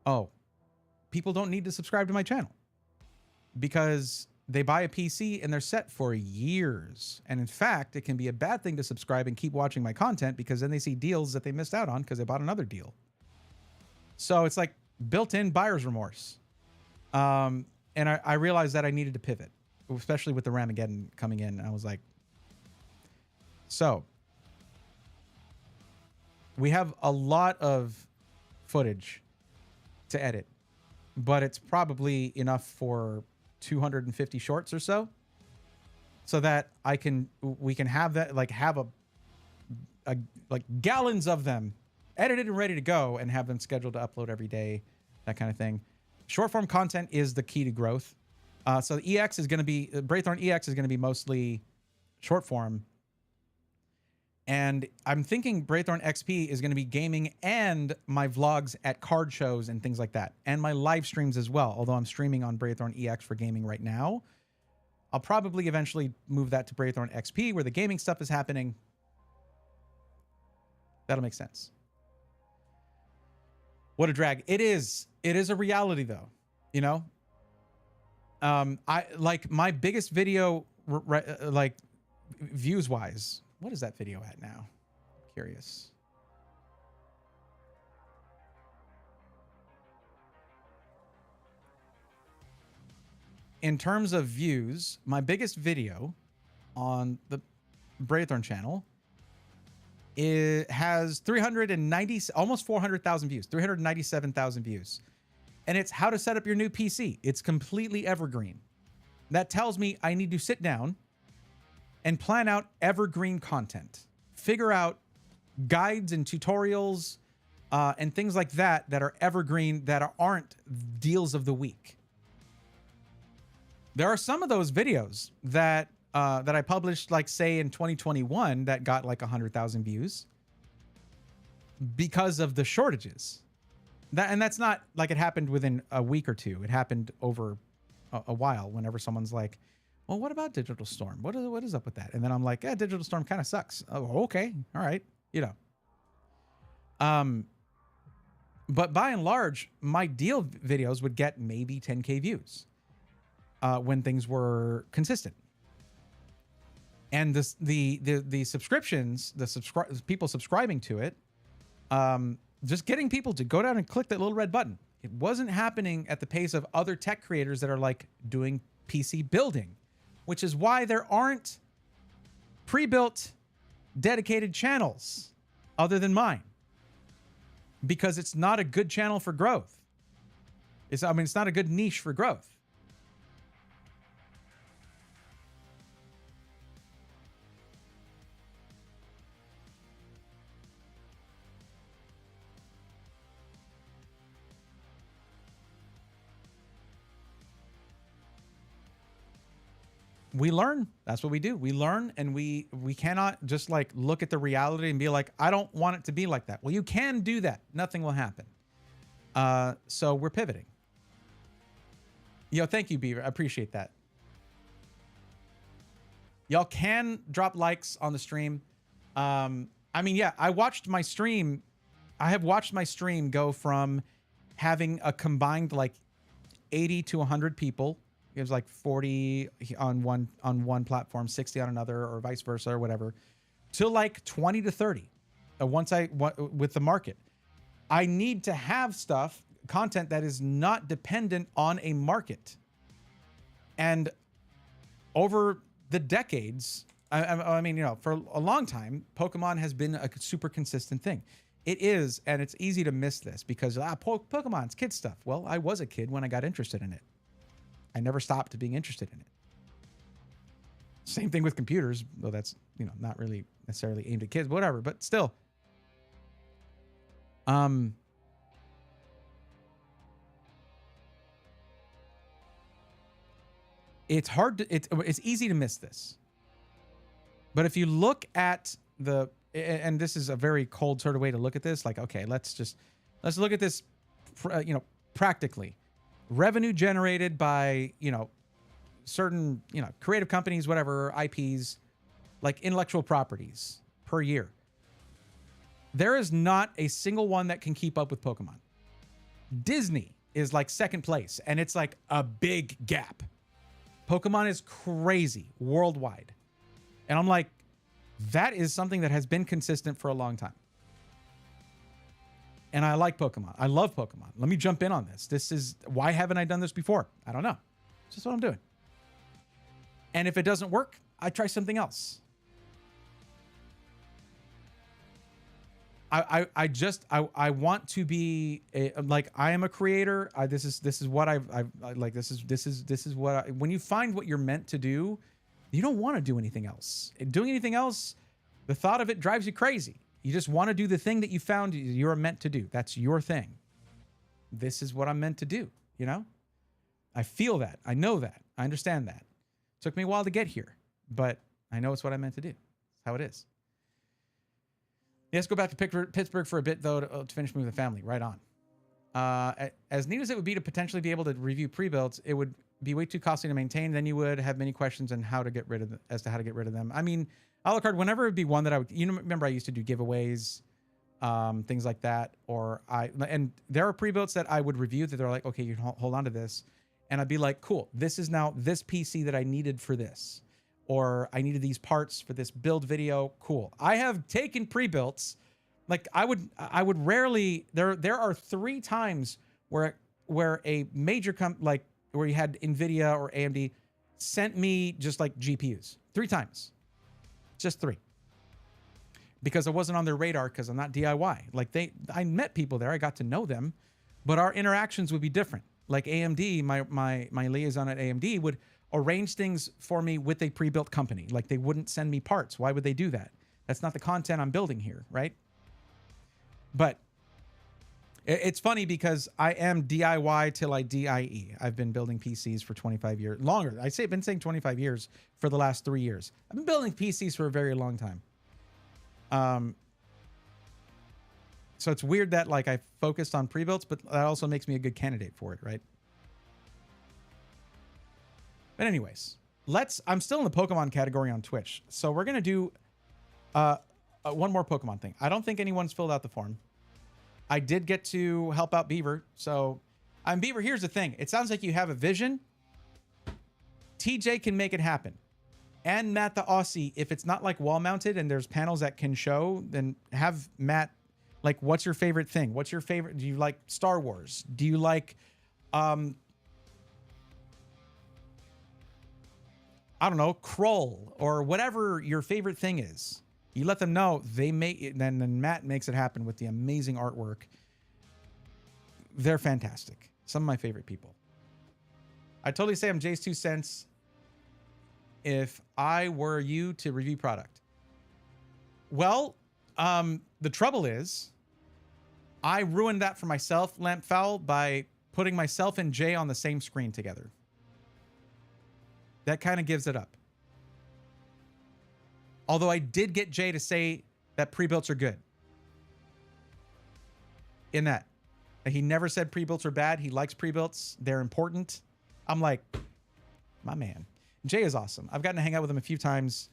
oh, people don't need to subscribe to my channel because they buy a PC and they're set for years. And in fact, it can be a bad thing to subscribe and keep watching my content because then they see deals that they missed out on because they bought another deal. So it's like built-in buyer's remorse. And I realized that I needed to pivot, especially with the Ramageddon coming in. I was like, so we have a lot of footage to edit, but it's probably enough for 250 shorts or so that we can have that, like have a like gallons of them edited and ready to go and have them scheduled to upload every day, that kind of thing. Short form content is the key to growth. So the EX is going to be, Braithorn EX is going to be mostly short form. And I'm thinking Braithorn XP is going to be gaming and my vlogs at card shows and things like that. And my live streams as well. Although I'm streaming on Braithorn EX for gaming right now. I'll probably eventually move that to Braithorn XP where the gaming stuff is happening. That'll make sense. What a drag. It is a reality though, you know? I like my biggest video, like views wise. What is that video at now? I'm curious. In terms of views, my biggest video on the Braithorn channel, it has 390, almost 400,000 views, 397,000 views. And it's how to set up your new PC. It's completely evergreen. That tells me I need to sit down and plan out evergreen content. Figure out guides and tutorials and things like that that are evergreen, that aren't deals of the week. There are some of those videos that that I published, like say in 2021, that got like 100,000 views because of the shortages. And that's not like it happened within a week or two. It happened over a while whenever someone's like, well, what about Digital Storm? What is up with that? And then I'm like, yeah, Digital Storm kind of sucks. Oh, okay. All right. You know. But by and large, my deal videos would get maybe 10K views when things were consistent. And the subscriptions, people subscribing to it, just getting people to go down and click that little red button. It wasn't happening at the pace of other tech creators that are like doing PC building, which is why there aren't pre-built dedicated channels other than mine, because it's not a good channel for growth. It's not a good niche for growth. We learn. That's what we do. We learn, and we cannot just like look at the reality and be like, I don't want it to be like that. Well, you can do that. Nothing will happen. So we're pivoting. Yo, thank you, Beaver. I appreciate that. Y'all can drop likes on the stream. I mean, yeah, I watched my stream. I have watched my stream go from having a combined like 80 to 100 people. It was like 40 on one platform, 60 on another, or vice versa, or whatever, to like 20 to 30. With the market, I need to have content that is not dependent on a market. And over the decades, I mean, you know, for a long time, Pokemon has been a super consistent thing. It is, and it's easy to miss this because Pokemon's kid stuff. Well, I was a kid when I got interested in it. I never stopped being interested in it. Same thing with computers, though that's, you know, not really necessarily aimed at kids, whatever, but still. It's hard to, it's easy to miss this. But if you look at and this is a very cold sort of way to look at this, like, okay, let's look at this, you know, practically. Revenue generated by, you know, certain, you know, creative companies, whatever, IPs, like intellectual properties per year. There is not a single one that can keep up with Pokemon. Disney is like second place, and it's like a big gap. Pokemon is crazy worldwide. And I'm like, that is something that has been consistent for a long time. And I like Pokemon. I love Pokemon. Let me jump in on this. This is, why haven't I done this before? I don't know. It's just what I'm doing. And if it doesn't work, I try something else. I want to be like, I am a creator. This is what I like. This is what when you find what you're meant to do, you don't want to do anything else. Doing anything else, the thought of it drives you crazy. You just want to do the thing that you found you're meant to do. That's your thing. This is what I'm meant to do, you know? I feel that. I know that. I understand that. It took me a while to get here, but I know it's what I meant to do. It's how it is. Let's go back to Pittsburgh for a bit, though, to finish moving the family. Right on. As neat as it would be to potentially be able to review pre-builds, it would be way too costly to maintain. Then you would have many questions on how to get rid of them. I mean, a la carte, whenever it'd be one that I would, you know, remember I used to do giveaways, things like that, and there are pre-builds that I would review that they're like, okay, you can hold on to this, and I'd be like, cool, this is now this PC that I needed for this, or I needed these parts for this build video. Cool. I have taken pre-builds, like I would rarely. There are 3 times where a major like where you had NVIDIA or AMD sent me just like GPUs 3 times. Just 3. Because I wasn't on their radar because I'm not DIY. Like I met people there, I got to know them, but our interactions would be different. Like AMD, my liaison at AMD would arrange things for me with a pre-built company. Like they wouldn't send me parts. Why would they do that? That's not the content I'm building here, right? But it's funny because I am DIY till I DIE. I've been building PCs for 25 years. Longer. I've been saying 25 years for the last 3 years. I've been building PCs for a very long time. So it's weird that like I focused on pre-builds, but that also makes me a good candidate for it, right? But anyways, I'm still in the Pokemon category on Twitch. So we're going to do one more Pokemon thing. I don't think anyone's filled out the form. I did get to help out Beaver. So Beaver, here's the thing. It sounds like you have a vision. TJ can make it happen. And Matt the Aussie, if it's not like wall mounted and there's panels that can show, then have Matt, like, what's your favorite thing? What's your favorite? Do you like Star Wars? Do you like, I don't know, Kroll or whatever your favorite thing is? You let them know. They make it, then Matt makes it happen with the amazing artwork. They're fantastic. Some of my favorite people. I totally say I'm Jay's 2 cents if I were you to review product. Well, the trouble is I ruined that for myself, Lampfowl, by putting myself and Jay on the same screen together. That kind of gives it up. Although I did get Jay to say that pre-builts are good. In that. He never said pre-builts are bad. He likes pre-builts. They're important. I'm like, my man. Jay is awesome. I've gotten to hang out with him a few times.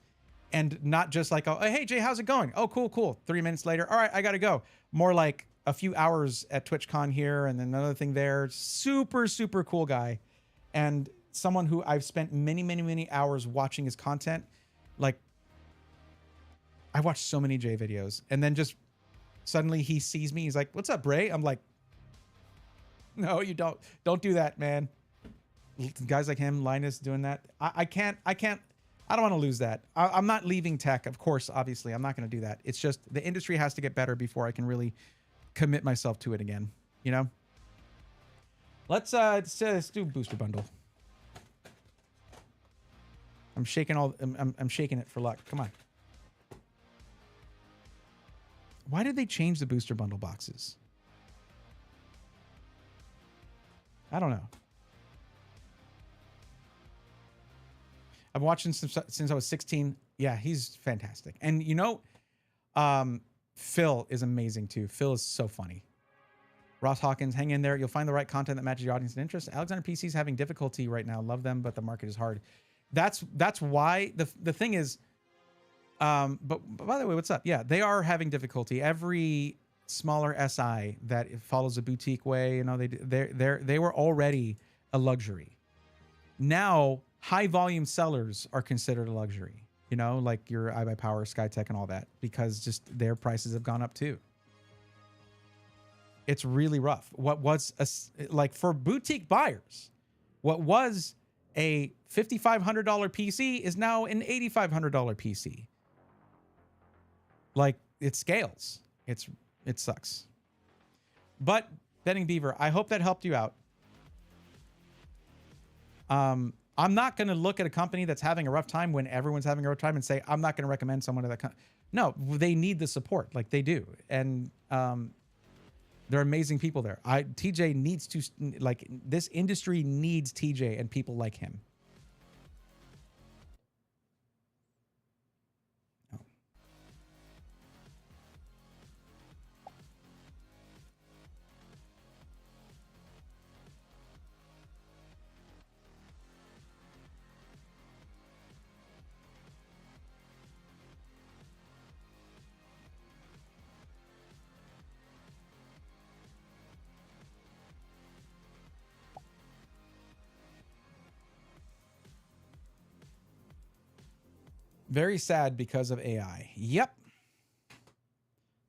And not just like, oh, hey, Jay, how's it going? Oh, cool, cool. 3 minutes later. All right, I got to go. More like a few hours at TwitchCon here and then another thing there. Super, super cool guy. And someone who I've spent many, many, many hours watching his content. Like, I watched so many Jay videos. And then just suddenly he sees me. He's like, what's up, Bray? I'm like, no, you don't. Don't do that, man. Guys like him, Linus doing that. I don't want to lose that. I'm not leaving tech, of course, obviously. I'm not going to do that. It's just the industry has to get better before I can really commit myself to it again. You know? Let's do booster bundle. I'm shaking I'm shaking it for luck. Come on. Why did they change the booster bundle boxes? I don't know. I've been watching since I was 16. Yeah, he's fantastic. And you know, Phil is amazing too. Phil is so funny. Ross Hawkins, hang in there. You'll find the right content that matches your audience and interest. Alexander PC is having difficulty right now. Love them, but the market is hard. That's why the thing is. But by the way, what's up? Yeah, they are having difficulty. Every smaller SI that follows a boutique way, you know, they were already a luxury. Now, high volume sellers are considered a luxury. You know, like your iBuyPower, SkyTech, and all that, because just their prices have gone up too. It's really rough. What was like for boutique buyers, what was a $5,500 PC is now an $8,500 PC. Like, it scales. It sucks. But Betting Beaver, I hope that helped you out. I'm not going to look at a company that's having a rough time when everyone's having a rough time and say, I'm not going to recommend someone to that company. No, they need the support, like they do. And they're amazing people there. TJ needs to, like, this industry needs TJ and people like him. Very sad because of AI. Yep.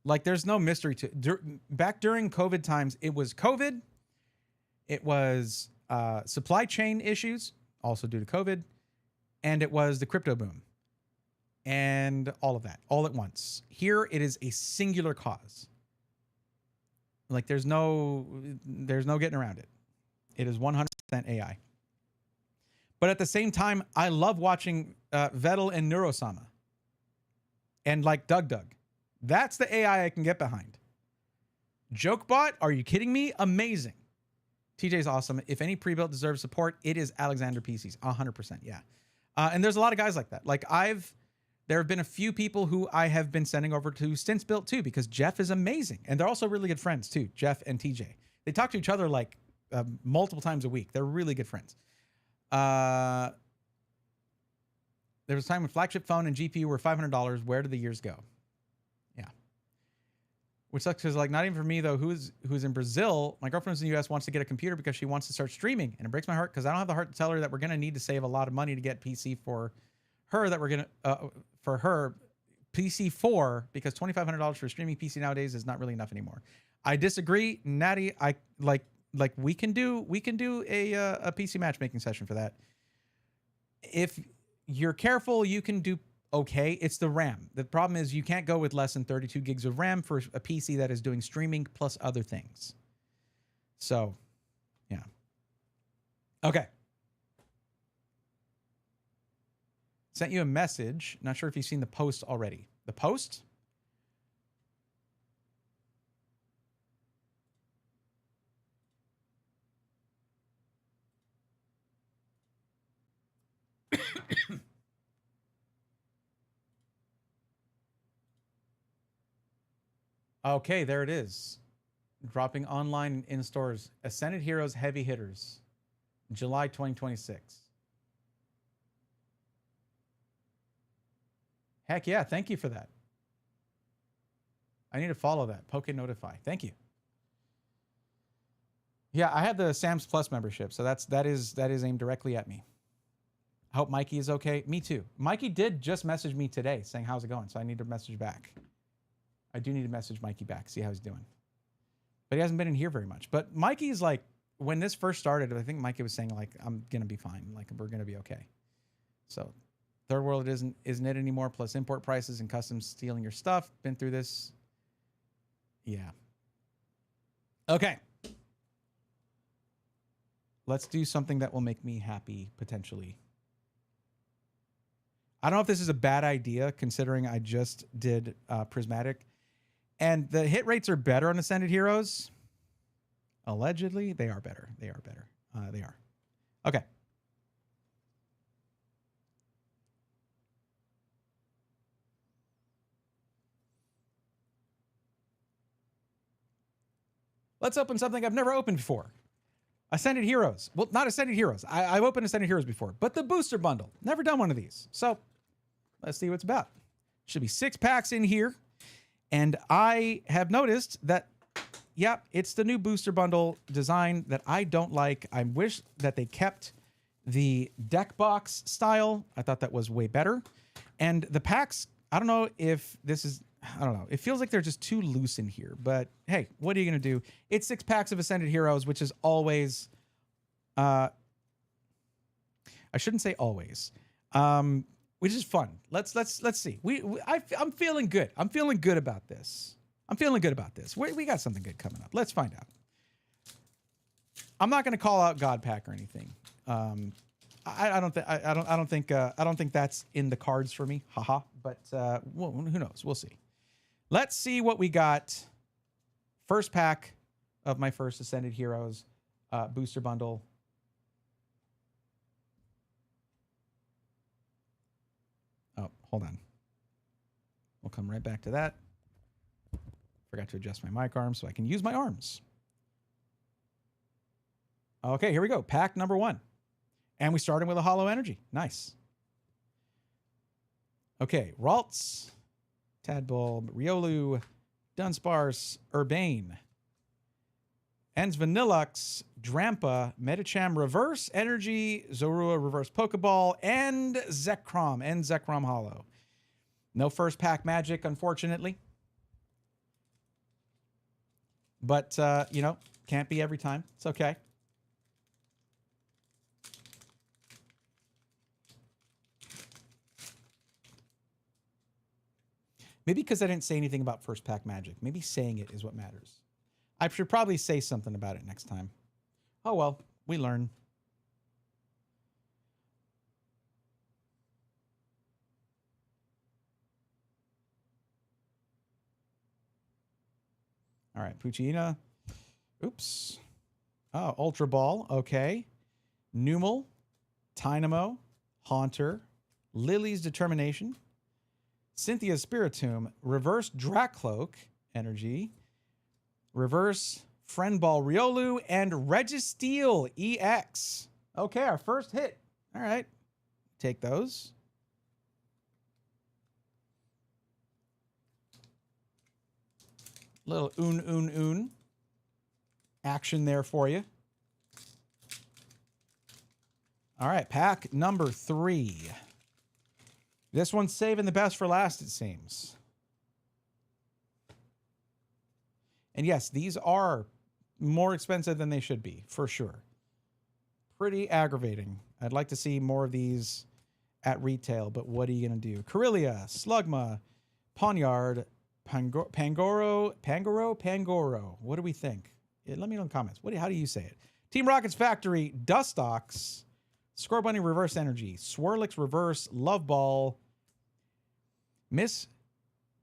Like, there's no mystery to it. Back during COVID times, it was COVID. It was supply chain issues, also due to COVID. And it was the crypto boom. And all of that, all at once. Here, it is a singular cause. Like, there's no getting around it. It is 100% AI. But at the same time, I love watching Vettel and Neurosama. And like Doug. That's the AI I can get behind. JokeBot, are you kidding me? Amazing. TJ's awesome. If any pre-built deserves support, it is Alexander PCs. 100%, yeah. And there's a lot of guys like that. Like, there have been a few people who I have been sending over to Stints Built too, because Jeff is amazing. And they're also really good friends too, Jeff and TJ. They talk to each other like multiple times a week. They're really good friends. There was a time when flagship phone and GPU were $500. Where did the years go? Yeah. Which sucks because, like, not even for me, though, who's in Brazil. My girlfriend who's in the US wants to get a computer because she wants to start streaming. And it breaks my heart because I don't have the heart to tell her that we're going to need to save a lot of money to get PC for her, that we're going to, for her, PC 4, because $2,500 for a streaming PC nowadays is not really enough anymore. I disagree, Natty. I like we can do a PC matchmaking session for that. If you're careful, you can do okay. It's the RAM. The problem is you can't go with less than 32 gigs of RAM for a PC that is doing streaming plus other things. So, yeah. Okay. Sent you a message. Not sure if you've seen the post already. The post? Okay, there it is. Dropping online in stores. Ascended Heroes Heavy Hitters. July 2026. Heck yeah, thank you for that. I need to follow that. Poke Notify. Thank you. Yeah, I had the Sam's Plus membership, so that is aimed directly at me. I hope Mikey is okay. Me too. Mikey did just message me today saying, how's it going? So I need to message back. I do need to message Mikey back, see how he's doing. But he hasn't been in here very much. But Mikey's like, when this first started, I think Mikey was saying, like, I'm going to be fine. Like, we're going to be okay. So third world isn't it anymore, plus import prices and customs stealing your stuff. Been through this. Yeah. Okay. Let's do something that will make me happy, potentially. I don't know if this is a bad idea, considering I just did Prismatic. And the hit rates are better on Ascended Heroes. Allegedly, they are better. They are better. They are. Okay. Let's open something I've never opened before. Ascended Heroes. Well, not Ascended Heroes. I've opened Ascended Heroes before, but the booster bundle. Never done one of these. So let's see what it's about. Should be 6 packs in here. And I have noticed that, yeah, it's the new booster bundle design that I don't like. I wish that they kept the deck box style. I thought that was way better. And the packs, I don't know if this is, I don't know. It feels like they're just too loose in here. But hey, what are you going to do? It's 6 packs of Ascended Heroes, which is always, I shouldn't say always, which is fun. Let's see. I'm feeling good. I'm feeling good about this. I'm feeling good about this. We got something good coming up. Let's find out. I'm not going to call out God Pack or anything. I don't think that's in the cards for me. Haha. But well, who knows? We'll see. Let's see what we got. First pack of my first Ascended Heroes booster bundle. Oh, hold on. We'll come right back to that. Forgot to adjust my mic arms so I can use my arms. Okay, here we go. Pack number 1. And we started with a Hollow Energy. Nice. Okay, Ralts, Tadbulb, Riolu, Dunsparce, Urbane, Ens Vanillux, Drampa, Medicham Reverse Energy, Zorua Reverse Pokeball, and Zekrom Hollow. No first pack magic, unfortunately. But, you know, can't be every time. It's okay. Maybe because I didn't say anything about first pack magic. Maybe saying it is what matters. I should probably say something about it next time. Oh, well, we learn. All right, Poochyena. Oops. Oh, Ultra Ball. Okay. Numel, Tynamo, Haunter, Lily's Determination, Cynthia's Spiritomb, Reverse Dracloak Energy, Reverse Friend Ball Riolu, and Registeel EX. Okay, our first hit. All right. Take those. Little un action there for you. All right, pack number 3. This one's saving the best for last, it seems. And yes, these are more expensive than they should be, for sure. Pretty aggravating. I'd like to see more of these at retail, but what are you going to do? Corellia, Slugma, Poniard, Pangoro. What do we think? Let me know in the comments. How do you say it? Team Rocket's Factory, Dustox, Scorbunny Reverse Energy, Swirlix Reverse, Love Ball, Miss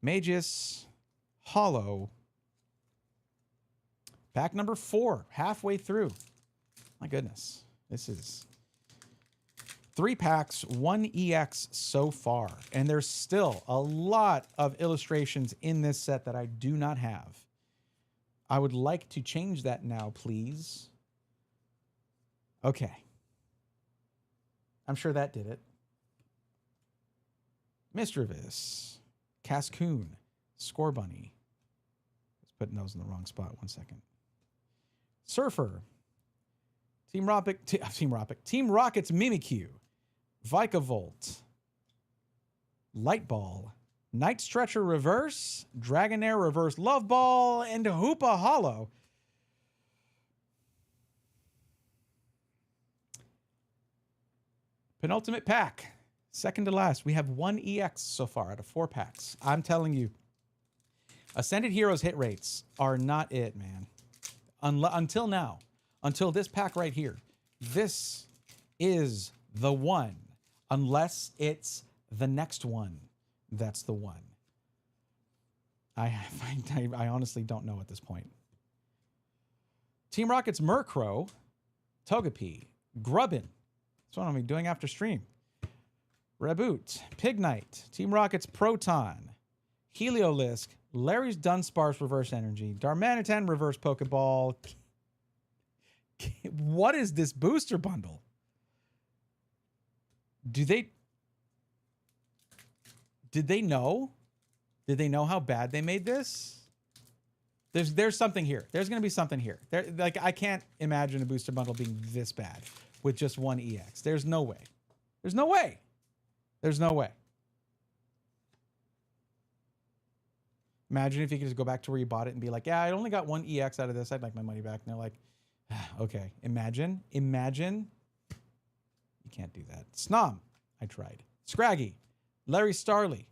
Magus, Hollow. Pack number 4, halfway through. My goodness. This is 3 packs, 1 EX so far. And there's still a lot of illustrations in this set that I do not have. I would like to change that now, please. Okay. I'm sure that did it. Mischievous, Cascoon, Scorbunny. Let's put those in the wrong spot. 1 second. Surfer, Team Rocket's Mimikyu, Vikavolt, Lightball, Night Stretcher Reverse, Dragonair Reverse Love Ball, and Hoopa Hollow. Penultimate pack, second to last. We have 1 EX so far out of 4 packs. I'm telling you, Ascended Heroes hit rates are not it, man. Until now, until this pack right here. This is the one. Unless it's the next one. That's the one. I honestly don't know at this point. Team Rocket's Murkrow, Togepi, Grubbin. That's what I'll be doing after stream. Reboot, Pignite, Team Rocket's Proton, Heliolisk, Larry's Dunsparce Reverse Energy, Darmanitan Reverse Pokeball. What is this booster bundle? Did they know? Did they know how bad they made this? There's something here. There's going to be something here. I can't imagine a booster bundle being this bad with just 1 EX. There's no way. There's no way. There's no way. Imagine if you could just go back to where you bought it and be like, yeah, I only got 1 EX out of this. I'd like my money back. And they're like, okay, imagine. You can't do that. Snom, I tried. Scraggy, Larry Starly,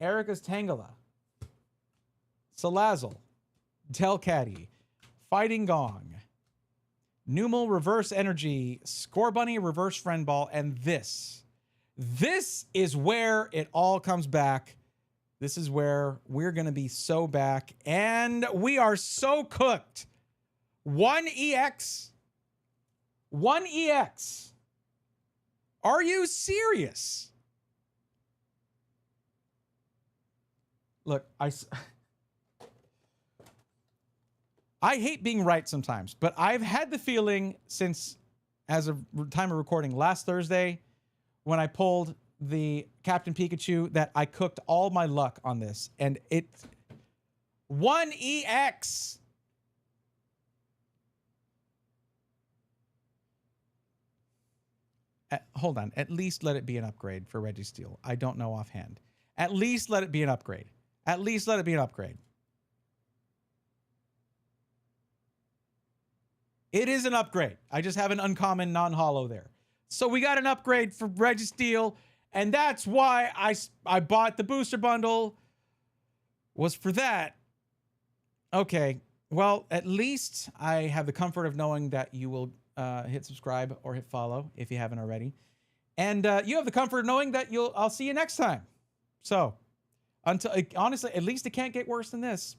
Erica's Tangela, Salazzle, Delcatty, Fighting Gong, Numel Reverse Energy, Scorbunny Reverse Friend Ball, and this. This is where it all comes back. This is where we're going to be so back, and we are so cooked. 1 EX. 1 EX. Are you serious? Look, I hate being right sometimes, but I've had the feeling since, as of time of recording, last Thursday, when I pulled the Captain Pikachu, that I cooked all my luck on this, and it's 1 EX. Hold on. At least let it be an upgrade for Registeel. I don't know offhand. At least let it be an upgrade. At least let it be an upgrade. It is an upgrade. I just have an uncommon non-holo there. So we got an upgrade for Registeel, and that's why I bought the booster bundle. Was for that. Okay. Well, at least I have the comfort of knowing that you will hit subscribe or hit follow if you haven't already. And you have the comfort of knowing that I'll see you next time. So until, honestly, at least it can't get worse than this.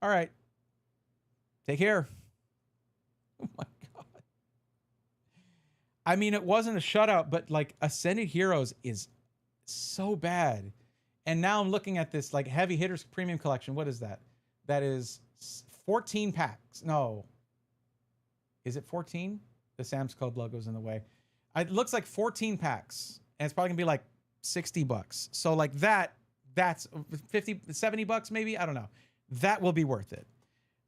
All right. Take care. Oh my God. I mean, it wasn't a shutout, but like Ascended Heroes is so bad. And now I'm looking at this like Heavy Hitters Premium Collection. What is that? That is 14 packs. No. Is it 14? The Sam's Club logo's in the way. It looks like 14 packs. And it's probably gonna be like $60. So like that's 50, $70 maybe? I don't know. that will be worth it.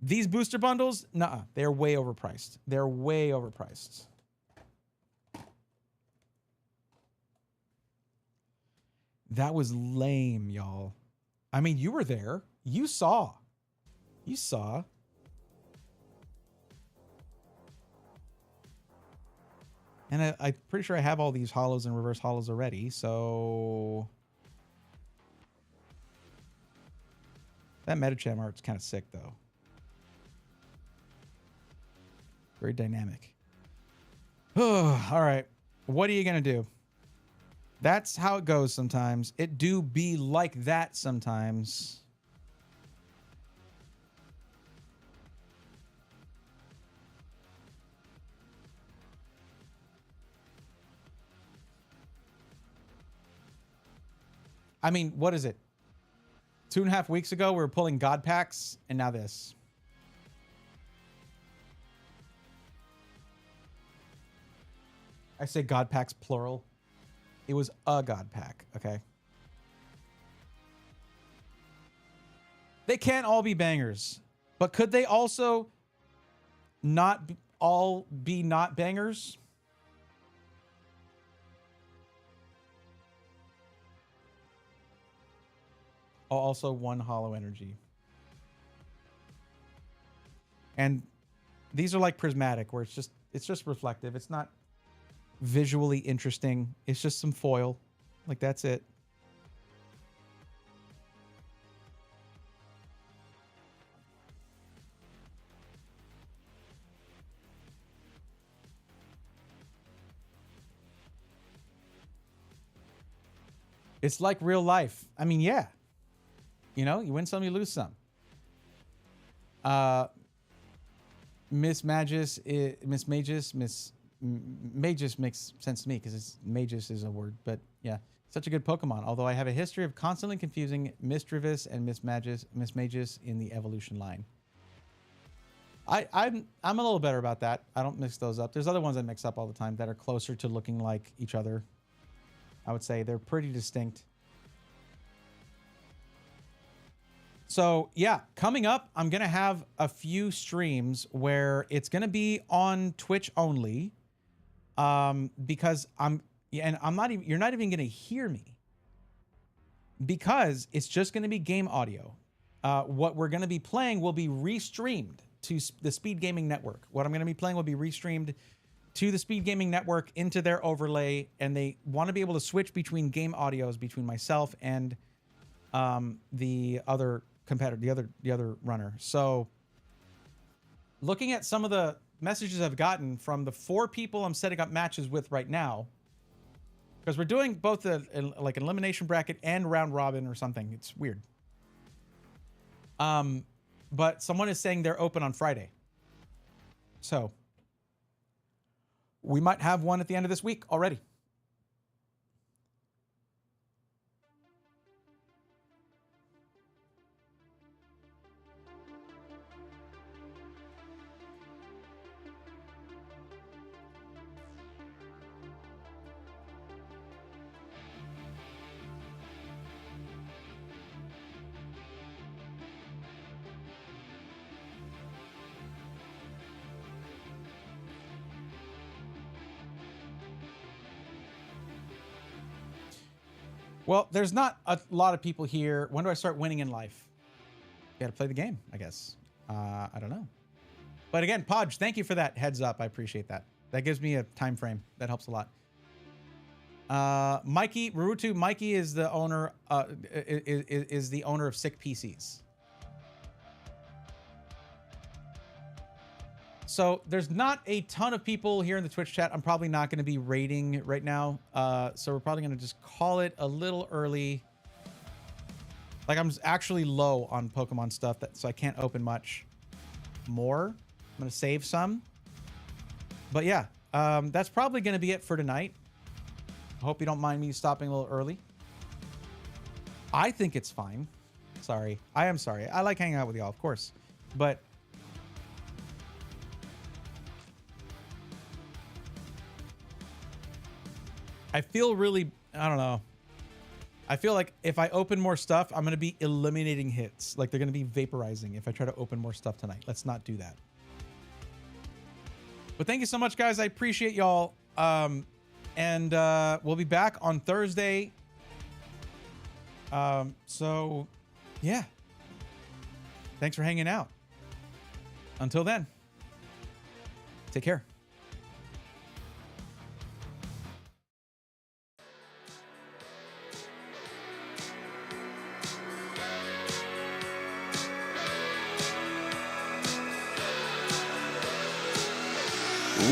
These booster bundles, nuh-uh, they're way overpriced. They're way overpriced. That was lame, y'all. I mean, you were there. You saw. You saw. And I'm pretty sure I have all these hollows and reverse hollows already, so... That Metacham art's kind of sick, though. Very dynamic. All right. What are you going to do? That's how it goes sometimes. It do be like that sometimes. I mean, what is it? 2.5 weeks ago, we were pulling God packs, and now this. I say God packs plural. It was a God pack, okay? They can't all be bangers, but could they also not all be not bangers? Also one hollow energy. And these are like prismatic, where it's just reflective. It's not visually interesting. It's just some foil. Like, that's it. It's like real life. I mean, yeah. You know, you win some, you lose some. Miss Magus makes sense to me because Magus is a word, but yeah, such a good Pokemon. Although I have a history of constantly confusing Misdreavus and Miss Magus in the evolution line. I'm a little better about that. I don't mix those up. There's other ones I mix up all the time that are closer to looking like each other. I would say they're pretty distinct. So yeah, coming up, I'm going to have a few streams where it's going to be on Twitch only. Because you're not even going to hear me, because it's just going to be game audio. What we're going to be playing will be restreamed to the Speed Gaming Network. What I'm going to be playing will be restreamed to the Speed Gaming Network into their overlay, and they want to be able to switch between game audios between myself and the other competitor, the other runner. So looking at some of the messages I've gotten from the 4 people I'm setting up matches with right now, because we're doing both like an elimination bracket and round robin or something. It's weird. But someone is saying they're open on Friday. So we might have one at the end of this week already. Well, there's not a lot of people here. When do I start winning in life? You gotta play the game, I guess. I don't know. But again, Podge, thank you for that heads up. I appreciate that. That gives me a time frame. That helps a lot. Mikey is the owner. Is the owner of Sick PCs. So there's not a ton of people here in the Twitch chat. I'm probably not going to be raiding right now. So we're probably going to just call it a little early. Like, I'm actually low on Pokemon stuff, so I can't open much more. I'm going to save some. But yeah, that's probably going to be it for tonight. I hope you don't mind me stopping a little early. I think it's fine. Sorry. I am sorry. I like hanging out with y'all, of course. But I feel really, I don't know. I feel like if I open more stuff, I'm going to be eliminating hits. Like they're going to be vaporizing if I try to open more stuff tonight. Let's not do that. But thank you so much, guys. I appreciate y'all. And we'll be back on Thursday. So, yeah. Thanks for hanging out. Until then, take care.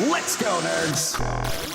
Let's go, nerds!